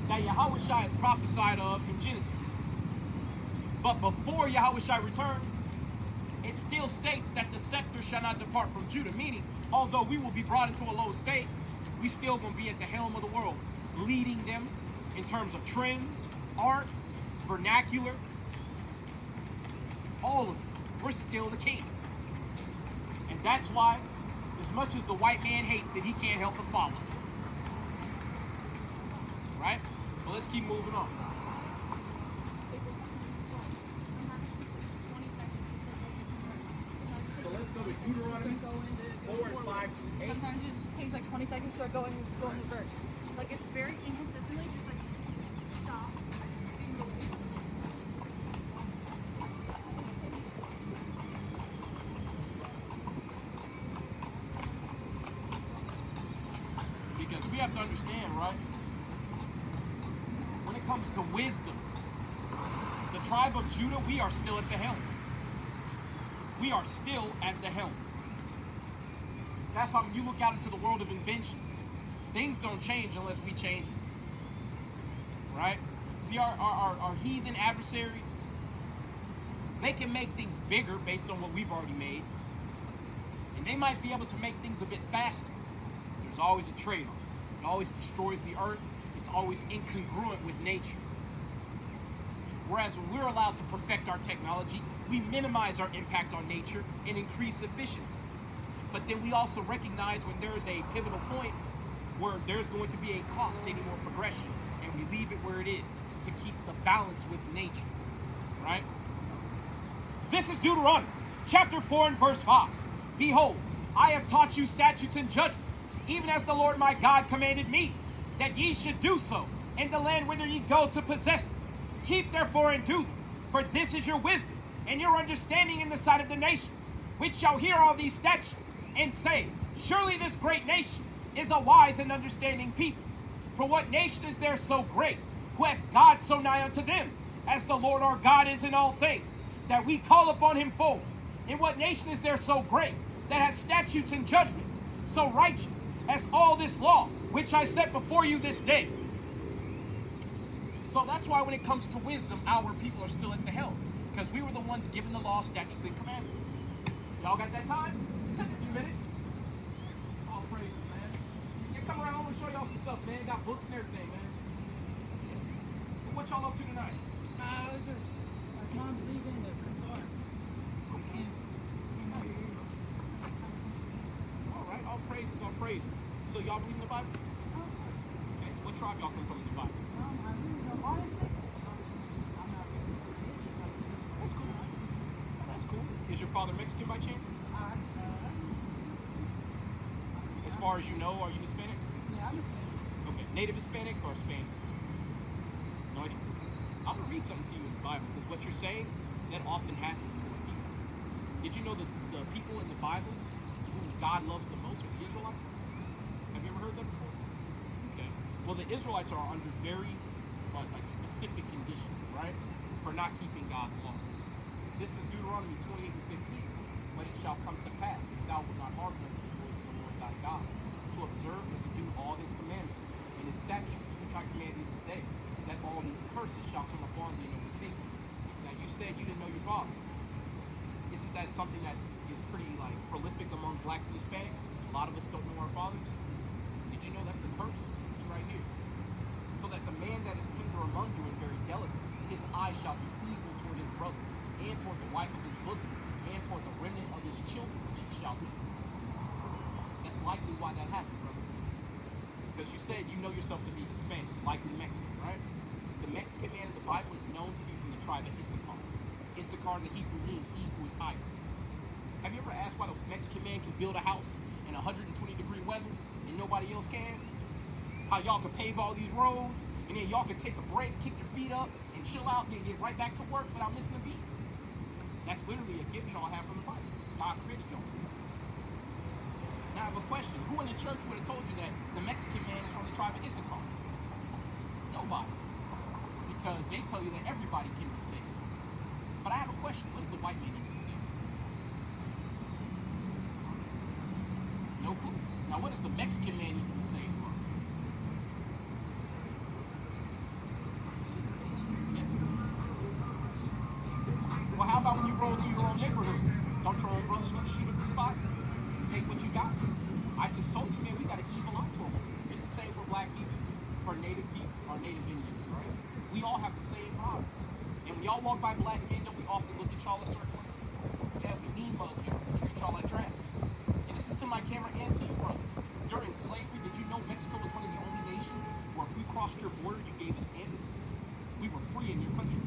that Yahushua is prophesied of in Genesis. But before Yahushua returns, it still states that the scepter shall not depart from Judah, meaning, although we will be brought into a low state, we still going to be at the helm of the world, leading them in terms of trends, art, vernacular, all of it. We're still the king. And that's why, as much as the white man hates it, he can't help but follow. Right? Well, let's keep moving on. So let's go to Deuteronomy 4 and 5 8. Sometimes it just takes like 20 seconds to start going the verse. Like it's very inconsistently, just like stops. Because we have to understand, right? When it comes to wisdom, the tribe of Judah, we are still at the helm. We are still at the helm. That's why when you look out into the world of inventions, things don't change unless we change it. Right? See, our heathen adversaries, they can make things bigger based on what we've already made. And they might be able to make things a bit faster. There's always a trade-off. It always destroys the earth. It's always incongruent with nature. Whereas when we're allowed to perfect our technology, we minimize our impact on nature and increase efficiency. But then we also recognize when there's a pivotal point where there's going to be a cost to any more progression, and we leave it where it is to keep the balance with nature. Right? This is Deuteronomy chapter 4 and verse 5. Behold, I have taught you statutes and judgments, even as the Lord my God commanded me, that ye should do so in the land whither ye go to possess it. Keep therefore and do them, for this is your wisdom and your understanding in the sight of the nations, which shall hear all these statutes, and say, surely this great nation is a wise and understanding people. For what nation is there so great, who hath God so nigh unto them, as the Lord our God is in all things, that we call upon him forward? And what nation is there so great, that hath statutes and judgments so righteous, as all this law, which I set before you this day? So that's why when it comes to wisdom, our people are still at the helm, because we were the ones given the law, statutes, and commandments. Y'all got that time? Take a few minutes. All praises, man. Yeah, come around. I'm gonna show y'all some stuff, man. Got books and everything, man. What y'all up to tonight? Just my mom's leaving the guitar. So we can't. All right. All praises, all praises. So y'all believe in the Bible? Okay. What tribe y'all come from in the Bible? I really don't. Honestly, I'm not really religious like that. That's cool. That's cool. Is your father Mexican by chance? As far as you know, are you Hispanic? Yeah, I'm Hispanic. Okay, Native Hispanic or Spanish? No idea. I'm gonna read something to you in the Bible because what you're saying that often happens to people. Did you know that the people in the Bible whom God loves the most are the Israelites? Have you ever heard that before? Okay. Well, the Israelites are under very like specific conditions, right, for not keeping God's law. This is Deuteronomy 28 and 15. But it shall come to pass, if thou wilt not hearken unto the voice of the Lord thy God, to observe and to do all his commandments and his statutes, which I command thee this day, that all these curses shall come upon thee and overtake thee. Now you said you didn't know your father. Isn't that something that is pretty like prolific among blacks and Hispanics? A lot of us don't know our fathers. Did you know that's a curse? It's right here. So that the man that is tender among you and very delicate, his eye shall be evil toward his brother, and toward the wife of his bosom, and toward the remnant of his children, which he shall eat. That's likely why that happened, brother. Because you said you know yourself to be Hispanic, likely Mexican, right? The Mexican man in the Bible is known to be from the tribe of Issachar. Issachar in the Hebrew means he who is higher. Have you ever asked why the Mexican man can build a house in 120-degree weather and nobody else can? How y'all can pave all these roads and then y'all can take a break, kick your feet up, and chill out and get right back to work without missing a beat? That's literally a gift y'all have from the Bible. God created y'all. Now I have a question. Who in the church would have told you that the Mexican man is from the tribe of Issachar? Nobody. Because they tell you that everybody can be saved. But I have a question. What does the white man need to be saved? No clue. Now what does the Mexican man need to be saved from? Yeah. Well, how about when you roll through your own neighborhood? Don't your own brothers want to shoot up the spot? Take what you got. I just told you, man, we got an evil eye to them. It's the same for black people, for native people, or native Indians, right? We all have the same problem. And when y'all walk by black men, don't we often look at y'all a certain way? Yeah, we mean mug you. We treat y'all like trash. And this is to my camera and to you brothers. During slavery, did you know Mexico was one of the only nations where if we crossed your border, you gave us amnesty? We were free in your country.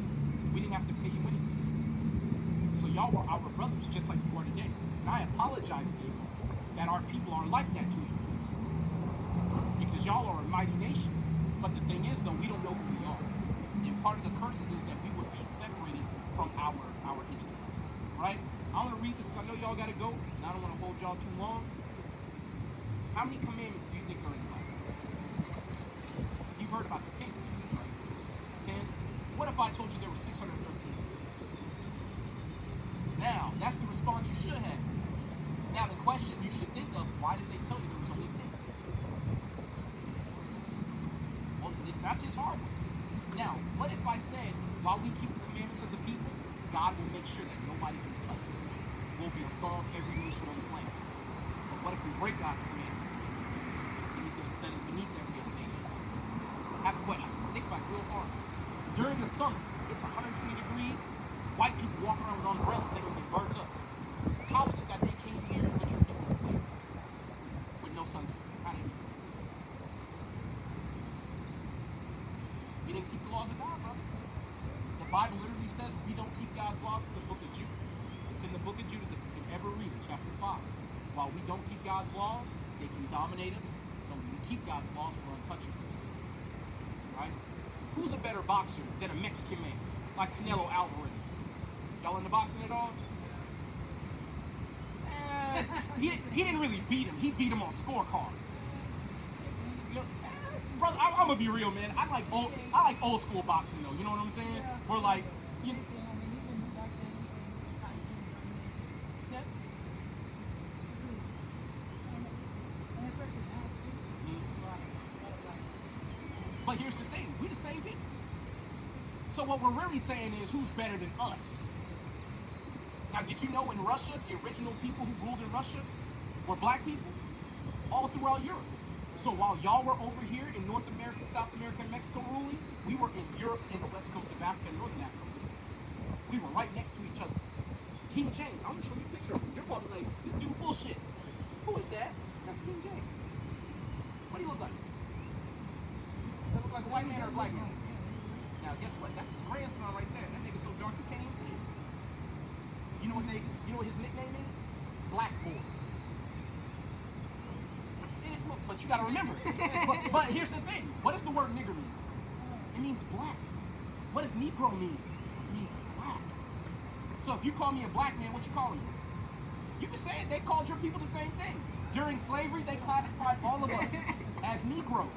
We didn't have to pay you anything. So y'all were our brothers, just like you are today. And I apologize to you that our people aren't like that to you. Because y'all are a mighty nation. But the thing is, though, we don't know who we are. And part of the curses is that we would be separated from our history. Right? I want to read this because I know y'all got to go, and I don't want to hold y'all too long. How many commandments do you think are in the Bible? You've heard about the 10, right? 10. What if I told you there were 613? Now, that's the response you should have. Now, the question you should think of, why did they tell you there was only 10? Well, it's not just hard ones. Now, what if I said, while we keep the commandments as a people, God will make sure that nobody can touch us? We'll be above every nation on the planet. But what if we break God's commandments? Then he's going to set us beneath every other nation. I have a question. Think about it real hard. During the summer, it's 120 degrees. White people walk around with umbrellas, they're going to get burnt up. How is it that they came here and put your people in slavery with no sunscreen? How did you? You didn't keep the laws of God, brother. The Bible literally says we don't keep God's laws. It's in the book of Jude. It's in the book of Jude if you can ever read it, chapter 5. While we don't keep God's laws, they can dominate us. But when we keep God's laws, we're untouchable. Right? Who's a better boxer than a Mexican man like Canelo Alvarez? Y'all into boxing at all? He didn't really beat him. He beat him on scorecard. You know, brother, I'm gonna be real, man. I like old school boxing though. You know what I'm saying? We're like, you, yeah. But here's the thing: we the same people. So what we're really saying is, who's better than us? Now, did you know in Russia, the original people who ruled in Russia were black people? All throughout Europe. So while y'all were over here in North America, South America, and Mexico ruling, we were in Europe and the west coast of Africa and Northern Africa. We were right next to each other. King James, I'm gonna show you a picture of him. You're probably like, this dude bullshit. Who is that? That's King James. What do you look like? Does that look like a white man or a black man? Now guess what? That's his grandson right there. That nigga's so dark you can't even see him. You know what his nickname is? Black Boy. And but you gotta remember. But here's the thing. What does the word nigger mean? It means black. What does Negro mean? It means black. So if you call me a black man, what you calling me? You can say it. They called your people the same thing. During slavery, they classified all of us as Negroes.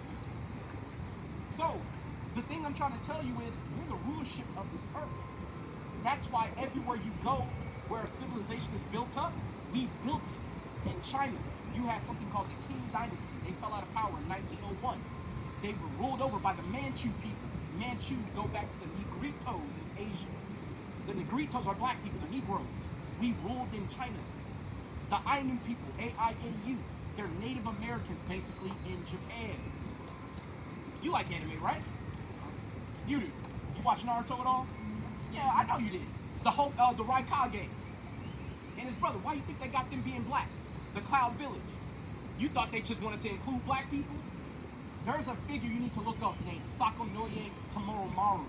So the thing I'm trying to tell you is we're the rulership of this earth. That's why everywhere you go where civilization is built up, we built it. In China, you had something called the Qing Dynasty. They fell out of power in 1901. They were ruled over by the Manchu people. Manchu go back to the Negritos in Asia. The Negritos are black people, the Negroes. We ruled in China. The Ainu people, A-I-N-U, they're Native Americans basically in Japan. You like anime, right? You do. You watch Naruto at all? Yeah, I know you did. The Raikage and his brother, why do you think they got them being black? The Cloud Village. You thought they just wanted to include black people? There's a figure you need to look up named Sakonoye Tomoromaru.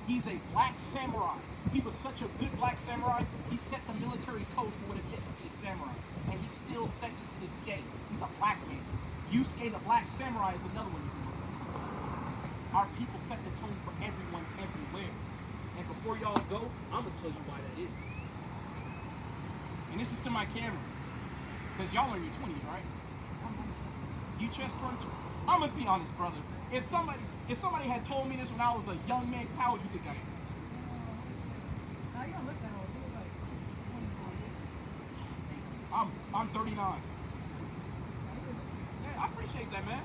He's a black samurai. He was such a good black samurai, he set the military code for what it meant to be a samurai. And he still sets it to this day. He's a black man. Yusuke the Black Samurai is another one you can look up. Our people set the tone for everyone, everywhere. And before y'all go, I'm going to tell you why that is. And this is to my camera. Because y'all are in your 20s, right? You just turned 20. I'm going to be honest, brother. If somebody had told me this when I was a young man, how would you think I am? Now you don't look that old. You look like 24. I'm 39. Yeah, I appreciate that, man.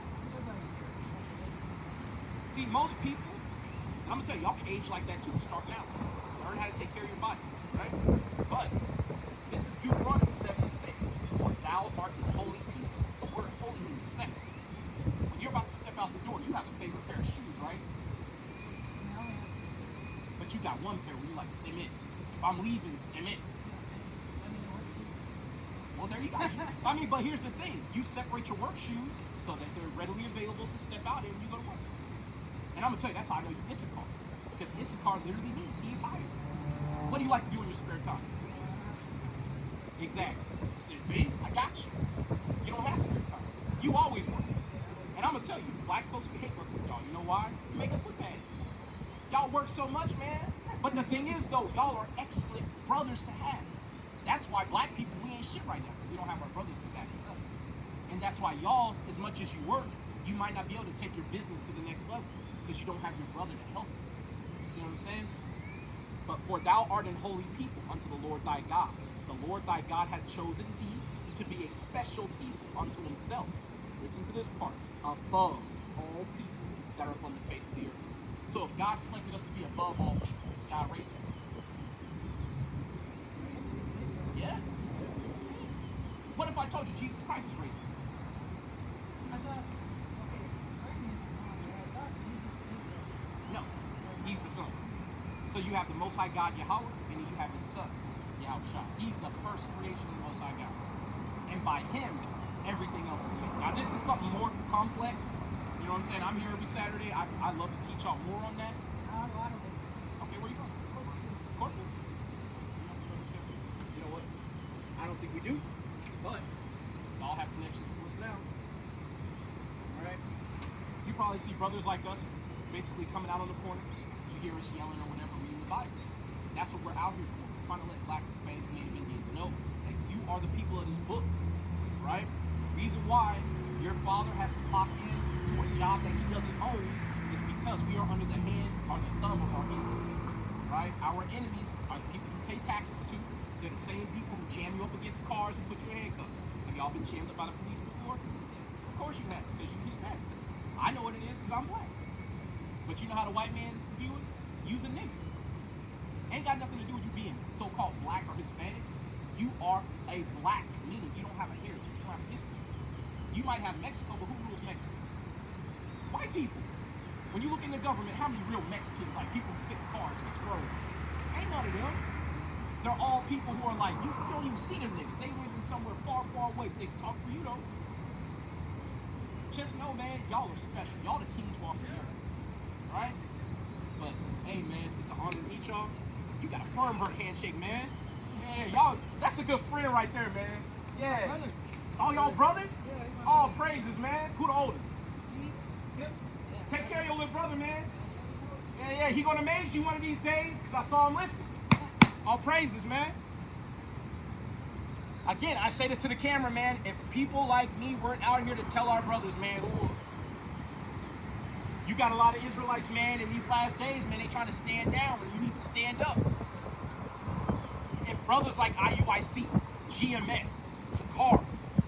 See, most people, I'm going to tell you, y'all can age like that too, starting out. Learn how to take care of your body, right? But this is Deuteronomy 7:6. For thou art the holy people. The word holy means set. When you're about to step out the door, you have a favorite pair of shoes, right? But you got one pair where you're like, amen. If I'm leaving, amen. Well, there you go. I mean, but here's the thing. You separate your work shoes so that they're readily available to step out in when you go to work. And I'm going to tell you, that's how I know you Issachar. Because Issachar literally means he is hired. What do you like to do in your spare time? Exactly. See, I got you. You don't have spare time. You always work. And I'm going to tell you, black folks, we hate working with y'all. You know why? You make us look bad. Y'all work so much, man. But the thing is, though, y'all are excellent brothers to have. That's why black people, we ain't shit right now. We don't have our brothers to back us up. And that's why y'all, as much as you work, you might not be able to take your business to the next level because you don't have your brother to help you. You see what I'm saying? But for thou art an holy people unto the Lord thy God. The Lord thy God hath chosen thee to be a special people unto himself. Listen to this part. Above all people that are upon the face of the earth. So if God selected us to be above all people, is God racist? Yeah. What if I told you Jesus Christ is racist? I thought, okay, correct me if I'm wrong, but I thought Jesus is the. No, he's the son. So you have the Most High God Yahweh, and then you have his son, Yahushua. He's the first creation of the Most High God. And by him, everything else is made. Now this is something more complex. You know what I'm saying? I'm here every Saturday. I love to teach y'all more on that. I don't know. Okay, where you from? Corpus? You know what? I don't think we do, but we all have connections to us now. Alright? You probably see brothers like us basically coming out on the corner. You hear us yelling or whatever, reading the Bible. That's what we're out here for. We're trying to let blacks, Hispanics, and Native Indians know that you are the people of this book. Right? The reason why your father has to clock in to a job that he doesn't own is because we are under the hand or the thumb of our enemies. Right? Our enemies are the people who pay taxes to. They're the same people who jam you up against cars and put you in handcuffs. Have y'all been jammed up by the police before? Of course you have, because you Hispanic. I know what it is because I'm black. But you know how the white man view it? Use a nigga. Ain't got nothing to do with you being so-called black or Hispanic. You are a black, meaning you don't have a heritage, you don't have a history. You might have Mexico, but who rules Mexico? White people. When you look in the government, how many real Mexicans, like people who fix cars, fix roads? Ain't none of them. They're all people who are like, you don't even see them niggas. They live in somewhere far, far away. They talk for you though. Just know, man, y'all are special. Y'all the kings walking the earth. Right? But, hey, man, it's an honor to meet y'all. You got a firm hurt handshake, man. Yeah, y'all, that's a good friend right there, man. Yeah. All y'all brothers? All praises, man. Who the oldest? Yeah. Take care of your little brother, man. Yeah, he gonna amaze you one of these days, because I saw him listen. All praises, man. Again, I say this to the camera, man. If people like me weren't out here to tell our brothers, man, who will? You got a lot of Israelites, man, in these last days, man, they trying to stand down when you need to stand up. If brothers like IUIC, GMS, Sakar,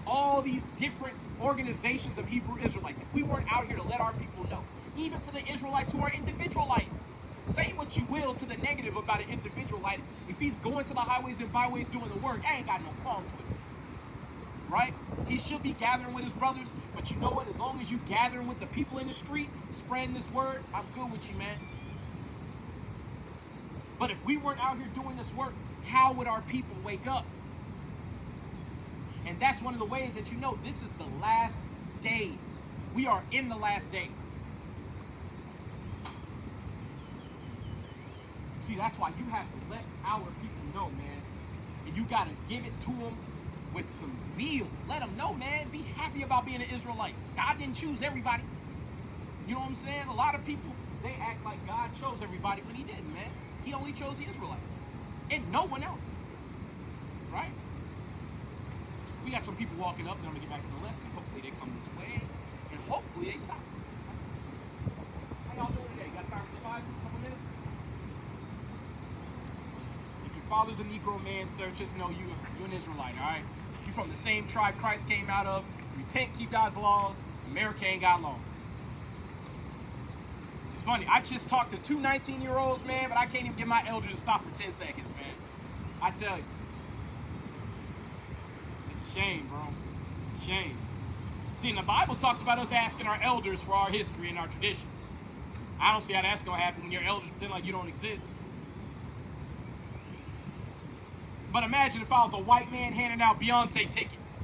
all these different organizations of Hebrew Israelites, if we weren't out here to let our people know, even to the Israelites who are individualites, say what you will to the negative about an individualite, if he's going to the highways and byways doing the work, I ain't got no qualms with it. Right? He should be gathering with his brothers, but you know what? As long as you gathering with the people in the street, spreading this word, I'm good with you, man. But if we weren't out here doing this work, how would our people wake up? And that's one of the ways that you know this is the last days. We are in the last days. See, that's why you have to let our people know, man. And you got to give it to them with some zeal. Let them know, man. Be happy about being an Israelite. God didn't choose everybody. You know what I'm saying? A lot of people, they act like God chose everybody when he didn't, man. He only chose the Israelites. And no one else. Right? We got some people walking up. They're going to get back to the lesson. Hopefully they come this way. And hopefully they stop. How y'all doing today? Got time for 5 couple minutes? If your father's a Negro man, sir, just know you're an Israelite, all right? If you're from the same tribe Christ came out of, repent, keep God's laws, America ain't got long. It's funny. I just talked to 2 19-year-olds, man, but I can't even get my elder to stop for 10 seconds, man. I tell you. It's a shame, bro. It's a shame. See, and the Bible talks about us asking our elders for our history and our traditions. I don't see how that's going to happen when your elders pretend like you don't exist. But imagine if I was a white man handing out Beyonce tickets.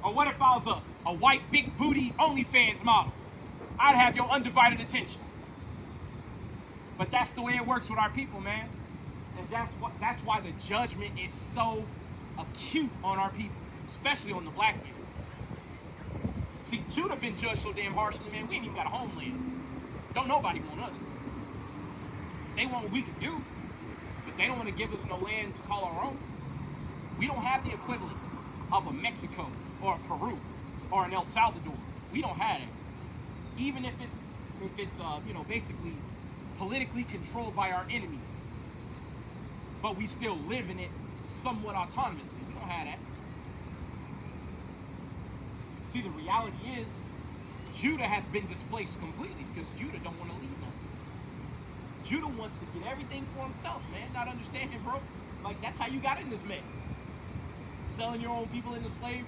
Or what if I was a white big booty OnlyFans model? I'd have your undivided attention. But that's the way it works with our people, man. And that's why the judgment is so acute on our people, especially on the black people. See, Judah been judged so damn harshly, man, we ain't even got a homeland. Don't nobody want us. They want what we can do, but they don't want to give us no land to call our own. We don't have the equivalent of a Mexico or a Peru or an El Salvador. We don't have it. Even if it's basically politically controlled by our enemies, but we still live in it somewhat autonomously. We don't have that. See, the reality is, Judah has been displaced completely because Judah don't want to leave nothing. Judah wants to get everything for himself, man. Not understanding, bro. Like, that's how you got in this mess. Selling your own people into slavery,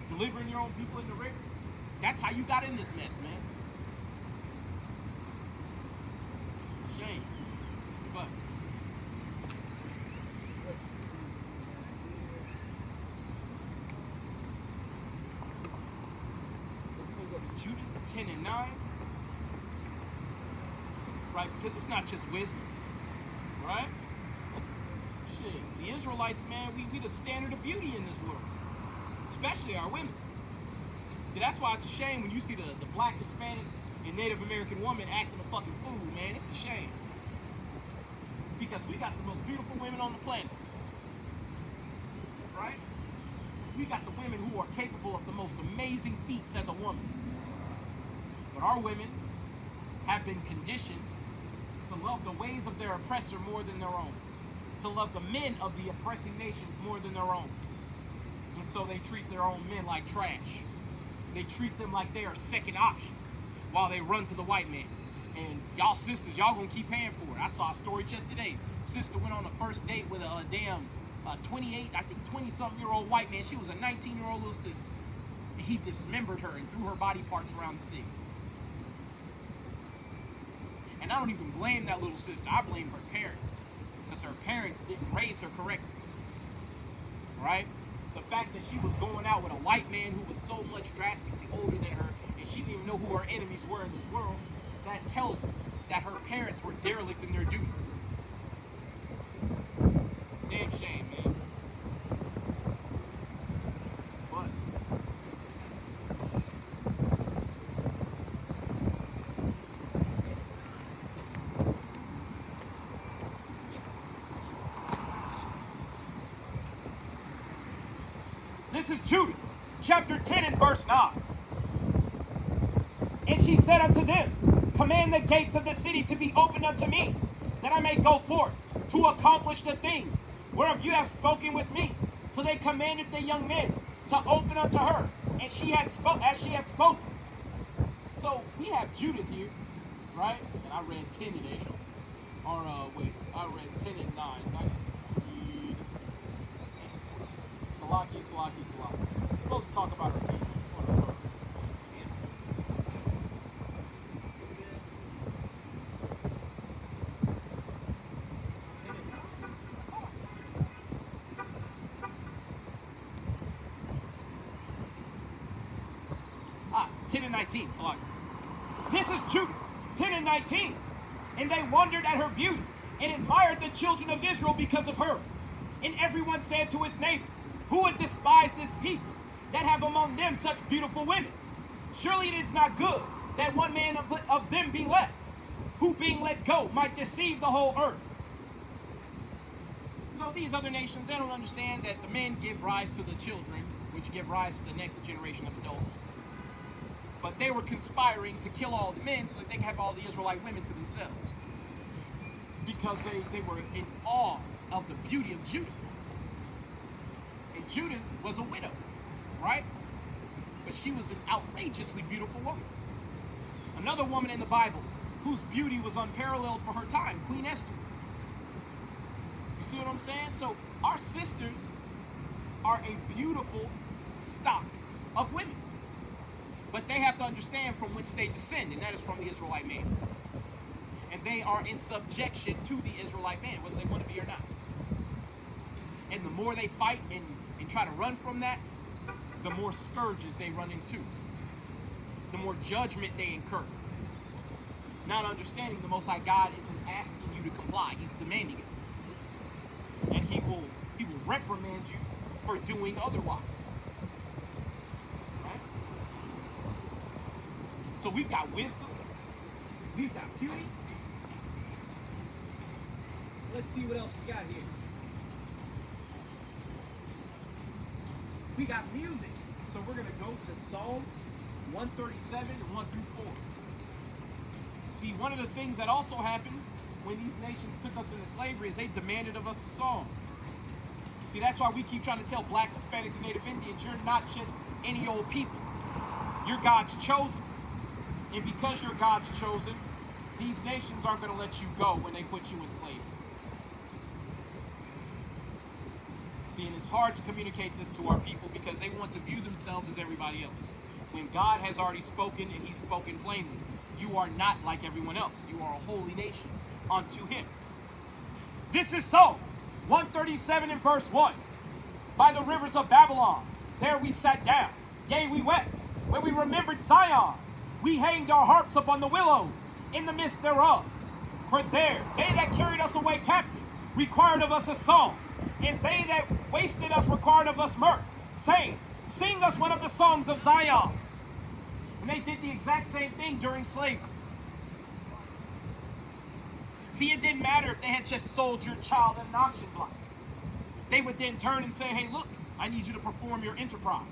delivering your own people into rape. That's how you got in this mess, man. Shame. But Let's see. so we're going to go to Judith 10 and 9. Right? Because it's not just wisdom. Right? Shit. The Israelites, man, we the standard of beauty in this world. Especially our women. See, that's why it's a shame when you see the black, Hispanic, and Native American woman acting a fucking fool, man. It's a shame. Because we got the most beautiful women on the planet. Right? We got the women who are capable of the most amazing feats as a woman. But our women have been conditioned to love the ways of their oppressor more than their own. To love the men of the oppressing nations more than their own. And so they treat their own men like trash. They treat them like they are second option while they run to the white man. And y'all sisters, y'all gonna keep paying for it. I saw a story just today. Sister went on a first date with a damn 28, I think 20-something-year-old white man. She was a 19-year-old little sister. And he dismembered her and threw her body parts around the city. And I don't even blame that little sister. I blame her parents. Because her parents didn't raise her correctly. Right? The fact that she was going out with a white man who was so much drastically older than her, and she didn't even know who her enemies were in this world, that tells me that her parents were derelict in their duty. Damn shame, man. But This is Judith, chapter 10 and verse 9. And she said unto them, command the gates of the city to be opened unto me, that I may go forth to accomplish the things whereof you have spoken with me. So they commanded the young men to open unto her, and she had as she had spoken. So we have Judith here, right? And I read 10 today. Or I read 10 and 9. I read Salaki. We're supposed to talk about her feet. Ah, 10 and 19, Salaki. This is Judith, 10 and 19. And they wondered at her beauty, and admired the children of Israel because of her. And everyone said to his neighbor, who would despise this people, that have among them such beautiful women? Surely it is not good that one man of them be left, who being let go might deceive the whole earth. So these other nations, they don't understand that the men give rise to the children, which give rise to the next generation of adults. But they were conspiring to kill all the men so that they could have all the Israelite women to themselves. Because they were in awe of the beauty of Judith. And Judith was a widow, right? But she was an outrageously beautiful woman. Another woman in the Bible whose beauty was unparalleled for her time, Queen Esther. You see what I'm saying? So our sisters are a beautiful stock of women. But they have to understand from which they descend, and that is from the Israelite man. And they are in subjection to the Israelite man, whether they want to be or not. And the more they fight and try to run from that, the more scourges they run into. The more judgment they incur. Not understanding the Most High God isn't asking you to comply, He's demanding it. And He will reprimand you for doing otherwise. Right? So we've got wisdom, we've got beauty. Let's see what else we got here. We got music. So we're going to go to Psalms 137 and 1 through 4. See, one of the things that also happened when these nations took us into slavery is they demanded of us a song. See, that's why we keep trying to tell blacks, Hispanics, and Native Indians, you're not just any old people. You're God's chosen. And because you're God's chosen, these nations aren't going to let you go when they put you in slavery. See, and it's hard to communicate this to our people because they want to view themselves as everybody else. When God has already spoken and He's spoken plainly, you are not like everyone else. You are a holy nation unto Him. This is Psalms 137 and verse 1. By the rivers of Babylon, there we sat down. Yea, we wept, when we remembered Zion. We hanged our harps upon the willows, in the midst thereof. For there, they that carried us away captive required of us a song, and they that wasted us required of us mirth, saying, sing us one of the songs of Zion. And they did the exact same thing during slavery. See, it didn't matter if they had just sold your child at an auction block. They would then turn and say, hey, look, I need you to perform your enterprise.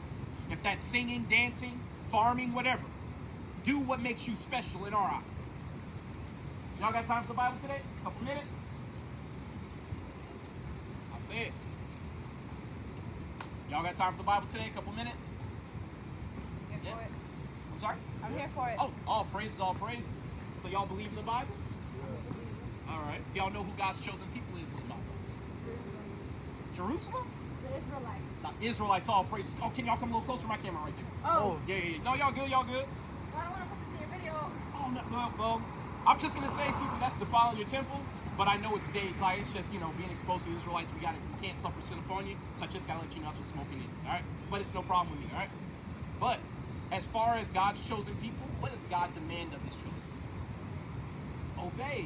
If that's singing, dancing, farming, whatever, do what makes you special in our eyes. Y'all got time for the Bible today? A couple minutes? I'll say it. Y'all got time for the Bible today? A couple minutes? Here for it. I'm sorry? I'm here for it. Oh, all praises, all praises. So y'all believe in the Bible? All right. Do y'all know who God's chosen people is in the Bible? Jerusalem? The Israelites. Now, Israelites, all praises. Oh, can y'all come a little closer to my camera right there? Oh. Yeah. No, y'all good, y'all good. Well, I don't want to put this in your video. Oh, no, well, I'm just going to say, Cece, that's defiling your temple, but I know it's day, like, it's just, being exposed to the Israelites, we can't suffer sin upon you, so I just got to let you know that's what smoking is, all right? But it's no problem with me, all right? But as far as God's chosen people, what does God demand of His children? Obey.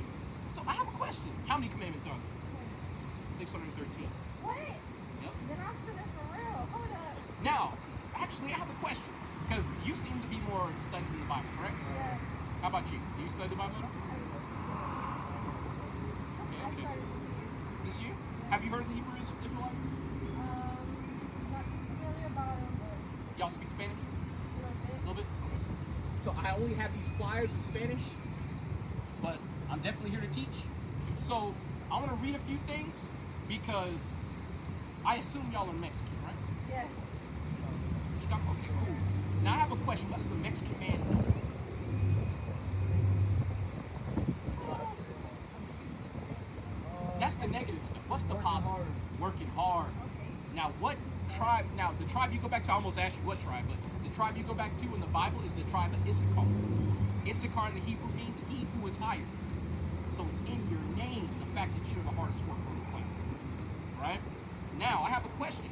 So I have a question. How many commandments are there? 613. What? Yep. Then I'm sitting for real. Hold up. Now, actually, I have a question, because you seem to be more studied in the Bible, correct? Yeah. How about you? Do you study the Bible at all? I Okay. started This year? Have you heard of the Hebrew Israelites? not too familiar about only have these flyers in Spanish, but I'm definitely here to teach. So I want to read a few things because I assume y'all are Mexican, right? Yes. Okay, cool. Now I have a question. What does the Mexican man do? That's the negative stuff. What's the positive? Working hard. Now what tribe, now the tribe you go back to, I almost asked you what tribe, but the tribe you go back to in the Bible is the tribe of Issachar. Issachar in the Hebrew means he who is hired. So it's in your name, the fact that you're the hardest worker on the planet. Right? Now I have a question.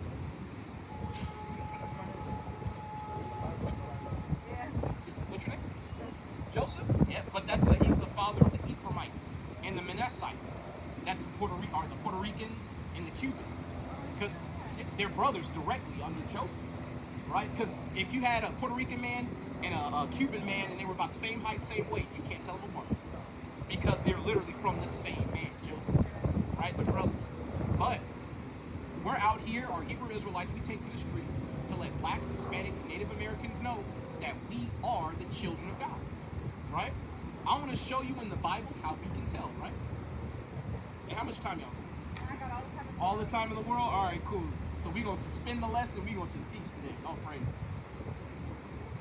Yeah. What's your name? Joseph? Yeah, but he's the father of the Ephraimites and the Manassites. That's the Puerto Ricans and the Cubans. Because they're brothers directly under Joseph. Right? Because if you had a Puerto Rican man and a Cuban man and they were about the same height, same weight, you can't tell them apart. Because they're literally from the same man, Joseph. Right? They're brothers. But we're out here, our Hebrew Israelites, we take to the streets to let blacks, Hispanics, and Native Americans know that we are the children of God. Right? I want to show you in the Bible how we can tell, right? And how much time y'all? I got all the time. All the time in the world? All right, cool. So we're going to suspend the lesson. We're going to just teach today. Oh, praise.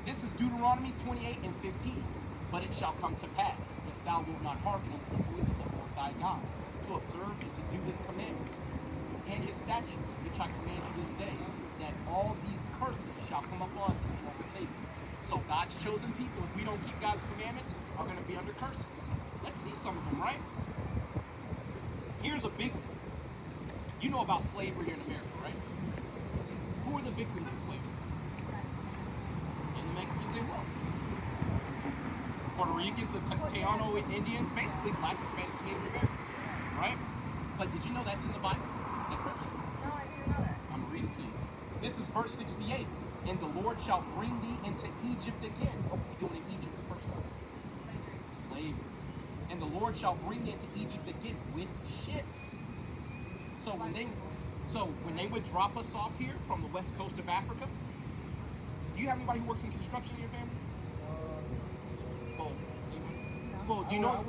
This is Deuteronomy 28 and 15. But it shall come to pass, if thou wilt not hearken unto the voice of the Lord thy God, to observe and to do his commandments and his statutes, which I command you this day, that all these curses shall come upon you and overtake you. So God's chosen people, if we don't keep God's commandments, are going to be under curses. Let's see some of them, right? Here's a big one. You know about slavery here in America, right? Who are the victims of slavery? And the Mexicans, it was. Puerto Ricans, the Taino Indians, basically blacks, Hispanics, and Native Americans, right? But did you know that's in the Bible? That curse? No, I didn't know that. I'm going to read it to you. This is verse 68. And the Lord shall bring thee into Egypt again. What were we doing in Egypt the first time? Slavery. And the Lord shall bring thee into Egypt again with ships. So when they would drop us off here from the west coast of Africa, do you have anybody who works in construction in your family? Well, do you know?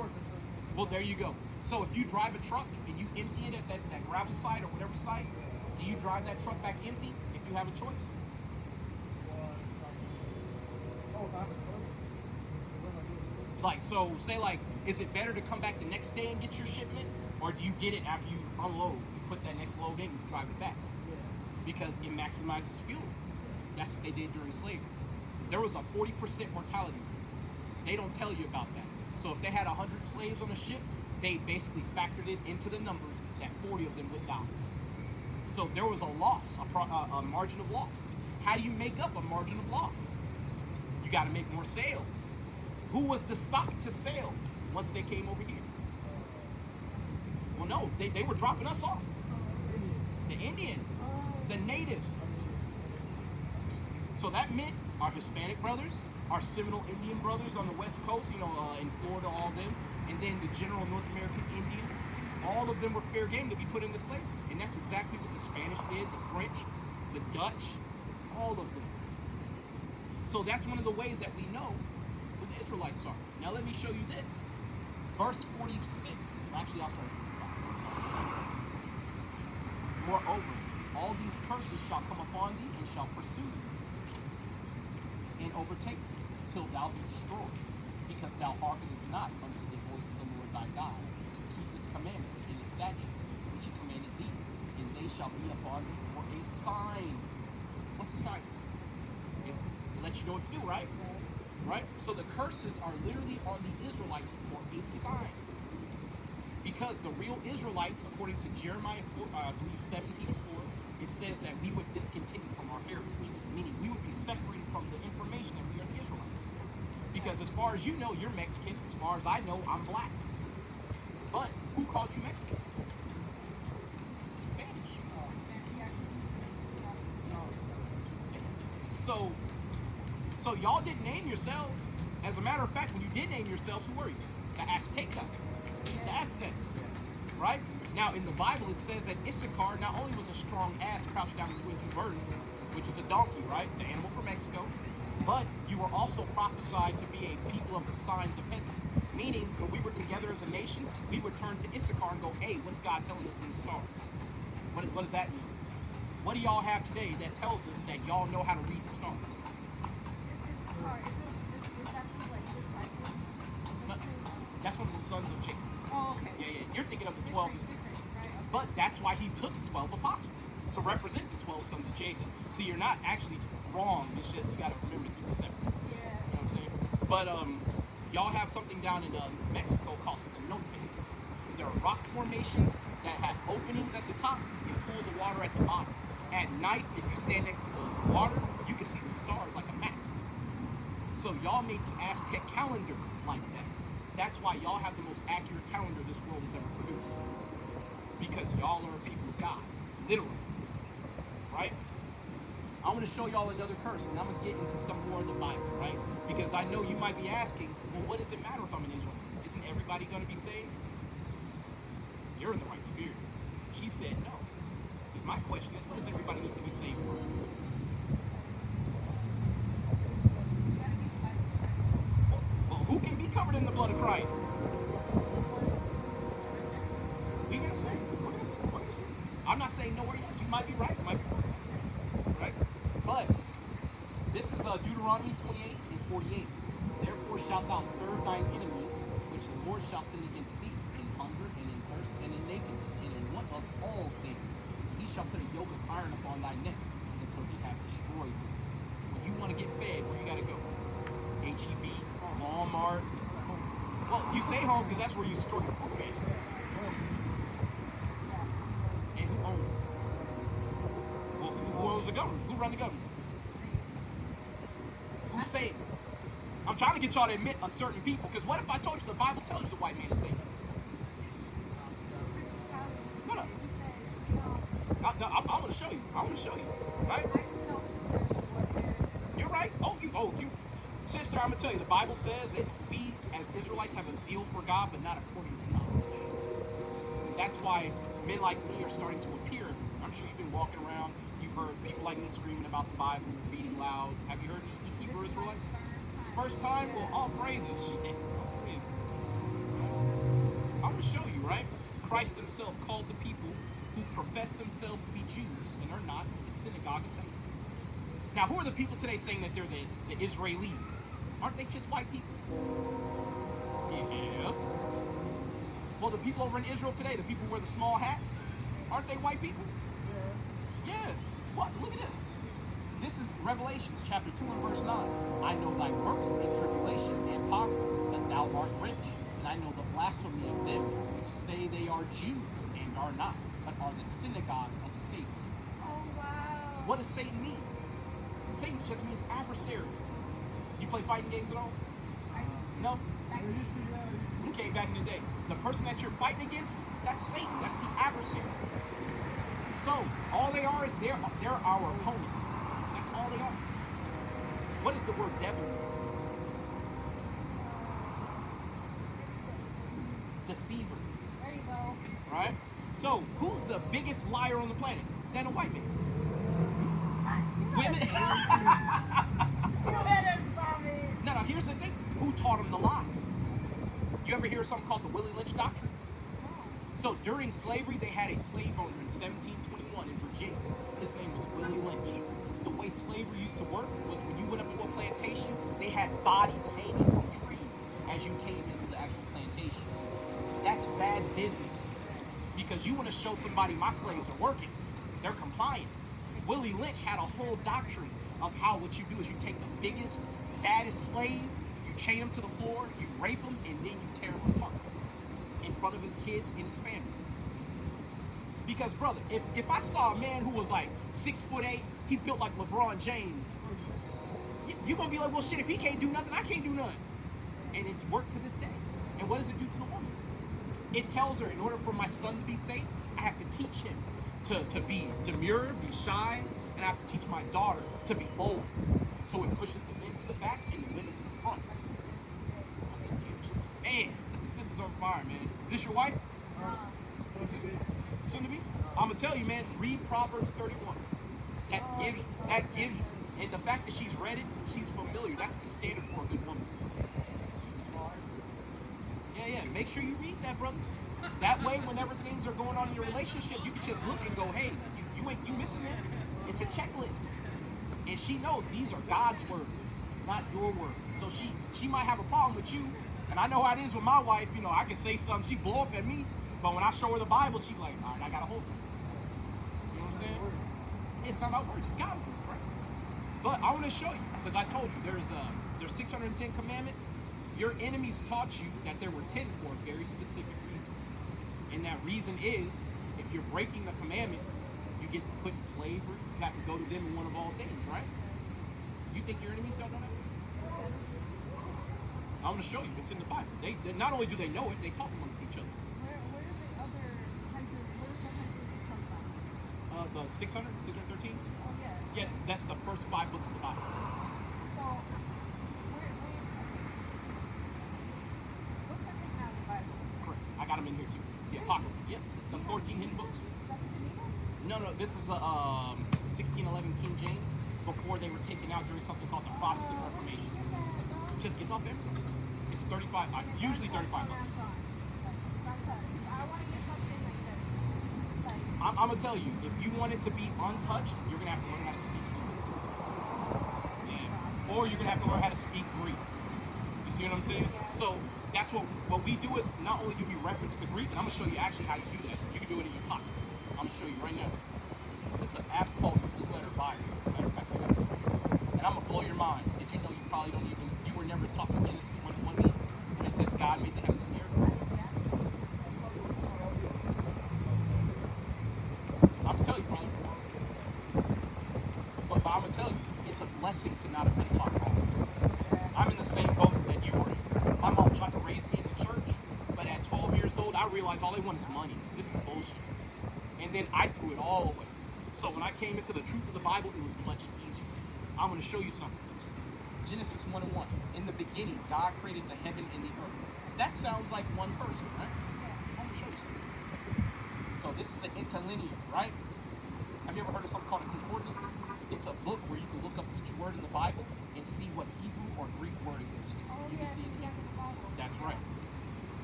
Well, there you go. So if you drive a truck and you empty it at that gravel site or whatever site, do you drive that truck back empty if you have a choice? Like, so say like, is it better to come back the next day and get your shipment, or do you get it after you unload? You put that next load in, you drive it back because it maximizes fuel. That's what they did during slavery. There was a 40% mortality rate. They don't tell you about that. So if they had 100 slaves on a ship, they basically factored it into the numbers that 40 of them would die. So there was a loss, a margin of loss. How do you make up a margin of loss? You got to make more sales. Who was the stock to sell once they came over here? Well, no, they were dropping us off. The Indians, the natives. So that meant our Hispanic brothers, our Seminole Indian brothers on the West Coast, in Florida, all of them, and then the general North American Indian, all of them were fair game to be put into slavery. And that's exactly what the Spanish did, the French, the Dutch, all of them. So that's one of the ways that we know who the Israelites are. Now let me show you this. Verse 46. Actually, I'll start with 45. Moreover, all these curses shall come upon thee and shall pursue thee and overtake thee till thou be destroyed, because thou hearkenest not unto the voice of the Lord thy God, to keep his commandments and his statutes, which he commanded thee, and they shall be upon thee for a sign. What's a sign? It lets you know what to do, right? Right? So the curses are literally on the Israelites for a sign. Because the real Israelites, according to Jeremiah 4, I believe 17 and 4, it says that we would discontinue from our heritage, meaning we would be separated from the information that we are the Israelites. Because as far as you know, you're Mexican. As far as I know, I'm black. But who called you Mexican? Spanish. So y'all didn't name yourselves. As a matter of fact, when you did name yourselves, who were you? The Azteca. The Aztecs. Right? Now, in the Bible, it says that Issachar not only was a strong ass crouched down between two burdens, which is a donkey, right? The animal from Mexico. But you were also prophesied to be a people of the signs of heaven. Meaning, when we were together as a nation, we would turn to Issachar and go, hey, what's God telling us in the stars? What does that mean? What do y'all have today that tells us that y'all know how to read the stars? But that's one of the sons of Jacob. Oh, okay. Yeah. You're thinking of the 12. But that's why he took the 12 apostles to represent the 12 sons of Jacob. So you're not actually wrong. It's just you got to remember to keep it separate. Yeah. You know what I'm saying? But y'all have something down in Mexico called cenotes. There are rock formations that have openings at the top and pools of water at the bottom. At night, if you stand next to the water, you can see the stars like a map. So y'all made the Aztec calendar like that. That's why y'all have the most accurate calendar this world has ever produced. Because y'all are a people of God, literally. Right? I want to show y'all another curse, and I'm going to get into some more of the Bible, right? Because I know you might be asking, well, what does it matter if I'm an Israelite? Isn't everybody going to be saved? You're in the right spirit. She said no. Because my question is, what does everybody need to be saved for? Well, who can be covered in the blood of Christ? We got to say. We're going to say. I'm not saying nowhere yes. You might be right. You might be wrong. Right? But this is Deuteronomy 28 and 48. Therefore shalt thou serve thine enemies, which the Lord shall send against thee, in hunger and in thirst and in nakedness and in want of all things. He shall put a yoke of iron upon thy neck until he have destroyed thee. When you want to get fed, where you got to go? H-E-B, Walmart. Well, you say home because that's where you store your food at. And who owns it? Well, who owns the government? Who run the government? Who's saving? I'm trying to get y'all to admit a certain people, because what if I told you the Bible tells you the white man is saving? No. I'm going to show you. Right? You're right. You. Sister, I'm going to tell you, the Bible says that we as Israelites have a zeal for God, but not according to knowledge. That's why men like me are starting to appear. I'm sure you've been walking around. You've heard people like me screaming about the Bible, reading loud. Have you heard any Hebrew Israelites? First time? Well, all praises. I'm going to show you, right? Christ himself called the people who profess themselves to be Jews and are not the synagogue of Satan. Now, who are the people today saying that they're the Israelis? Aren't they just white people? Yeah. Well, the people over in Israel today, the people who wear the small hats, aren't they white people? Yeah. What? Look at this. This is Revelations chapter 2 and verse 9. I know thy works and tribulation and poverty, that thou art rich, and I know the blasphemy of them which say they are Jews and are not, but are the synagogue of Satan. Oh, wow. What does Satan mean? Satan just means adversary. You play fighting games at all? No? Okay, back in the day. The person that you're fighting against, that's Satan. That's the adversary. So, all they are is they're our opponent. That's all they are. What is the word devil mean? Deceiver. There you go. Right? So, who's the biggest liar on the planet? Than a white man. Women. No, here's the thing. Who taught him the lie? You ever hear of something called the Willie Lynch Doctrine? So during slavery, they had a slave owner in 1721 in Virginia. His name was Willie Lynch. The way slavery used to work was when you went up to a plantation, they had bodies hanging from trees as you came into the actual plantation. That's bad business. Because you want to show somebody my slaves are working. They're compliant. Willie Lynch had a whole doctrine of how what you do is you take the biggest, baddest slave, you chain him to the floor, you rape him, and then you tear him apart in front of his kids and his family. Because, brother, if I saw a man who was like 6'8", he built like LeBron James, you're going to be like, well, shit, if he can't do nothing, I can't do nothing. And it's worked to this day. And what does it do to the woman? It tells her, in order for my son to be safe, I have to teach him to be demure, be shy, and I have to teach my daughter to be bold. So it pushes the men to the back and the women to the front. Man, the sister's on fire, man. Is this your wife? Shouldn't it be? I'm gonna tell you, man. Read Proverbs 31. That gives And the fact that she's read it, she's familiar. That's the standard for a good woman. Yeah. Make sure you read that, brother. That way, whenever things are going on in your relationship, you can just look and go, hey, you missing this? It's a checklist. And she knows these are God's words, not your words. So she might have a problem with you. And I know how it is with my wife. You know, I can say something, she blow up at me. But when I show her the Bible, she's like, all right, I got to hold it. You know what I'm saying? It's not about words, it's God's words, right? But I want to show you, because I told you, there's 610 commandments. Your enemies taught you that there were 10 for a very specific reason. And that reason is, if you're breaking the commandments, you get put in slavery. You have to go to them in one of all things, right? You think your enemies don't know that? I'm going to show you. It's in the Bible. They not only do they know it, they talk amongst each other. Where are the other hundred? Where does the hundred come from? The 613? Oh yeah. Yeah, that's the first 5 books of the Bible. So where? Looks like they have the Bible. Correct. I got them in here too. The Apocrypha. Yep. The 14 hidden books. Is that the Geneva? No. This is a 1611 King James before they were taken out during something called the Protestant Reformation. Just get off Amazon. It's 35. Usually 35 bucks. I'm gonna tell you, if you want it to be untouched, you're gonna have to learn how to speak. Yeah. Or you're gonna have to learn how to speak Greek. You see what I'm saying? So that's what we do is not only do we reference the Greek, and I'm gonna show you actually how to do that. You can do it in your pocket. I'm gonna show you right now. It's an app called the Blue Letter Bible. As a matter of fact, I got it. And I'm gonna blow your mind. Did you know you probably don't even, you were never taught what Genesis 1:1 means when it says God made the heavens and the earth? I'm gonna tell you, brother. But I'm gonna tell you, it's a blessing to not have been taught wrong. I'm in the same boat that you were in. My mom tried to raise me in the church, but at 12 years old, I realized all they want is money. This is bullshit. And then I threw it all away. So when I came into the truth of the Bible, it was much easier. I'm going to show you something. Genesis 1:1. In the beginning, God created the heaven and the earth. That sounds like one person, right? I'm going to show you something. So this is an interlinear, right? Have you ever heard of something called a concordance? It's a book where you can look up each word in the Bible and see what Hebrew or Greek word it goes to. You can see it's That's right.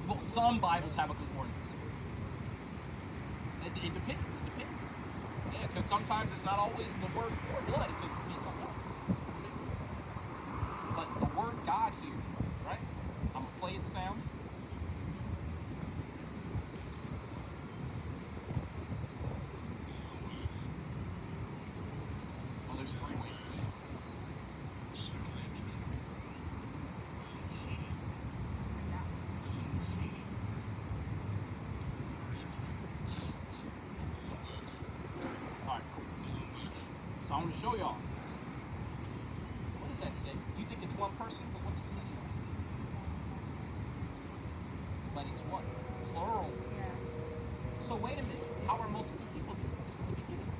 Well, some Bibles have a concordance. It depends. Yeah, because sometimes it's not always the word for blood. It could be something else. But the word God here, right? I'm going to play its sound. Well, there's 3 ways to say it. Alright, cool. So I'm going to show y'all. What does that say? You think it's one person, but what's the meaning of it? But it's what? It's plural. So wait a minute. How are multiple people doing? This is the beginning.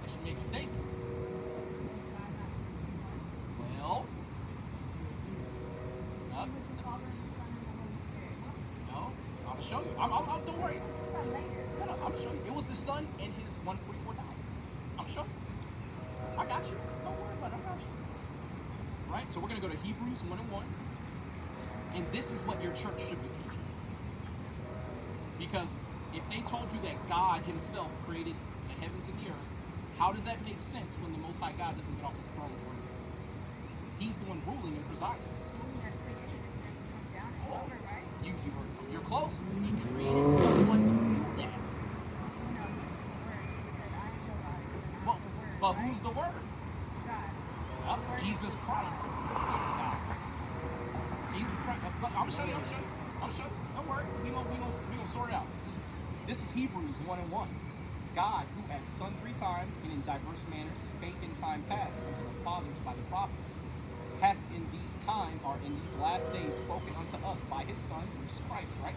That should make you think. Well, no, I'm gonna show you. Don't worry. No, I'm gonna show you. It was the Son and his 144,000. I'm gonna show you. I got you. Don't worry about it. I got you. Right? So we're gonna go to Hebrews 1:1, and this is what your church should be teaching. Because if they told you that God himself created the heavens and the earth, how does that make sense when the Most High God doesn't get off his throne for you? He's the one ruling and presiding. You're close. He created someone to do that. But who's the Word? Jesus Christ is God. Jesus Christ. I'm gonna show you. Don't worry. We gonna sort it out. This is Hebrews 1:1. God, who at sundry times and in diverse manners spake in time past unto the fathers by the prophets, hath in these times or in these last days spoken unto us by his Son, which is Christ, right?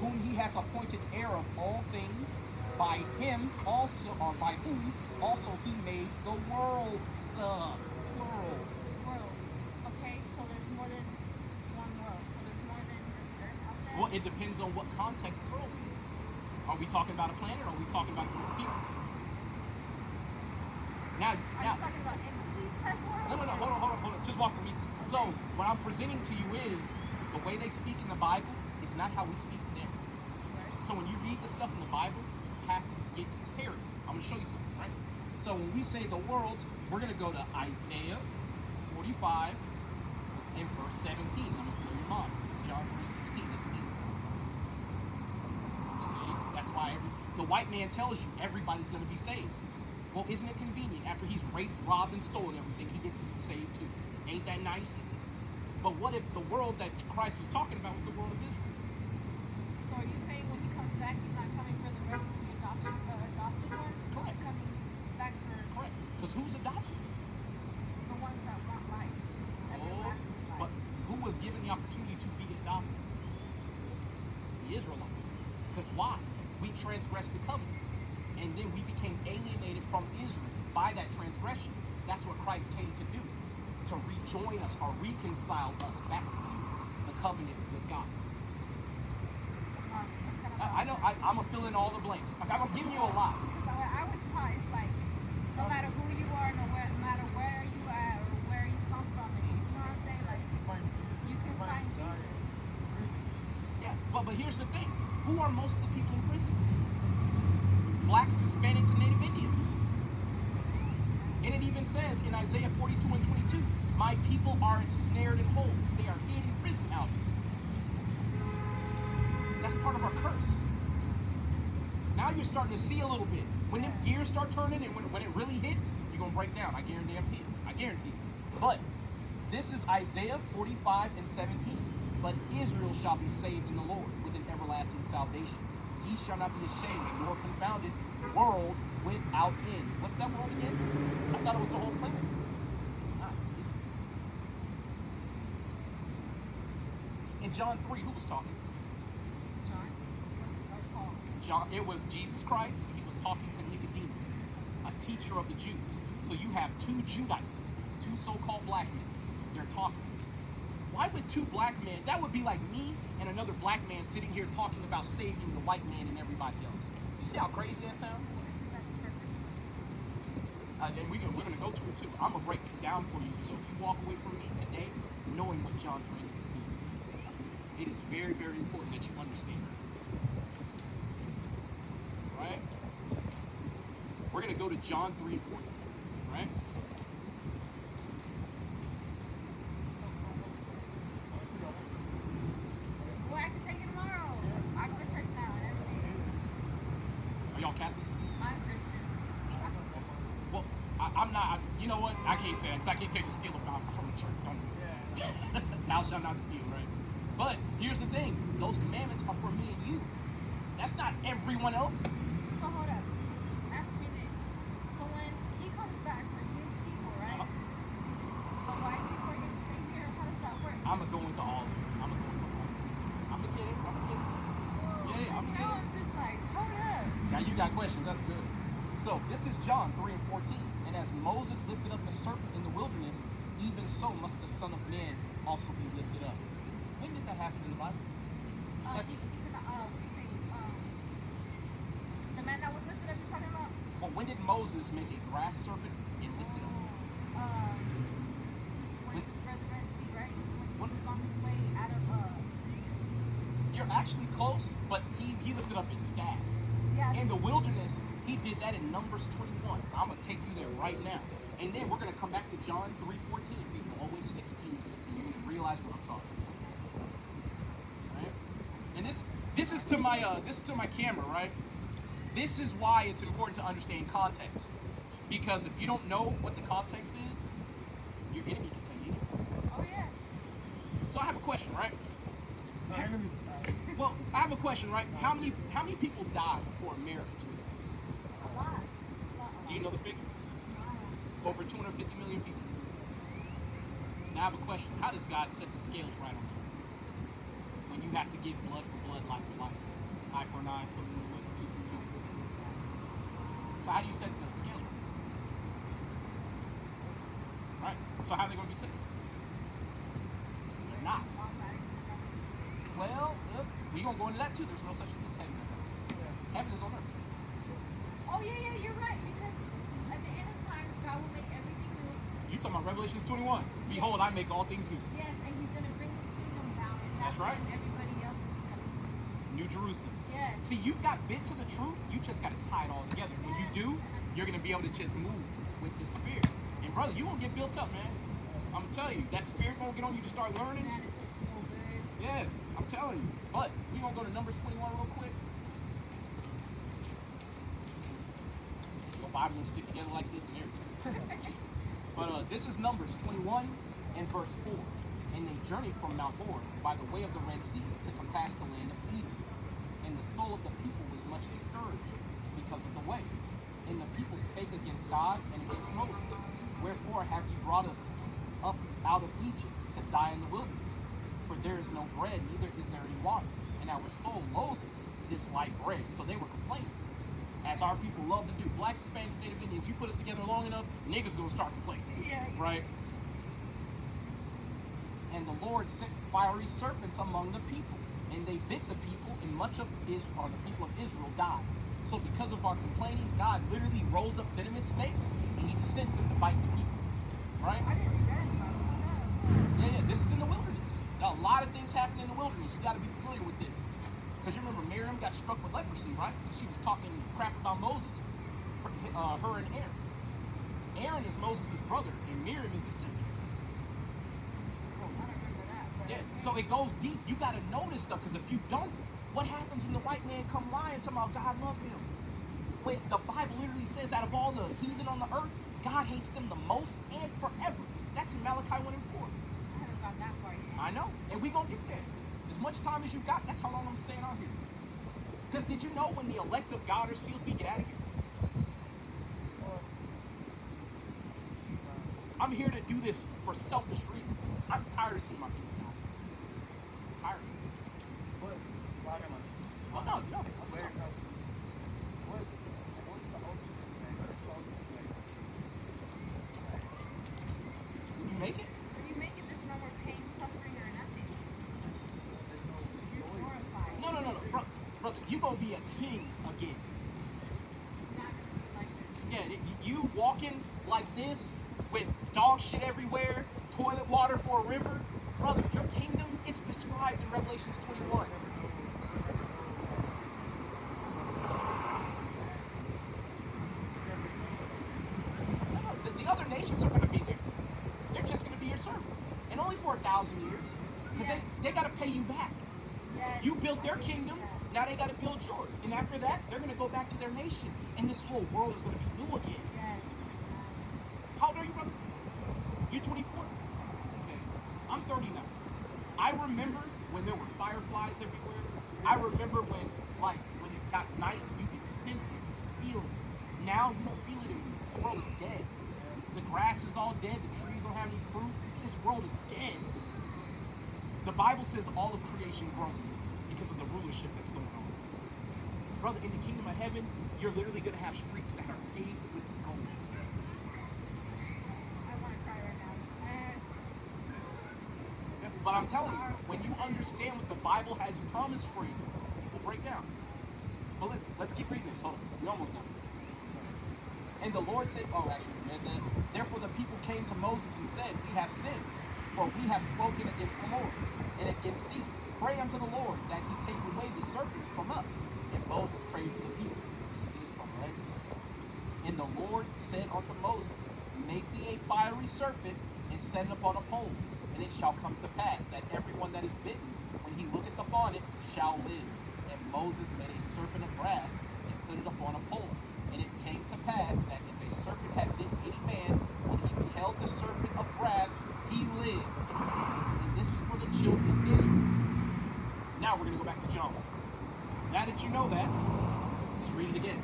Whom he hath appointed heir of all things, by him also, or by whom also he made the world. Plural. Okay, so there's more than one world. So there's more than this earth out there. Well, it depends on what context world. Are we talking about a planet or are we talking about a group of people? Now, Are you now, talking about entities type world? no, hold on. Just walk with me. So, what I'm presenting to you is the way they speak in the Bible is not how we speak to them. So, when you read the stuff in the Bible, you have to get prepared. I'm going to show you something, right? So, when we say the world, we're going to go to Isaiah 45 and verse 17. I'm going to blow your mind. It's John 3:16. That's me. See? That's why the white man tells you everybody's going to be saved. Well, isn't it convenient? After he's raped, robbed, and stolen everything, he gets to be saved too. Ain't that nice? But what if the world that Christ was talking about was the world of Israel? So are you saying when he comes back, he's not coming for the rest of the adopted ones? Correct. He's coming back for Correct. Because who's adopted? the ones that want life. Everlasting life. But who was given the opportunity to be adopted? The Israelites. Because why? We transgressed the covenant. And then we became alienated from Israel by that transgression. That's what Christ came to do. To rejoin us or reconcile us back to the covenant with God. I know I'm going to fill in all the blanks. Like, I'm going to give you a lot. So I was taught it's like no matter who you are, no matter where you are or where you come from, and you know what I'm saying? Like you can find Jesus. Yeah, but here's the thing. Who are most of the people in prison? Blacks, Hispanics, and Native Indians. And it even says in Isaiah 42 and 22, my people are ensnared in holes. They are hid in prison houses. That's part of our curse. Now you're starting to see a little bit. When them gears start turning and when it really hits, you're going to break down. I guarantee it. I guarantee it. But this is Isaiah 45 and 17. But Israel shall be saved in the Lord with an everlasting salvation. Ye shall not be ashamed nor confounded, world without end. What's that world again? I thought it was the whole planet. It's not. In John 3, who was talking? John, it was Jesus Christ. He was talking to Nicodemus, a teacher of the Jews. So you have two Judites, two so-called black men. They're talking. Why would two black men, that would be like me and another black man sitting here talking about saving the white man and everybody else. You see how crazy that sounds? And we're going to go to it too. I'm going to break this down for you. So if you walk away from me today knowing what John 3:16 is, it is very, very important that you understand. Right? We're going to go to John 3 and 14. Right? Well, I can take it tomorrow. I go to church now and everything. Are y'all Catholic? I'm Christian. Well, I'm not. You know what? I can't say that because I can't take a steal about from the church. Don't. Thou shalt not steal, right? But here's the thing: those commandments are for me and you. That's not everyone else. So hold up. Ask me this. So when he comes back for his people, right? The white people are going to stay here. How does that work? I'm gonna go into all of it. I'm gonna go into all of it. I'm gonna get it. Yeah, I'm gonna get it. I'm just like, hold up. Now you got questions. That's good. So this is John 3 and 14. And as Moses lifted up the serpent in the wilderness, even so must the Son of Man also be lifted up. When did that happen in the Bible? What's his name? The man that was lifted up, you're talking about? Well, when did Moses make a grass serpent and lift it up? When he spread the Red Sea, right? When What? he was on his way out of, You're actually close, but he lifted up his staff. yeah. In the wilderness, he did that in Numbers 21. I'm going to take you there right now. And then we're going to come back to John 3:14. We go all the way to 16. And you're going to realize what I'm talking about. Right? And this is to my camera, right? This is why it's important to understand context. Because if you don't know what the context is, your enemy can tell you anything. Oh, yeah. So I have a question, right? My enemy. Well, I have a question, right? How many people died before America to exist? A lot. Do you know the figure? Over 250 million people. Now I have a question. How does God set the scales right on that? When you have to give blood for blood, life for life, eye for an eye, foot for foot, tooth for tooth. So how do you set the scales? Right? So how are they going to be set? They're not. Well, we're going to go into that too. There's no such thing as heaven. Heaven is on earth. Oh, yeah, you're right. Because at the end of times, God will make everything new. You talking about Revelation 21. Behold, I make all things new. Yes, and he's going to bring his kingdom down. And That's right. when everybody else is coming. New Jerusalem. Yes. See, you've got bits of the truth. You just got to tie it all together. When you do, you're going to be able to just move with the Spirit. And brother, you won't get built up, man. I'm going to tell you, that Spirit won't get on you to start learning. Man, it tastes so good. Yeah, I'm telling you. But we're going to go to Numbers 21 real quick. The Bible will stick together like this and everything. But this is Numbers 21 and verse 4. And they journeyed from Mount Hor by the way of the Red Sea to compass the land of Edom. And the soul of the people was much disturbed because of the way. And the people spake against God and against Moses. Wherefore have you brought us up out of Egypt to die in the wilderness? For there is no bread, neither is there any water. And our soul loatheth this light bread. So they were complaining, as our people love to do. Blacks, Hispanics, Native Indians, you put us together long enough, niggas gonna start complaining. Yeah. Right? And the Lord sent fiery serpents among the people, and they bit the people, and much of Israel, or the people of Israel, died. So because of our complaining, God literally rose up venomous snakes, and he sent them to bite the people. Right? I didn't read that about Yeah, this is in the wilderness. A lot of things happen in the wilderness. You got to be familiar with this. Because you remember Miriam got struck with leprosy, right? She was talking crap about Moses. Her and Aaron. Aaron is Moses' brother, and Miriam is his sister. I don't remember that. But Yeah, so it goes deep. You got to know this stuff, because if you don't, what happens when the white man come lying talking about God love him? When the Bible literally says out of all the heathen on the earth, God hates them the most and forever. That's in Malachi 1 and 4. I haven't gone that far yet. I know, and we gonna get there. As much time as you got, that's how long I'm staying on here. Because did you know when the elect of God are sealed, we get out of here? I'm here to do this for selfish reasons. I'm tired of seeing my people die. I'm tired. But why am I? Oh no, no. Where it comes from? What's the ultimate? Man? What's the ultimate? You make it? When you make it, there's no more pain, suffering, or nothing. You're glorified. No. Brother, you gonna be a king again. Not gonna be like this. Yeah, you walking like this with dog shit everywhere, toilet water for a river. Brother, your kingdom, it's described in Revelations 21. No, the other nations are going to be there. They're just going to be your servant. And only for 1,000 years. Because they got to pay you back. Yes. You built their kingdom, now they got to build yours. And after that, they're going to go back to their nation. And this whole world is going to be new again. Yes. How old are you, brother? You're 24? Okay. I'm 30 now. I remember when there were fireflies everywhere. I remember when it got night, you could sense it, feel it. Now you don't feel it anymore. The world is dead. The grass is all dead. The trees don't have any fruit. This world is dead. The Bible says all of creation groans because of the rulership that's going on. Brother, in the kingdom of heaven, you're literally going to have streets that are paved with gold. I want to cry right now. But I'm telling you, when you understand what the Bible has promised for you, it will break down. But let's keep reading this. Hold on. We're almost done. And the Lord said, therefore the people came to Moses and said, we have sinned, for we have spoken against the Lord and against thee. Pray unto the Lord that he take away the serpents from us. And Moses prayed for the people. And the Lord said unto Moses, make thee a fiery serpent and set it upon a pole. And it shall come to pass that everyone that is bitten, when he looketh upon it, shall live. And Moses made a serpent of brass and put it upon a pole. And it came to pass that if a serpent had bitten any man, when he beheld the serpent of brass, he lived. And this was for the children of Israel. Now we're going to go back to John. Now that you know that, let's read it again.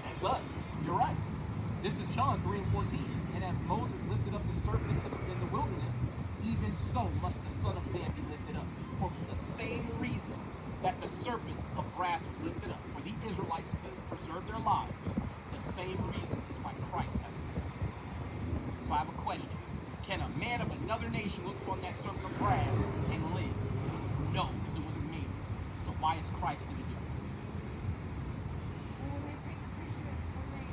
That's us. You're right. This is John 3 and 14. And as Moses lifted up the serpent in the wilderness, even so must the Son of Man be lifted up. For the same reason that the serpent of brass was lifted up, for the Israelites to preserve their lives, the same reason is why Christ has been. So I have a question. Can a man of another nation look upon that serpent of brass and live? No, because it wasn't made. So why is Christ going to do it? When they take a picture, when they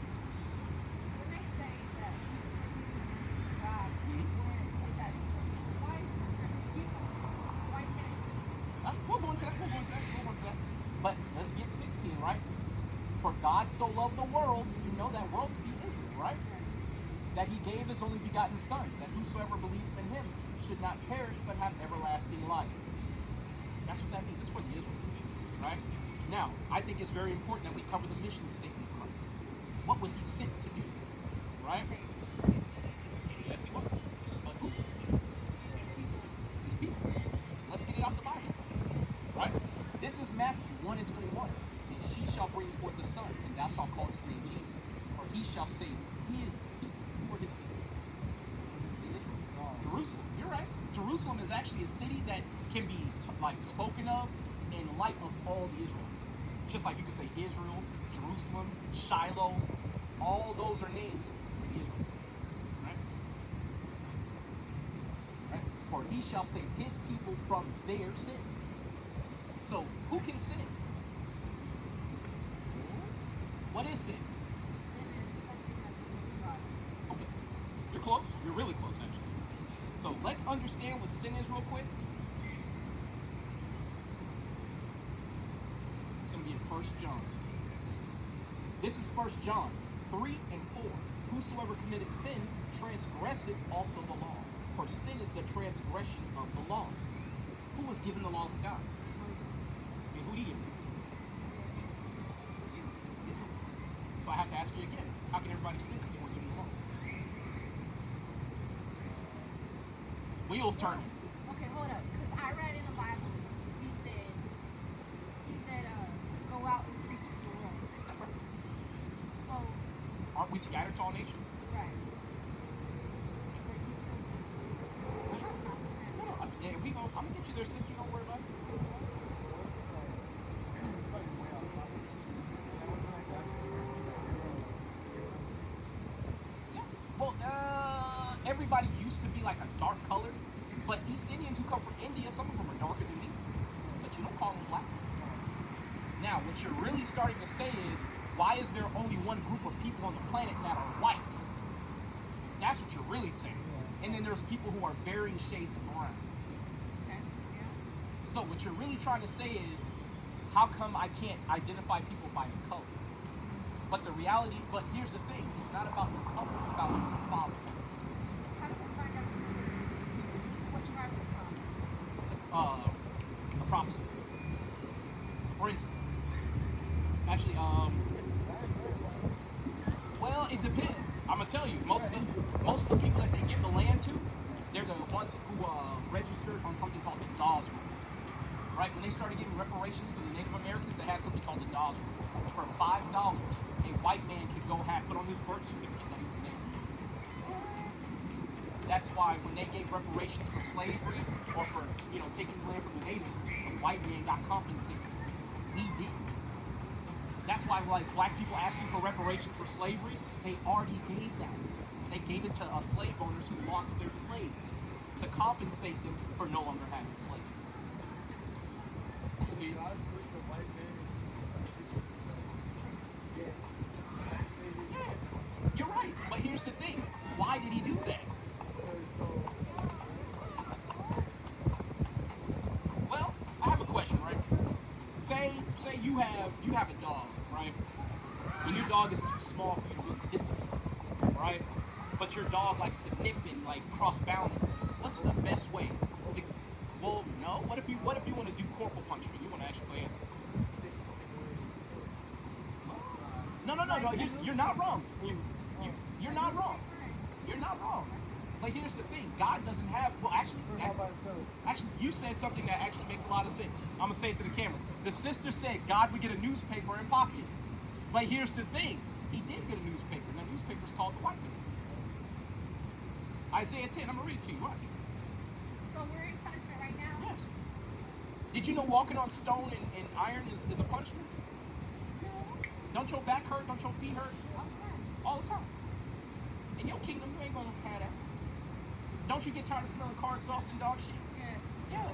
go into that. We'll go into that. But let's get 16, right? For God so loved the world, you know that world to be Israel, right? That he gave his only begotten Son, that whosoever believeth in him should not perish but have everlasting life. That's what that means. It's for the Israelites, right? Now, I think it's very important that we cover the mission statement of Christ. What was he sent to do, right? Yes, he was. But who? His people. Let's get it out the Bible, right? This is Matthew 1 and 21. And she shall bring forth a son, and thou shalt call his name Jesus, for he shall save his people. Who are his people? Jerusalem. You're right. Jerusalem is actually a city that can be like spoken of in light of all the Israelites. Just like you could say Israel, Jerusalem, Shiloh, all those are names for the Israelites. Right? Right? For he shall save his people from their sin. So who can sin? What is sin? Okay. You're close. You're really close, actually. So let's understand what sin is real quick. It's going to be in 1 John. This is 1 John 3 and 4. Whosoever committed sin transgresseth also the law. For sin is the transgression of the law. Who was given the laws of God? And who did he give? So I have to ask you again, how can everybody sin if they weren't given the law? Wheels turning. Okay, hold up. Because I read in the Bible, he said, go out and preach the word. That's right. So, Aren't we scattered to all nations? right. But he still says, That's right. No, yeah, I'm gonna get you there, sister. Don't worry about it. Well, everybody used to be like a dark color, but East Indians who come from India, some of them are darker than me, but you don't call them black. Now, what you're really starting to say is, why is there only one group of people on the planet that are white? That's what you're really saying. And then there's people who are varying shades of brown. okay, yeah. So what you're really trying to say is, how come I can't identify people by the color? But the reality, but here's the thing, it's not about the color, it's about who you follow. How do we find out what tribe we're from? A prophecy. For instance, actually, well, it depends. I'm gonna tell you, most of the people that they give the land to, they're the ones who registered on something called the Dawes Rule. Right? When they started giving reparations to the Native Americans, they had something called the Dawes Rule. For $5, a white man could go put on his birth certificate that he was a native. That's why when they gave reparations for slavery or for taking the land from the natives, the white man got compensated. We did. That's why like black people asking for reparations for slavery, they already gave that. They gave it to slave owners who lost their slaves to compensate them for no longer having slaves. You see? You're right, but here's the thing. Why did he do that? Well, I have a question, right? Say you have a dog, right? And your dog is too small for you to really discipline, right? But your dog likes to nip and like cross boundaries. What's the best way to? Well, no. What if you want to do corporal punishment? You want to actually answer. No. You're not wrong. You're not wrong. You're not wrong. But here's the thing. God doesn't have. Well, actually, you said something that actually makes a lot of sense. I'm gonna say it to the camera. The sister said God would get a newspaper and pocket it. But here's the thing. He did get a newspaper, and that newspaper's called the White Man. Isaiah 10. I'm gonna read it to you. Watch. So we're in punishment right now? Yes. Did you know walking on stone and iron is a punishment? Don't your back hurt? Don't your feet hurt? All the time. In your kingdom, you ain't gonna have that. Don't you get tired of smelling car exhaust and dog shit? Yes. Yeah.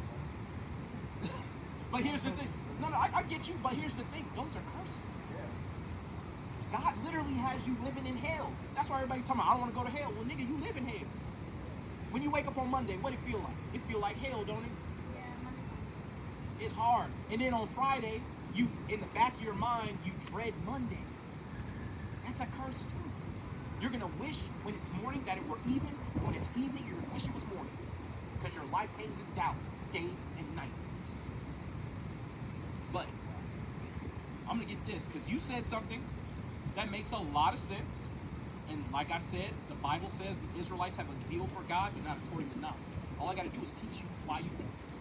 But here's the thing. No, I get you, but here's the thing. Those are curses. God literally has you living in hell. That's why everybody talking about, I don't want to go to hell. Well, nigga, you live in hell. When you wake up on Monday, what it feel like? It feel like hell, don't it? Yeah, It's hard. And then on Friday, you in the back of your mind, you dread Monday. That's a curse too. You're gonna wish when it's morning that it were even. When it's evening, you're gonna wish it was morning. Because your life hangs in doubt, day and night. But I'm gonna get this, because you said something that makes a lot of sense. And like I said, the Bible says the Israelites have a zeal for God, but not according to knowledge. All I gotta do is teach you why you think this.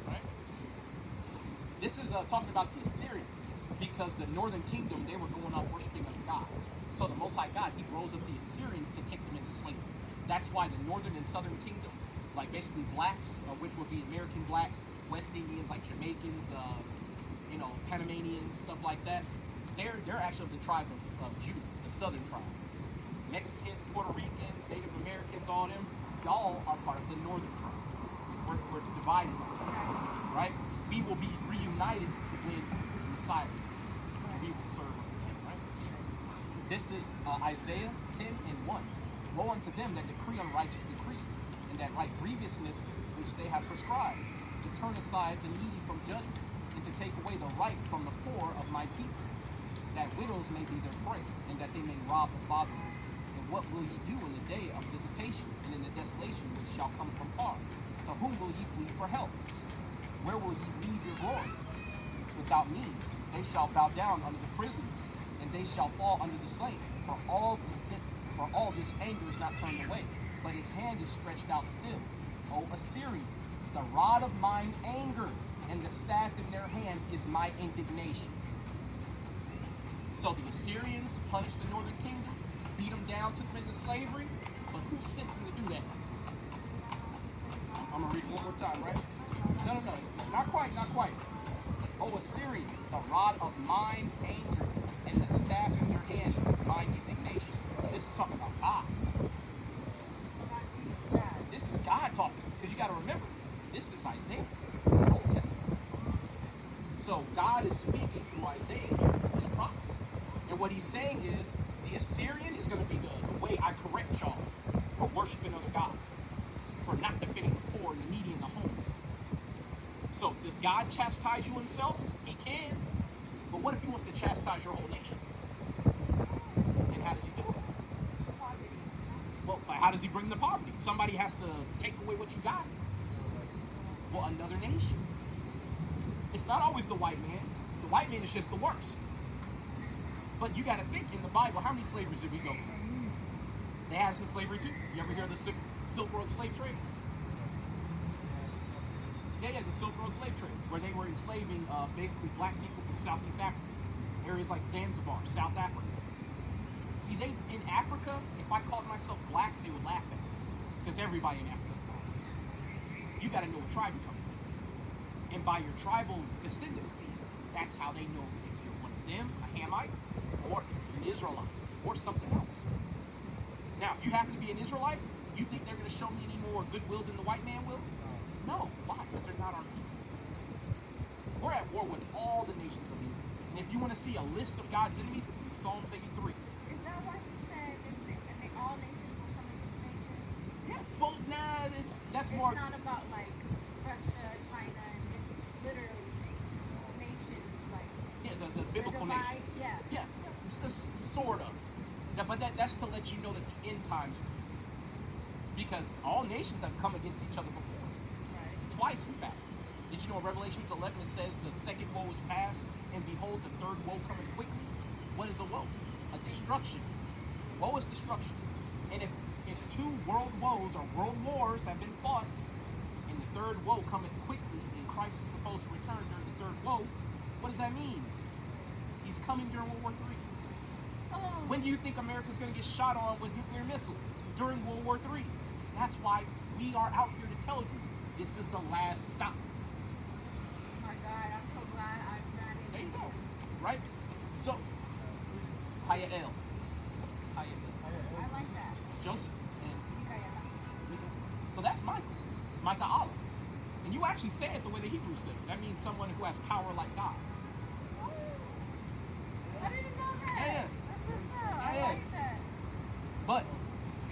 Right? This is talking about the Assyrians, because the northern kingdom, they were going off worshiping other gods. So the Most High God, he rose up the Assyrians to take them into slavery. That's why the northern and southern kingdom, like basically blacks, which would be American blacks, West Indians like Jamaicans, Panamanians, stuff like that, they're actually the tribe of Judah, the southern tribe. Mexicans, Puerto Ricans, Native Americans, all them, y'all are part of the northern tribe. We're divided, right? We will be reunited with Messiah. We will serve him, right? This is Isaiah 10 and 1. Woe unto them that decree unrighteous decrees, and that write grievousness which they have prescribed, to turn aside the needy from judgment, and to take away the right from the poor of my people, that widows may be their prey, and that they may rob the fatherless. And what will ye do in the day of visitation, and in the desolation which shall come from far? To whom will ye flee for help? Where will ye leave your glory? Without me, they shall bow down under the prison, and they shall fall under the slain. For all this anger is not turned away, but his hand is stretched out still. O Assyrian, the rod of mine anger, and the staff in their hand is my indignation. So the Assyrians punished the northern kingdom, beat them down, took them into slavery, but who sent them to do that? I'm going to read it one more time, right? No, not quite. O Assyrian, the rod of mine anger, and the staff in their hand is mine indignation. This is talking about God. This is God talking, because you got to remember, this is Isaiah, this is Old Testament. So God is speaking through Isaiah here, his prophecy. And what he's saying is, the Assyrian is going to be the way I correct y'all for worshiping other gods, for not defending the poor and the needy and the homeless. So does God chastise you himself? He can. But what if he wants to chastise your whole nation? And how does he do it? Well, how does he bring the poverty? Somebody has to take away what you got. Well, another nation. It's not always the white man. The white man is just the worst. But you got to think, in the Bible, how many slaveries did we go through? They had us in slavery too. You ever hear of the Silk Road slave trade? Yeah, the Silk Road slave trade, where they were enslaving basically black people from Southeast Africa. Areas like Zanzibar, South Africa. See, in Africa, if I called myself black, they would laugh at me. Because everybody in Africa is black. You got to know what tribe you come from. And by your tribal descendancy, that's how they know if you're one of them, a Hamite, or an Israelite, or something else. Now, if you happen to be an Israelite, you think they're going to show me any more goodwill than the white man will? No. Why? Because they're not our people. We're at war with all the nations of the earth. And if you want to see a list of God's enemies, it's in Psalm 83. Is that why he said that all nations will come into the nation? Yeah, well, nah, that's It's more... not about like Russia, China, and it's literally nations, like Yeah, the biblical divide, nations. yeah. Yeah, sort of. Yeah, but that's to let you know that the end times are here. Because all nations have come against each other before. Right. Twice, in fact. Did you know in Revelations 11 it says the second woe is past, and behold, the third woe coming quickly? What is a woe? A destruction. Woe is destruction. And if two world woes or world wars have been fought, and the third woe coming quickly, and Christ is supposed to return during the third woe, what does that mean? He's coming during World War III. Oh. When do you think America's going to get shot on with nuclear missiles? During World War III. That's why we are out here to tell you this is the last stop. Oh my God, I'm so glad I'm not in There you go. here. Right? So, Haya El. I like that. Joseph. And Mikaela. so that's Michael. Micah Allah. And you actually say it the way the Hebrews say it. That means someone who has power like God. Oh, I didn't know that. Yeah. That's what's up. I Yeah. like that. But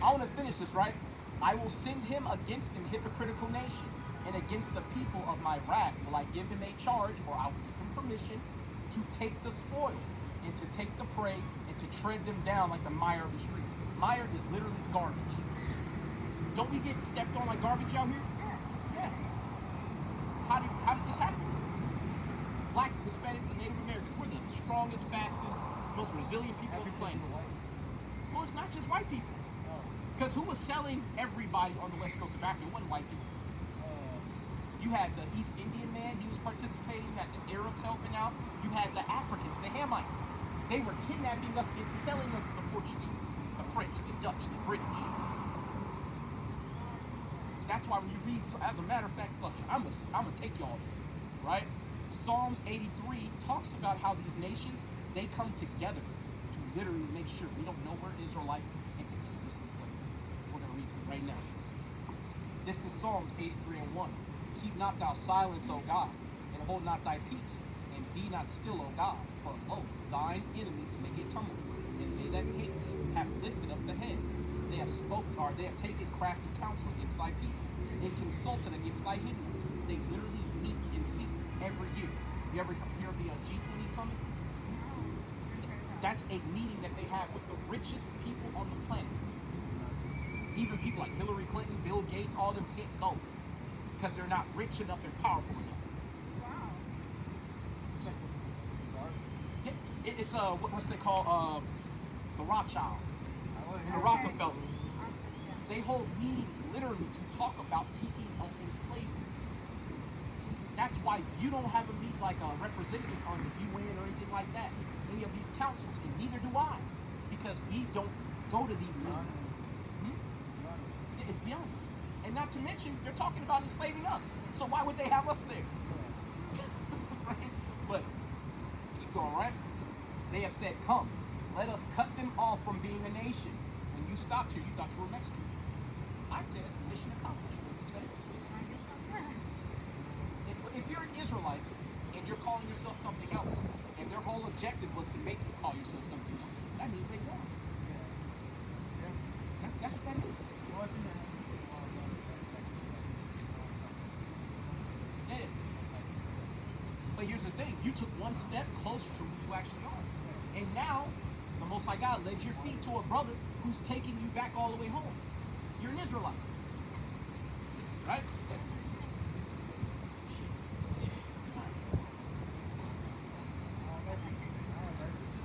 I want to finish this, right? I will send him against an hypocritical nation, and against the people of my wrath will I give him a charge, or I will give him permission to take the spoil, and to take the prey, and to tread them down like the mire of the streets. Mire is literally garbage. Don't we get stepped on like garbage out here? Yeah. How did this happen? Blacks, Hispanics, and Native Americans, we're the strongest, fastest, most resilient people on the planet. Well, it's not just white people. Because who was selling everybody on the west coast of Africa? It wasn't white people. You had the East Indian man, he was participating. You had the Arabs helping out. You had the Africans, the Hamites. They were kidnapping us and selling us to the Portuguese, the French, the Dutch, the British. That's why when you read, as a matter of fact, look, I'm gonna take y'all there, right? Psalms 83 talks about how these nations, they come together to literally make sure we don't know we're Israelites and to keep us in slavery. We're gonna read it right now. This is Psalms 83 and 1. Keep not thou silence, O God, and hold not thy peace, and be not still, O God, for lo, thine enemies make a tumult, and they that hate thee have lifted up the head. They have spoken, or they have taken crafty counsel against thy people, and consulted against thy hidden ones. They literally meet in secret every year. You ever hear of the G20 summit? That's a meeting that they have with the richest people on the planet. Even people like Hillary Clinton, Bill Gates, all of them can't go because they're not rich enough and powerful enough. Wow. It's what's they call the Rothschilds, the Rockefellers. They hold meetings literally to talk about keeping us in slavery. That's why you don't have a meet like a representative on the UN or anything like that. Any of these councils, and neither do I, because we don't go to these meetings. It's beyond us. And not to mention, they're talking about enslaving us. So why would they have us there? Right? But keep going, right? They have said, come, let us cut them off from being a nation. When you stopped here, you thought you were Mexican. I'd say that's mission accomplished. What you say? If you're an Israelite and you're calling yourself something else, and their whole objective was to make you call yourself something else, that means they won. That's what that is. Yeah. But here's the thing, you took one step closer to who you actually are. And now, the Most High God led your feet to a brother who's taking you back all the way home. You're an Israelite. Right?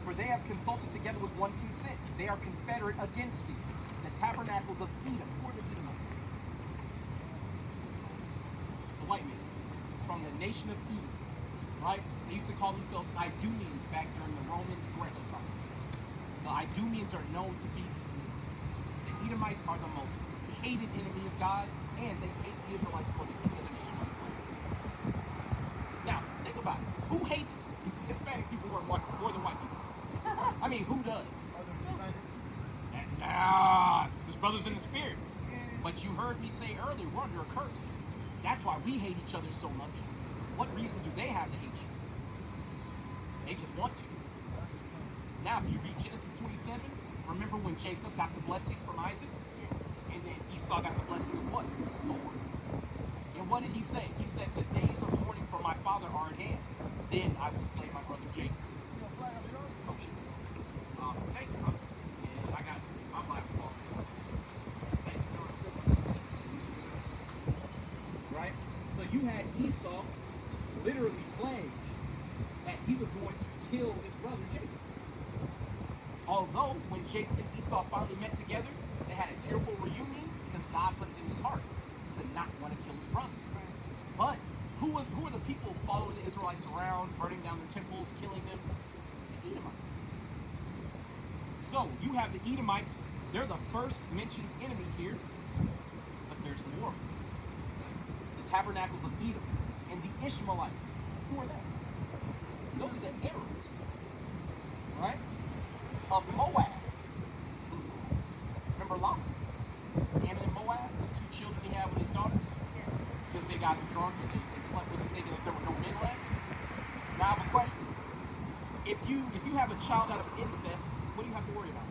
For they have consulted together with one consent. They are confederate against thee. The tabernacles of Edom. Who are the Edomites? The white men. From the nation of Edom. Right? They used to call themselves Idumeans back during the Roman Greco times. The Idumeans are known to be the Edomites. The Edomites are the most hated enemy of God, and they hate the Israelites for the other nation. Now, think about it. Who hates Hispanic people more than white people? I mean, who does? There's brothers in the spirit. But you heard me say earlier, we're under a curse. That's why we hate each other so much. What reason do they have to hate you? They just want to. Now, if you read Genesis 27, remember when Jacob got the blessing from Isaac? And then Esau got the blessing of what? The sword. And what did he say? He said, the days of mourning for my father are at hand. Then I will slay my brother Jacob. Oh, shit. Thank you, brother. Yeah, I got it. My black fault. Thank you. Right? So you had Esau literally playing that he was going to kill his brother Jacob. Although when Jacob and Esau finally met together, they had a tearful reunion because God put it in his heart to not want to kill his brother. But who are the people following the Israelites around, burning down their temples, killing them? The Edomites. So you have the Edomites, they're the first mentioned enemy here, but there's more. The tabernacles of Edom and the Ishmaelites. Who are they? Those are the Arabs, right? Of Moab. Remember Lot? Ammon and Moab, the two children he had with his daughters? Because they got drunk and they slept with them thinking that there were no men left. Now I have a question. If you have a child out of incest, what do you have to worry about?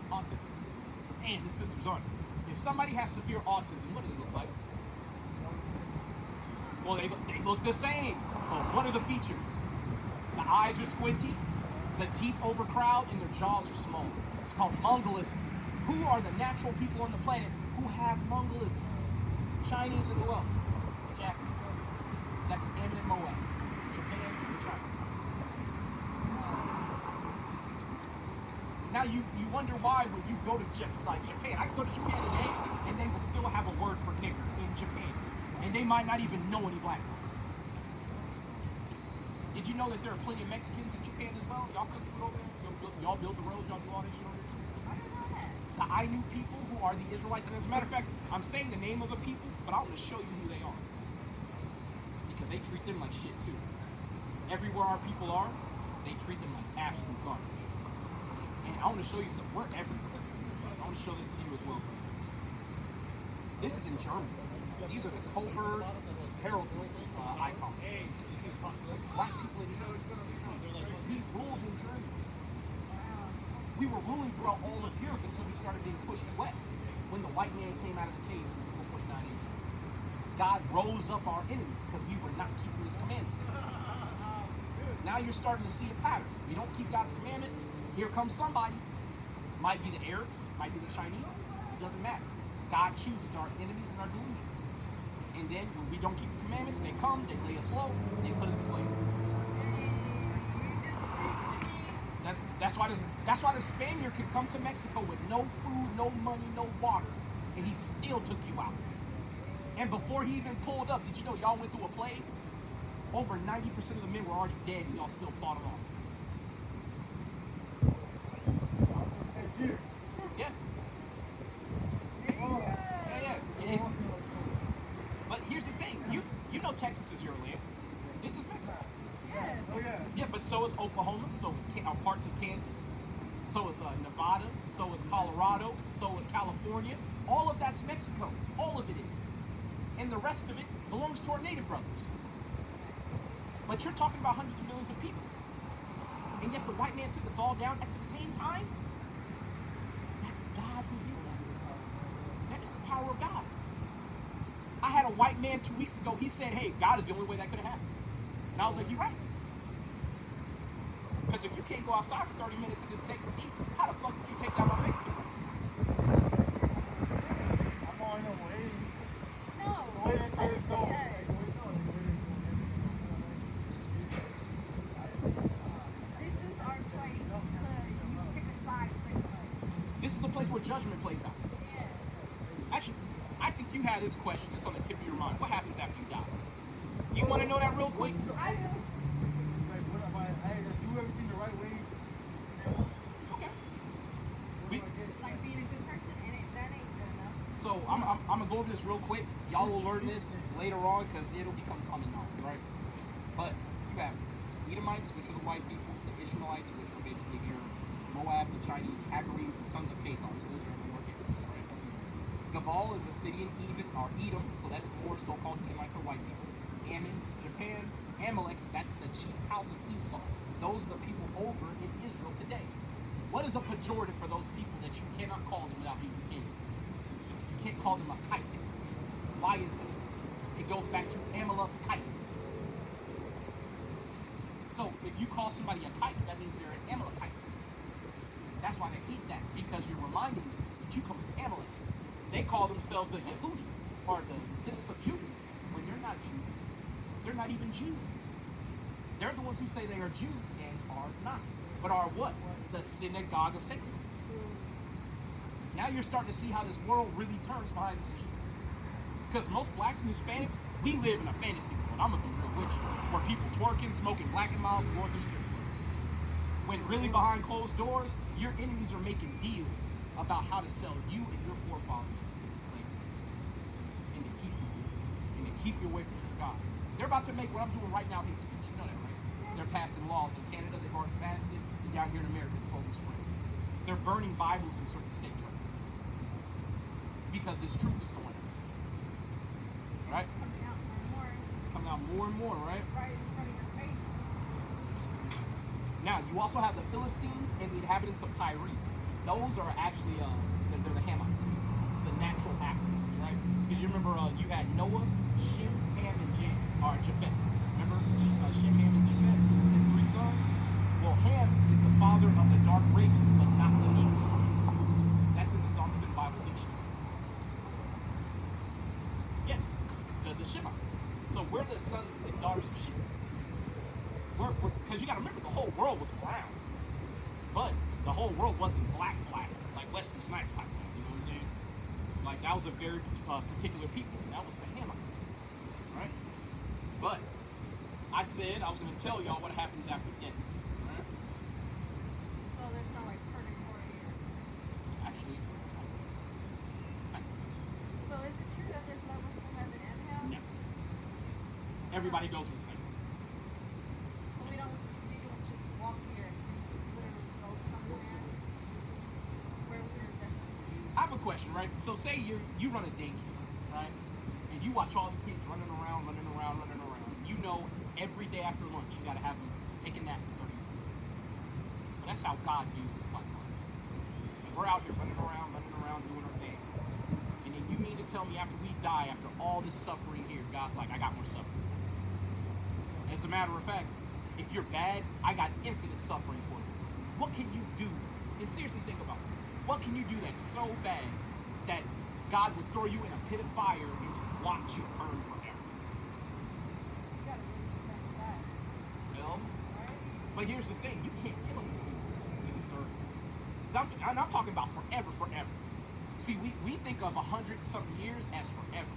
Autism. And the systems aren't. If somebody has severe autism, what does it look like? Well, they look the same. But what are the features? The eyes are squinty, the teeth overcrowd, and their jaws are small. It's called Mongolism. Who are the natural people on the planet who have Mongolism? Chinese and who else? Japanese. That's Ammon and Moab. Japan and China. Now you wonder why when you go to Japan, I can go to Japan today and they will still have a word for nigger in Japan. And they might not even know any black people. Did you know that there are plenty of Mexicans in Japan as well? Y'all cook food over there? Y'all build the roads, y'all do all this shit over there? I don't know that. The Ainu people who are the Israelites, and as a matter of fact, I'm saying the name of the people, but I want to show you who they are. Because they treat them like shit too. Everywhere our people are, they treat them like absolute garbage. And I want to show you something. We're everywhere. I want to show this to you as well. This is in Germany. These are the Coburg heraldry icons. Black people in Germany. We ruled in Germany. We were ruling throughout all of Europe until we started being pushed west when the white man came out of the caves before 49 AD. God rose up our enemies because we were not keeping his commandments. Now you're starting to see a pattern. We don't keep God's commandments. Here comes somebody. Might be the Arabs, might be the Chinese. It doesn't matter. God chooses our enemies and our delusions. And then when we don't keep the commandments, they come, they lay us low, they put us in slavery. That's why the Spaniard could come to Mexico with no food, no money, no water, and he still took you out. And before he even pulled up, did you know y'all went through a plague? Over 90% of the men were already dead, and y'all still fought them off. Yeah. Yeah. But here's the thing, you know Texas is your land. This is Mexico. Yeah, but so is Oklahoma, so is parts of Kansas, so is Nevada, so is Colorado, so is California. All of that's Mexico. All of it is. And the rest of it belongs to our native brothers. But you're talking about hundreds of millions of people. And yet the white man took us all down at the same time? That's God who did that. That is the power of God. I had a white man 2 weeks ago, he said, hey, God is the only way that could have happened. And I was like, you're right. Because if you can't go outside for 30 minutes in this Texas heat, how the fuck did you take down my Mexican? I'm on the way. No. Way that crazy song. This is our place. You pick a side pretty much. This is the place where judgment plays out. Yeah. Actually, I think you had this question. It's on the tip of your mind. What happens after you die? You want to know that real quick? I do. Like, what if I do everything the right way? Okay. Like being a good person, and that ain't good enough. So I'm gonna go over this real quick. Y'all will learn this later on because it'll become common knowledge, right? But you have Edomites, which are the white people, the Ishmaelites, which are basically Arabs, Moab, the Chinese, Hagarenes, the sons of Hagar, so those are the more Arabs, right? Gabal is a city in Edom, so that's more so-called Edomites or white people. Ammon, Japan, Amalek, that's the chief house of Esau. Those are the people over in Israel today. What is a pejorative for those people that you cannot call them without being canceled? You can't call them a kite. Why is that? It goes back to Amalekite. So if you call somebody a kite, that means they're an Amalekite. That's why they hate that, because you're reminding them that you come from Amalek. They call themselves the Yehudi, or the descendants of Judah, when they're not Jews. They're not even Jews. They're the ones who say they are Jews and are not. But are what? The synagogue of Satan. Now you're starting to see how this world really turns behind the scenes. Because most blacks and Hispanics, we live in a fantasy world. I'm gonna be real with you. Where people twerking, smoking Black and Miles, and going through strip clubs. When really behind closed doors, your enemies are making deals about how to sell you and your forefathers into slavery. And to keep you away from your God. They're about to make what I'm doing right now hate speech. You know that, right? They're passing laws in Canada. They've already passed it. And down here in America, it's slowly spreading. They're burning Bibles in certain states right now. Because this truth is going out. Right? Coming out more and more. It's coming out more and more, right? Right in front of your face. Now, you also have the Philistines and the inhabitants of Tyre. Those are actually, they're the Hamites. The natural Africans, right? Because you remember you had Noah, Shem, Ham, and Jam. are Japheth. Remember Shem, Ham, and Japheth, his 3 sons? Well, Ham is the father of the dark races, but not the Negroes. That's in the Zondervan Bible Dictionary. Yeah, the Shemites. So we're the sons and daughters of Shem. Because you got to remember, the whole world was brown. But the whole world wasn't black, like Wesley Snipes type thing, you know what I'm saying? Like, that was a very particular people, and that was the Hamites, right? But I said I was going to tell y'all what happens after death, right? So there's no like purgatory or. Actually, So is it true that there's levels to heaven and hell? no. Everybody goes the same. So we don't just walk here and literally go somewhere where we're destined. I have a question, right? So say you run a daycare, right? And you watch all the kids running around. You know every day after lunch you gotta have them take a nap for 30 minutes. But that's how God views this life. And we're out here running around, doing our thing. And then you mean to tell me after we die, after all this suffering here, God's like, I got more suffering. As a matter of fact, if you're bad, I got infinite suffering for you. What can you do? And seriously think about this. What can you do that's so bad that God would throw you in a pit of fire and just watch you burn forever? You gotta really confess that, Well, right? but here's the thing, you can't kill anything to deserve it. So I'm talking about forever. See, we think of 100-something years as forever.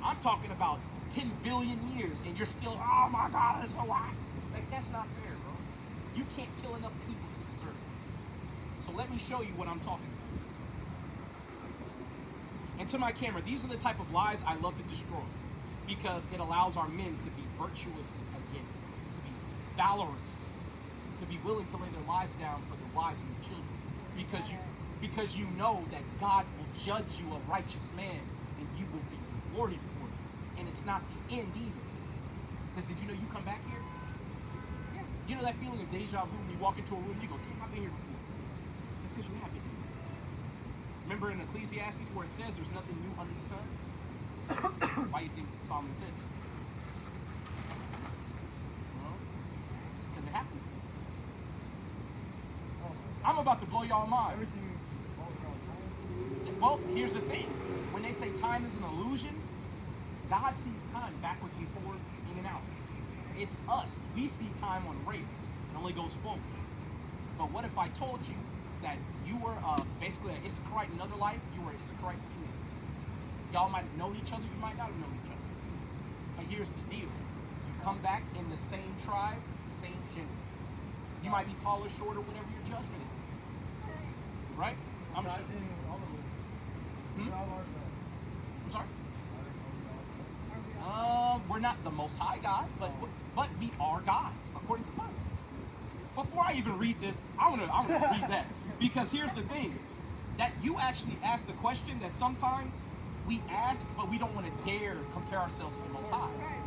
I'm talking about 10 billion years, and you're still, oh my God, it's so hot. Like, that's not fair, bro. You can't kill enough people to deserve it. So let me show you what I'm talking about. And to my camera, these are the type of lies I love to destroy, because it allows our men to be virtuous again, to be valorous, to be willing to lay their lives down for their wives and their children, because you know that God will judge you a righteous man, and you will be rewarded for it. And it's not the end either. Because did you know you come back here? Yeah. You know that feeling of deja vu when you walk into a room, you go, damn, I've been here before. It's because you have been here. Remember in Ecclesiastes where it says there's nothing new under the sun? Why do you think Solomon said that? Well, it's because it happened. I'm about to blow y'all mind. Everything revolves around time. Well, here's the thing. When they say time is an illusion, God sees time backwards and forward, in and out. It's us. We see time on rails. It only goes forward. But what if I told you that you were basically an Issacharite in another life, you were an Issacharite female? Y'all might have known each other, you might not have known each other. But here's the deal. You come back in the same tribe, same gender. You might be taller, shorter, whatever your judgment is. Right? I'm God sure. didn't all of us. Hmm? We're all ours, I'm sorry? Are we We're not the Most High God, but we are gods, according to the Bible. Before I even read this, I want to read that, because here's the thing, that you actually asked a question that sometimes we ask, but we don't want to dare compare ourselves to the Most High. right?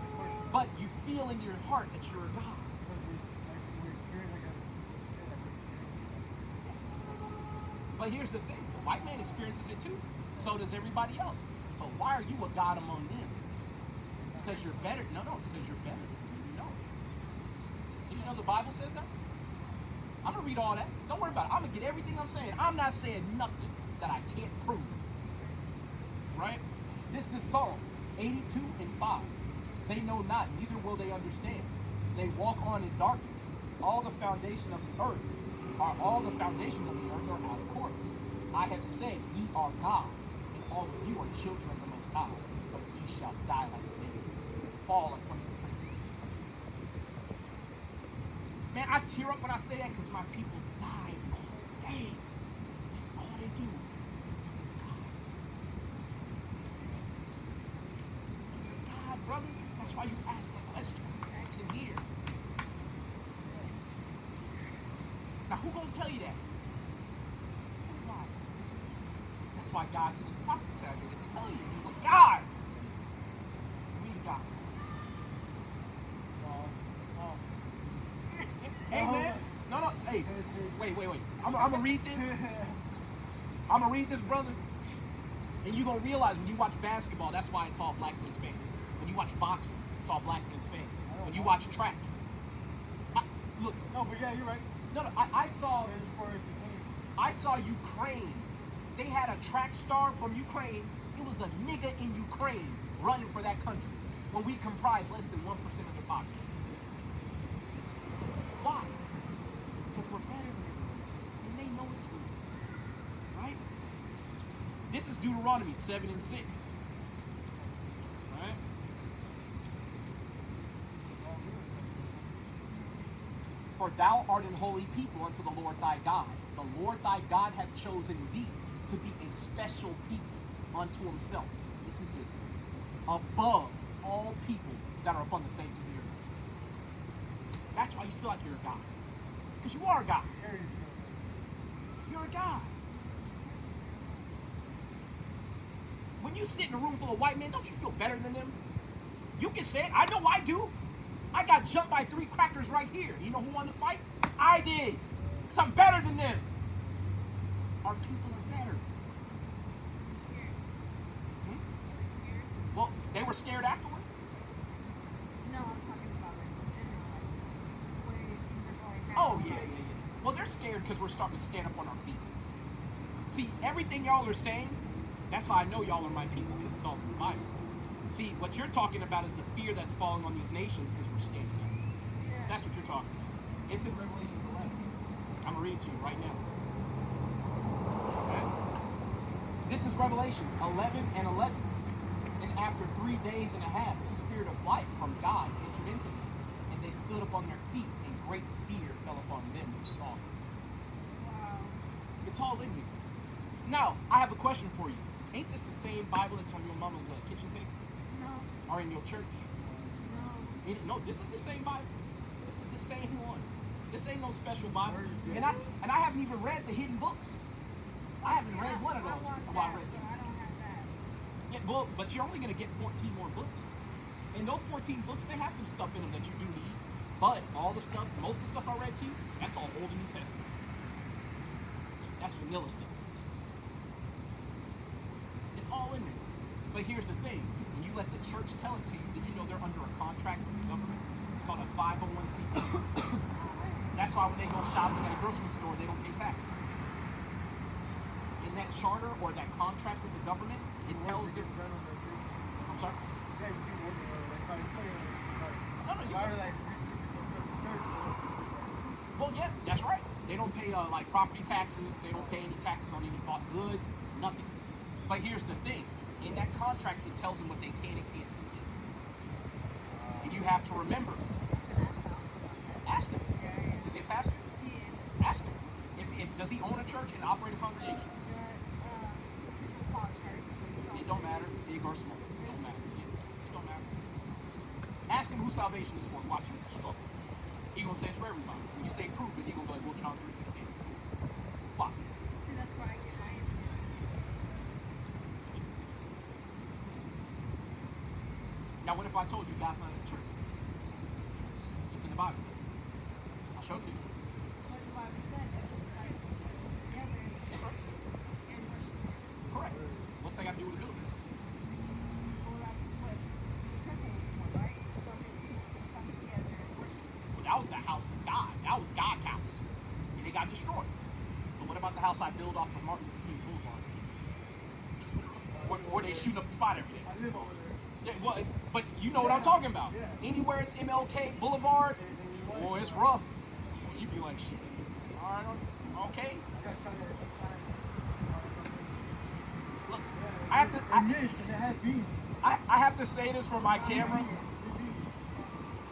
But you feel in your heart that you're a God. we experience, like, But here's the thing, the white man experiences it too. So does everybody else. But why are you a God among them? It's because you're better. No, it's because you're better. You know. Did you know the Bible says that? I'm going to read all that. Don't worry about it. I'm going to get everything I'm saying. I'm not saying nothing that I can't prove. Right? This is Psalms 82 and 5. They know not, neither will they understand. They walk on in darkness. All the foundation of the earth all the foundations of the earth are out of course. I have said, ye are gods, and all of you are children of the Most High, but ye shall die like a baby, fall like one of the princes. Man, I tear up when I say that because my people die all day. That's all they do. Gods. God, brother, that's why you asked that question. It's in here. Now, who gonna tell you that? God. That's why God sent his prophets out here to tell you. But God, we God. Hey, man. No. Hey, wait. I'm gonna read this. I'm gonna read this, brother. And you're gonna realize when you watch basketball, that's why it's all blacks and Hispanics. When you watch boxing, It's all Blacksmith's fans. When you watch track, look, No, but yeah, you're right. no, I saw It's for entertainment. I saw Ukraine. They had a track star from Ukraine. It was a nigga in Ukraine running for that country when we comprise less than 1% of the population. Why? Because we're better than everyone, and they know it too. Right? This is Deuteronomy 7 and 6. Right? For thou art an holy people unto the Lord thy God. The Lord thy God hath chosen thee to be a special people unto himself. Listen to this. Above all people that are upon the face of the earth. That's why you feel like you're a God. Because you are a God. You're a God. When you sit in a room full of white men, don't you feel better than them? You can say it. I know I do. I got jumped by 3 crackers right here. You know who won the fight? I did. Because I'm better than them. Our people are better. Well, they were scared afterward. No, I'm talking about like in general, like way things are going now. Oh, yeah. Well, they're scared because we're starting to stand up on our feet. See, everything y'all are saying, that's how I know y'all are my people consult the Bible. See, what you're talking about is the fear that's falling on these nations because we're standing up. Yeah. That's what you're talking about. It's in Revelation 11. I'm going to read it to you right now. Okay? This is Revelations 11 and 11. And after 3 days and a half, the spirit of life from God entered into them. And they stood up on their feet, and great fear fell upon them who saw them. Wow. It's all in here. Now, I have a question for you. Ain't this the same Bible that's on your mama's kitchen table? No, Or in your church? no. No, this is the same Bible. This is the same one. This ain't no special Bible. And I haven't even read the hidden books. I haven't read one of I those. want Well, that, I read but I don't have that. Yeah, well, but you're only going to get 14 more books. And those 14 books, they have some stuff in them that you do need. But all the stuff, most of the stuff I read to you, that's all Old and New Testament. That's vanilla stuff. It's all in there. But here's the thing. When you let the church tell it to you, did you know they're under a contract with the government? It's called a 501c3. That's why when they go shopping at a grocery store, they don't pay taxes. In that charter or that contract with the government, it tells them. I'm sorry? Well, yeah, that's right. They don't pay like property taxes. They don't pay any taxes on any bought goods. Nothing. But here's the thing. In that contract, it tells them what they can and can't do. And you have to remember. Ask him. Is he a pastor? He is. Ask him. Does he own a church and operate a congregation? Small church. It don't matter. Big or small. It don't matter. It don't matter. Ask him who salvation is for. Watch him struggle. He gonna say it's for everybody. When you say prove it, he gonna be like, well, John 3:16. Why? See, that's where I get my information. Now, what if I told you God's not in the church? It's in the Bible. I'll show it to you. What the Bible said, that we like together Yes, sir. and worship. Correct. What's that got to do with the building? Well, that's what the temple was for, right? So that people can come together and worship. Well, that was the house of God. That was God's house. And it got destroyed. So what about the house I build off of Martin Luther King Boulevard? Where they shoot up the spot every day. I live over there. Yeah, well, but you know what I'm talking about. Anywhere it's MLK Boulevard, boy, it's rough. You be like, shit. All right, okay. I got shot at the time. Look, I have to. It missed and it had beans. I have to say this for my camera.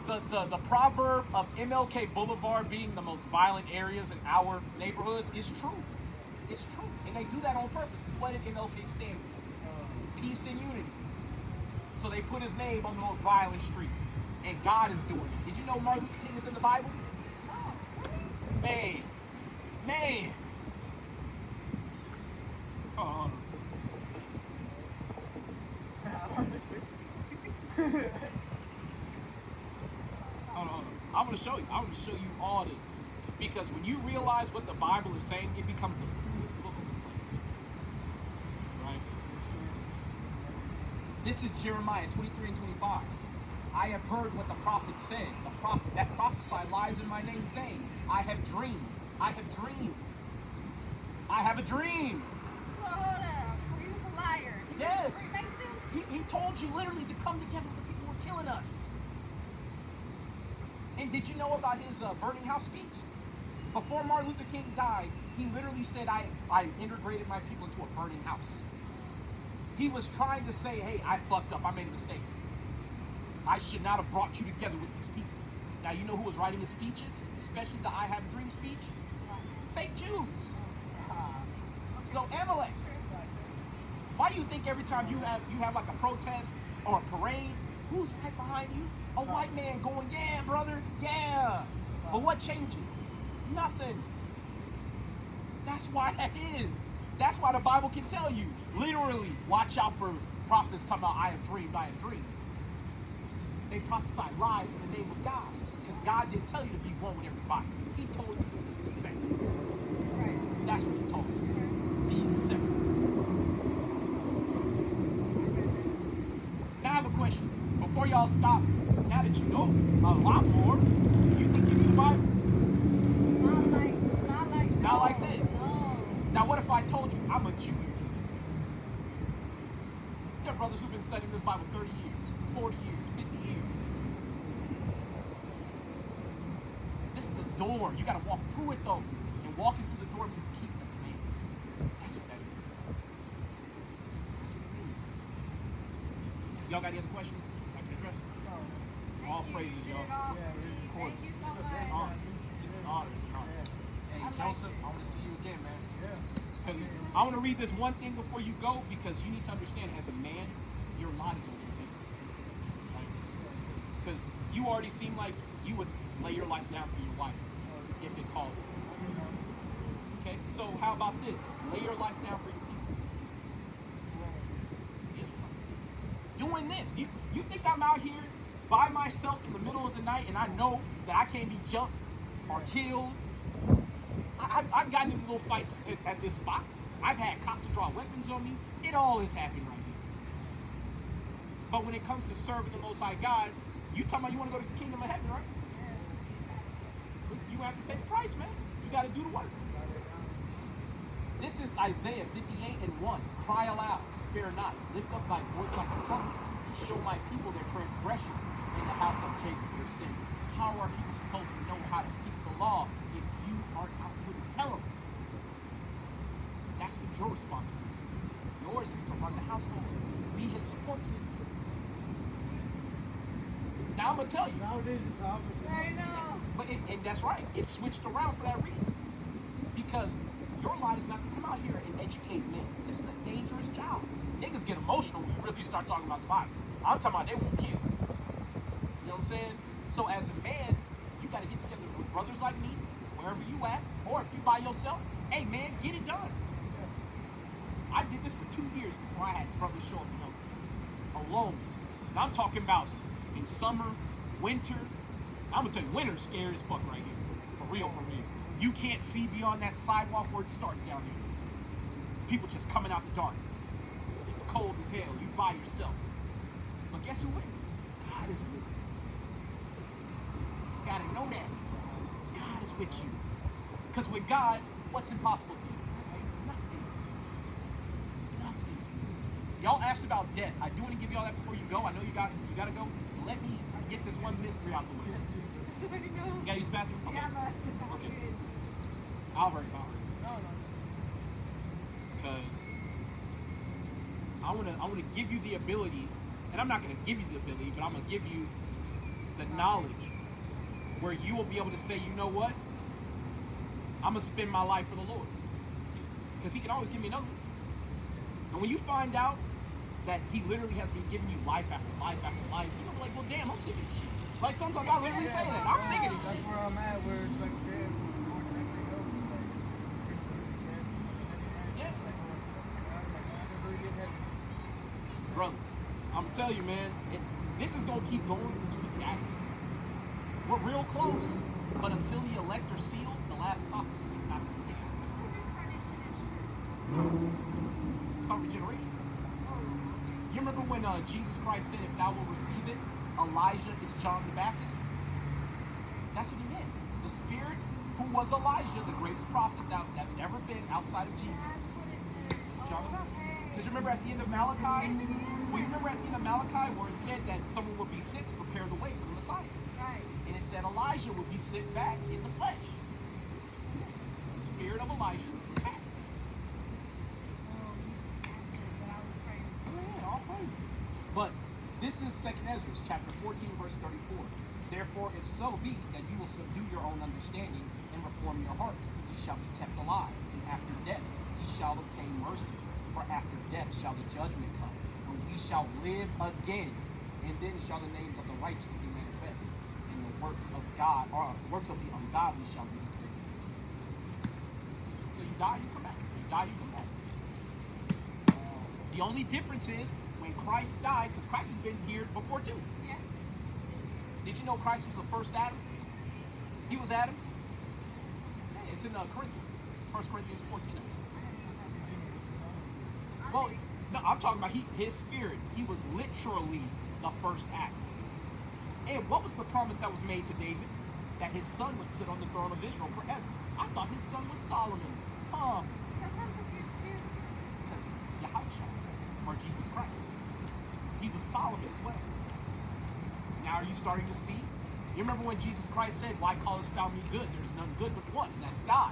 The proverb of MLK Boulevard being the most violent areas in our neighborhoods is true. It's true. And they do that on purpose. Because what did MLK stand for? Peace and unity. So they put his name on the most violent street. And God is doing it. Did you know Martin Luther King is in the Bible? Man. Man. Oh. Hold on. I'm going to show you. I'm going to show you all this. Because when you realize what the Bible is saying, it becomes the coolest book on the planet. Right? This is Jeremiah 23 and 25. I have heard what the prophet said. The prophet that prophesied lies in my name, saying, I have dreamed. I have dreamed. I have a dream. So hold up. So he was a liar. He Yes. was a Freemason? He told you literally to come together with the people who were killing us. And did you know about his burning house speech? Before Martin Luther King died, he literally said, I integrated my people into a burning house. He was trying to say, hey, I fucked up. I made a mistake. I should not have brought you together with these people. Now, you know who was writing his speeches? Especially the I Have a Dream speech? Fake Jews. So, Amalek, why do you think every time you have like a protest or a parade, who's right behind you? A white man going, yeah, brother, yeah. But what changes? Nothing. That's why that is. That's why the Bible can tell you, literally, watch out for prophets talking about, I have dreamed, I have dreamed. They prophesy lies in the name of God. Because God didn't tell you to be one with everybody. He told you to be separate. Right. That's what he told you. Be separate. Now I have a question. Before y'all stop, now that you know a lot more, you think you need the Bible? Not like this. No. Now what if I told you I'm a Jew? There are brothers who've been studying this Bible 30 years, 40 years, 50 years. This is the door. You gotta walk through it though. And walking through the door means keep the commandments. That's what that is. That's what it means. Y'all got any other questions I can address? All praises, y'all. Thank you so much. It's an honor. It's an honor. It's an honor. Hey, Joseph, I want to see you again, man. Because I want to read this one thing before you go, because you need to understand, as a man, your lot is over here. Because you already seem like you would lay your life down for your wife if it called for it. Okay? So how about this? Lay your life down for your people. Doing this. You think I'm out here by myself in the middle of the night and I know that I can't be jumped or killed? I've gotten into little fights at this spot. I've had cops draw weapons on me. It all has happened right here. But when it comes to serving the Most High God, you talking about you want to go to the kingdom of heaven, right? You have to pay the price, man. You got to do the work. This is Isaiah 58:1. Cry aloud, spare not. Lift up thy voice like a trumpet, and show my people their transgressions, and the house of Jacob their sins. How are people supposed to know how to keep the law if you aren't out here to tell them? That's what your responsibility is. Yours is to run the household, be his support system. Now I'm gonna tell you. Nowadays it's opposite. I know. But and that's right. It's switched around for that reason. Because your lot is not to come out here and educate men. This is a dangerous job. Niggas get emotional when you really start talking about the Bible. I'm talking about they will kill. You know what I'm saying? So as a man, you got to get together with brothers like me, wherever you at, or if you by yourself, hey man, get it done. I did this for 2 years before I had brothers show up, alone. Now I'm talking about in summer, winter. I'm gonna tell you, winter's scary as fuck right here. For real, for real. You can't see beyond that sidewalk where it starts down here. People just coming out the darkness. It's cold as hell. You by yourself. But guess who with you? God is with you. You gotta know that. God is with you. Because with God, what's impossible for you? Nothing. Nothing. Y'all asked about death. I do want to give y'all that before you go. I know you gotta go. Let me get this one mystery out the way. You gotta use the bathroom? Okay. Okay. I'll hurry. Because I wanna give you the ability, and I'm not gonna give you the ability, but I'm gonna give you the knowledge where you will be able to say, you know what? I'm gonna spend my life for the Lord. Because he can always give me another one. And when you find out that he literally has been giving you life after life after life, you're gonna be like, well damn, I'm sick of this shit. Like sometimes I literally say that. I'm sick of this That's shit. where I'm at, where it's like dead. More than anything else, it's like, Yeah. I never really get heavy. Brother, I'm telling you, man, this is gonna keep going until we get out of here. We're real close, but until the elect are sealed, the last prophecy is not gonna be there. It's called regeneration. You remember when Jesus Christ said, if thou will receive it, Elijah is John the Baptist? That's what he meant. The spirit who was Elijah, the greatest prophet that's ever been outside of Jesus, That's what it is. is John the Baptist. Okay. Because you remember at the end of Malachi? Well, you remember at the end of Malachi where it said that someone would be sent to prepare the way for the Messiah. Right. And it said Elijah would be sent back in the flesh. The spirit of Elijah is back. Yeah, all praise. But this is 2nd Ezra, chapter 14, verse 34. Therefore, if so be that you will subdue your own understanding and reform your hearts, ye shall be kept alive, and after death ye shall obtain mercy. For after death shall the judgment come, when ye shall live again, and then shall the names of the righteous be manifest, and the works of God, or works of the ungodly shall be declared. So you die, you come back. You die, you come back. The only difference is when Christ died, because Christ has been here before too. Yeah. Did you know Christ was the first Adam? He was Adam. Yeah, it's in Corinthians, 1 Corinthians 14. Well, no, I'm talking about his spirit. He was literally the first Adam. And what was the promise that was made to David? That his son would sit on the throne of Israel forever. I thought his son was Solomon. Because I'm confused too. Because he's Yahusha, or Jesus Christ. He was Solomon as well. Now are you starting to see? You remember when Jesus Christ said, why callest thou me good? There's none good but one, and that's God.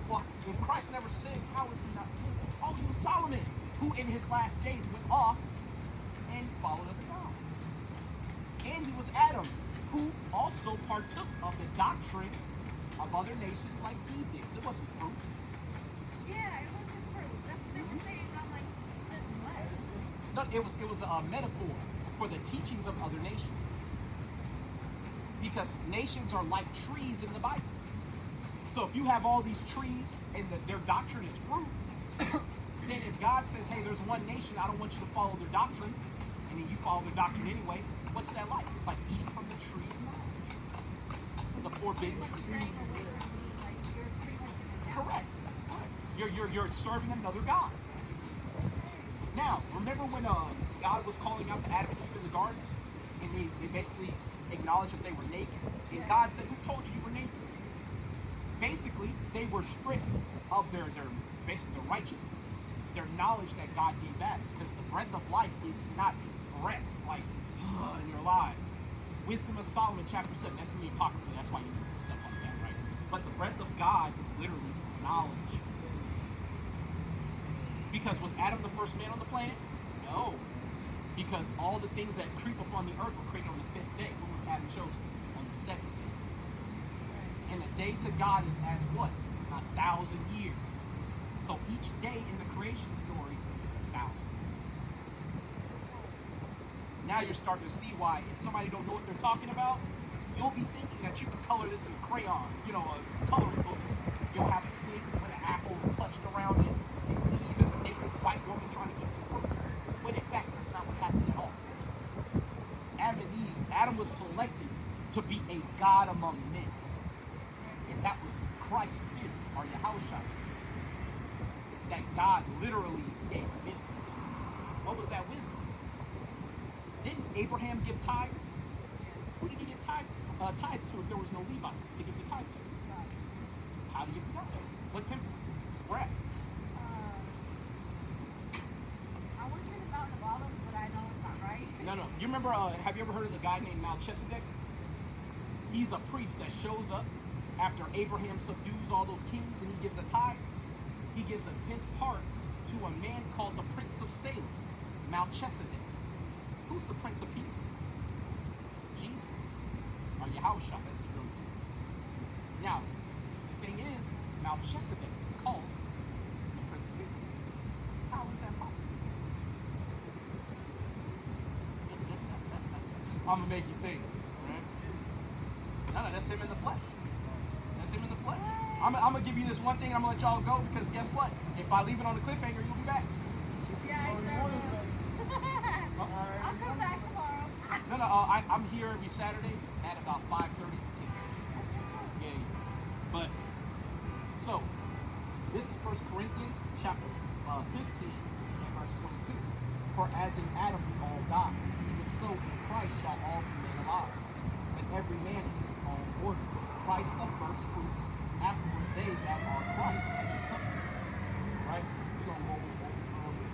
Well, if Christ never sinned, how is he not good? Oh, he was Solomon, who in his last days went off and followed other gods. And he was Adam, who also partook of the doctrine of other nations like Eve did. It wasn't fruit. Yeah, it wasn't fruit. That's what they were saying. And I'm like, what? No, it was a metaphor for the teachings of other nations. Because nations are like trees in the Bible. So if you have all these trees and their doctrine is fruit, then if God says, hey, there's one nation, I don't want you to follow their doctrine, and then you follow their doctrine anyway, what's that like? It's like eating from the tree of life. The forbidden What's tree. straying away from me? Like, you're pretty much in the devil. Correct. You're serving another God. Now, remember when God was calling out to Adam and Eve in the garden, and they basically acknowledged that they were naked, and God said, who told you you were naked? Basically, they were stripped of their righteousness, their knowledge that God gave Adam, because the breath of life is not breath, like, in your life. Wisdom of Solomon, chapter 7, that's in the Apocrypha, that's why you need stuff like that, right? But the breath of God is literally knowledge. Because was Adam the first man on the planet? No. Because all the things that creep upon the earth were created on the 5th day. When was Adam chosen? On the 7th day. And a day to God is as what? 1,000 years. So each day in the creation story is 1,000. Now you're starting to see why, if somebody don't know what they're talking about, you'll be thinking that you can color this in a crayon, a coloring book. You'll have a snake with an apple clutched around it, and Eve is a naked white woman trying to eat some fruit. But in fact, that's not what happened at all. Adam was selected to be a God among men. And that was Christ's spirit, or Yahushua's spirit, that God literally gave wisdom to. What was that wisdom? Didn't Abraham give tithes? Who did he give tithe to if there was no Levites to give the tithe to? How do you give the tithe? What temple? Where at? I want to say the Mountain of Olives, but I know it's not right. No. You remember, have you ever heard of the guy named Melchizedek? He's a priest that shows up after Abraham subdues all those kings and he gives a tithe. He gives a 10th part to a man called the Prince of Salem, Melchizedek. Who's the Prince of Peace? Jesus. Or Yahushua, that's his real name. Now, the thing is, Melchizedek is called the Prince of Peace. How is that possible? I'm going to make you think. Right? No, that's him in the flesh. That's him in the flesh. I'm going to give you this one thing and I'm going to let y'all go because guess what? If I leave it on the cliffhanger, you'll be back. Yeah, I sure will. I'll come back tomorrow. No, I'm here every Saturday at about 5:30 to 10. Yeah. But, so, this is 1 Corinthians chapter 15 and verse 22. For as in Adam we all die, even so in Christ Christ shall all be made alive, and every man in his own order. Christ the first fruits, afterward they that are Christ at his coming. Right? We're going to go over for a bit.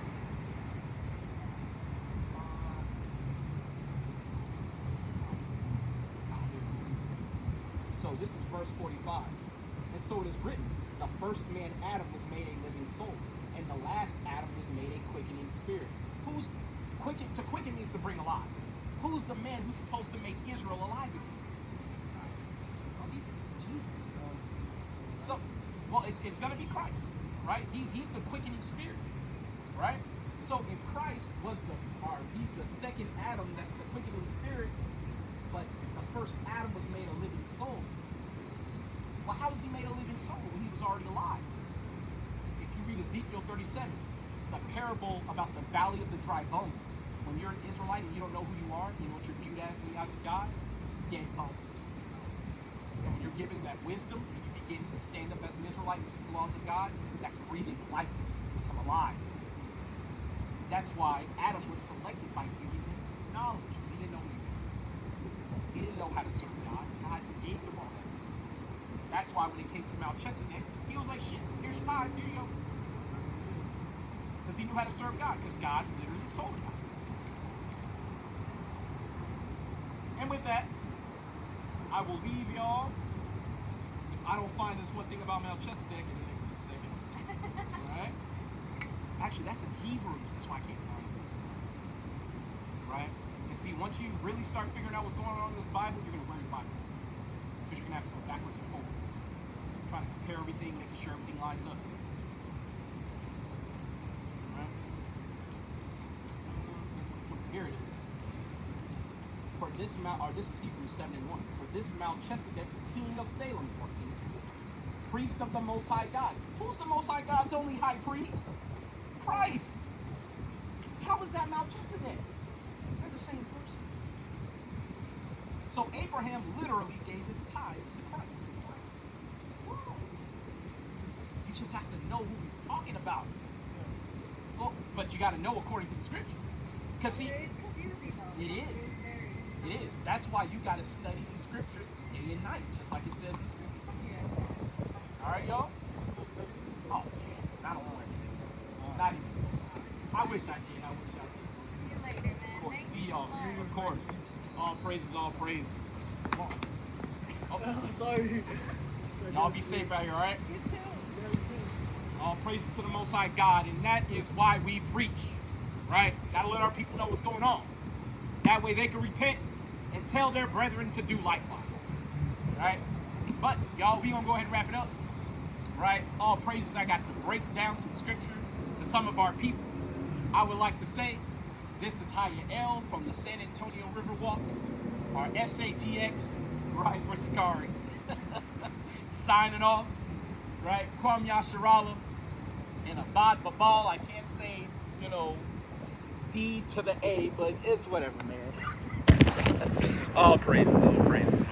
So this is verse 45. And so it is written, the first man Adam was made a living soul, and the last Adam was made a quickening spirit. Who's quicken? To quicken means to bring alive. Who's the man who's supposed to make Israel alive again? Jesus. So, well, it's going to be Christ, right? He's the quickening spirit, right? So if Christ was he's the second Adam, that's the quickening spirit, but the first Adam was made a living soul. Well, how was he made a living soul when he was already alive? If you read Ezekiel 37, the parable about the valley of the dry bones, when you're an Israelite and you don't know who you are, you know what you're viewed as in the eyes of God? Dead bones. And when you're given that wisdom and you begin to stand up as an Israelite and keep the laws of God, that's breathing life, become alive. That's why Adam was selected by giving him knowledge. He didn't know anything. He didn't know how to serve God. God gave him all that. That's why when it came to Melchizedek, he was like, shit, here's your tithe, here you go. Because he knew how to serve God, because God literally told him how. And with that, I will leave y'all. If I don't find this one thing about Melchizedek in the next 2 seconds. Alright? Actually, that's in Hebrews. That's why I can't find it. Right? And see, once you really start figuring out what's going on in this Bible, you're going to learn your Bible. Because you're going to have to go backwards and forward. Trying to compare everything, making sure everything lines up. Right? Here it is. For this this is Hebrews 7:1. For this Melchizedek, king of Salem, or king of peace, priest of the Most High God. Who's the Most High God's only high priest? Christ. How is that Melchizedek? They're the same person. So Abraham literally gave his tithe to Christ. You just have to know who he's talking about. Well, but you got to know according to the scripture. Because see, It's confusing though. it is. It's very, It is. That's why you got to study the scriptures day and night, just like it says in scripture. yeah. All right, y'all? Oh, man. I don't know everything. Not even. I wish I did. I wish I did. See you later, man. Of course. Thank See you y'all. so much. Of course. All praises, all praises. Come on. Oh, Sorry. y'all be safe out here, all right? You too. All praises to the Most High God, and that is why we preach, right? Gotta let our people know what's going on. That way they can repent and tell their brethren to do likewise, right? But, y'all, we gonna go ahead and wrap it up, right? All praises, I got to break down some scripture to some of our people. I would like to say, this is Hayael from the San Antonio Riverwalk, our SATX, right, for Sakari. Signing off, right? Kwam Yasharala and Abad Babal. I can't say, D to the A, but it's whatever, man. All praises, all praises.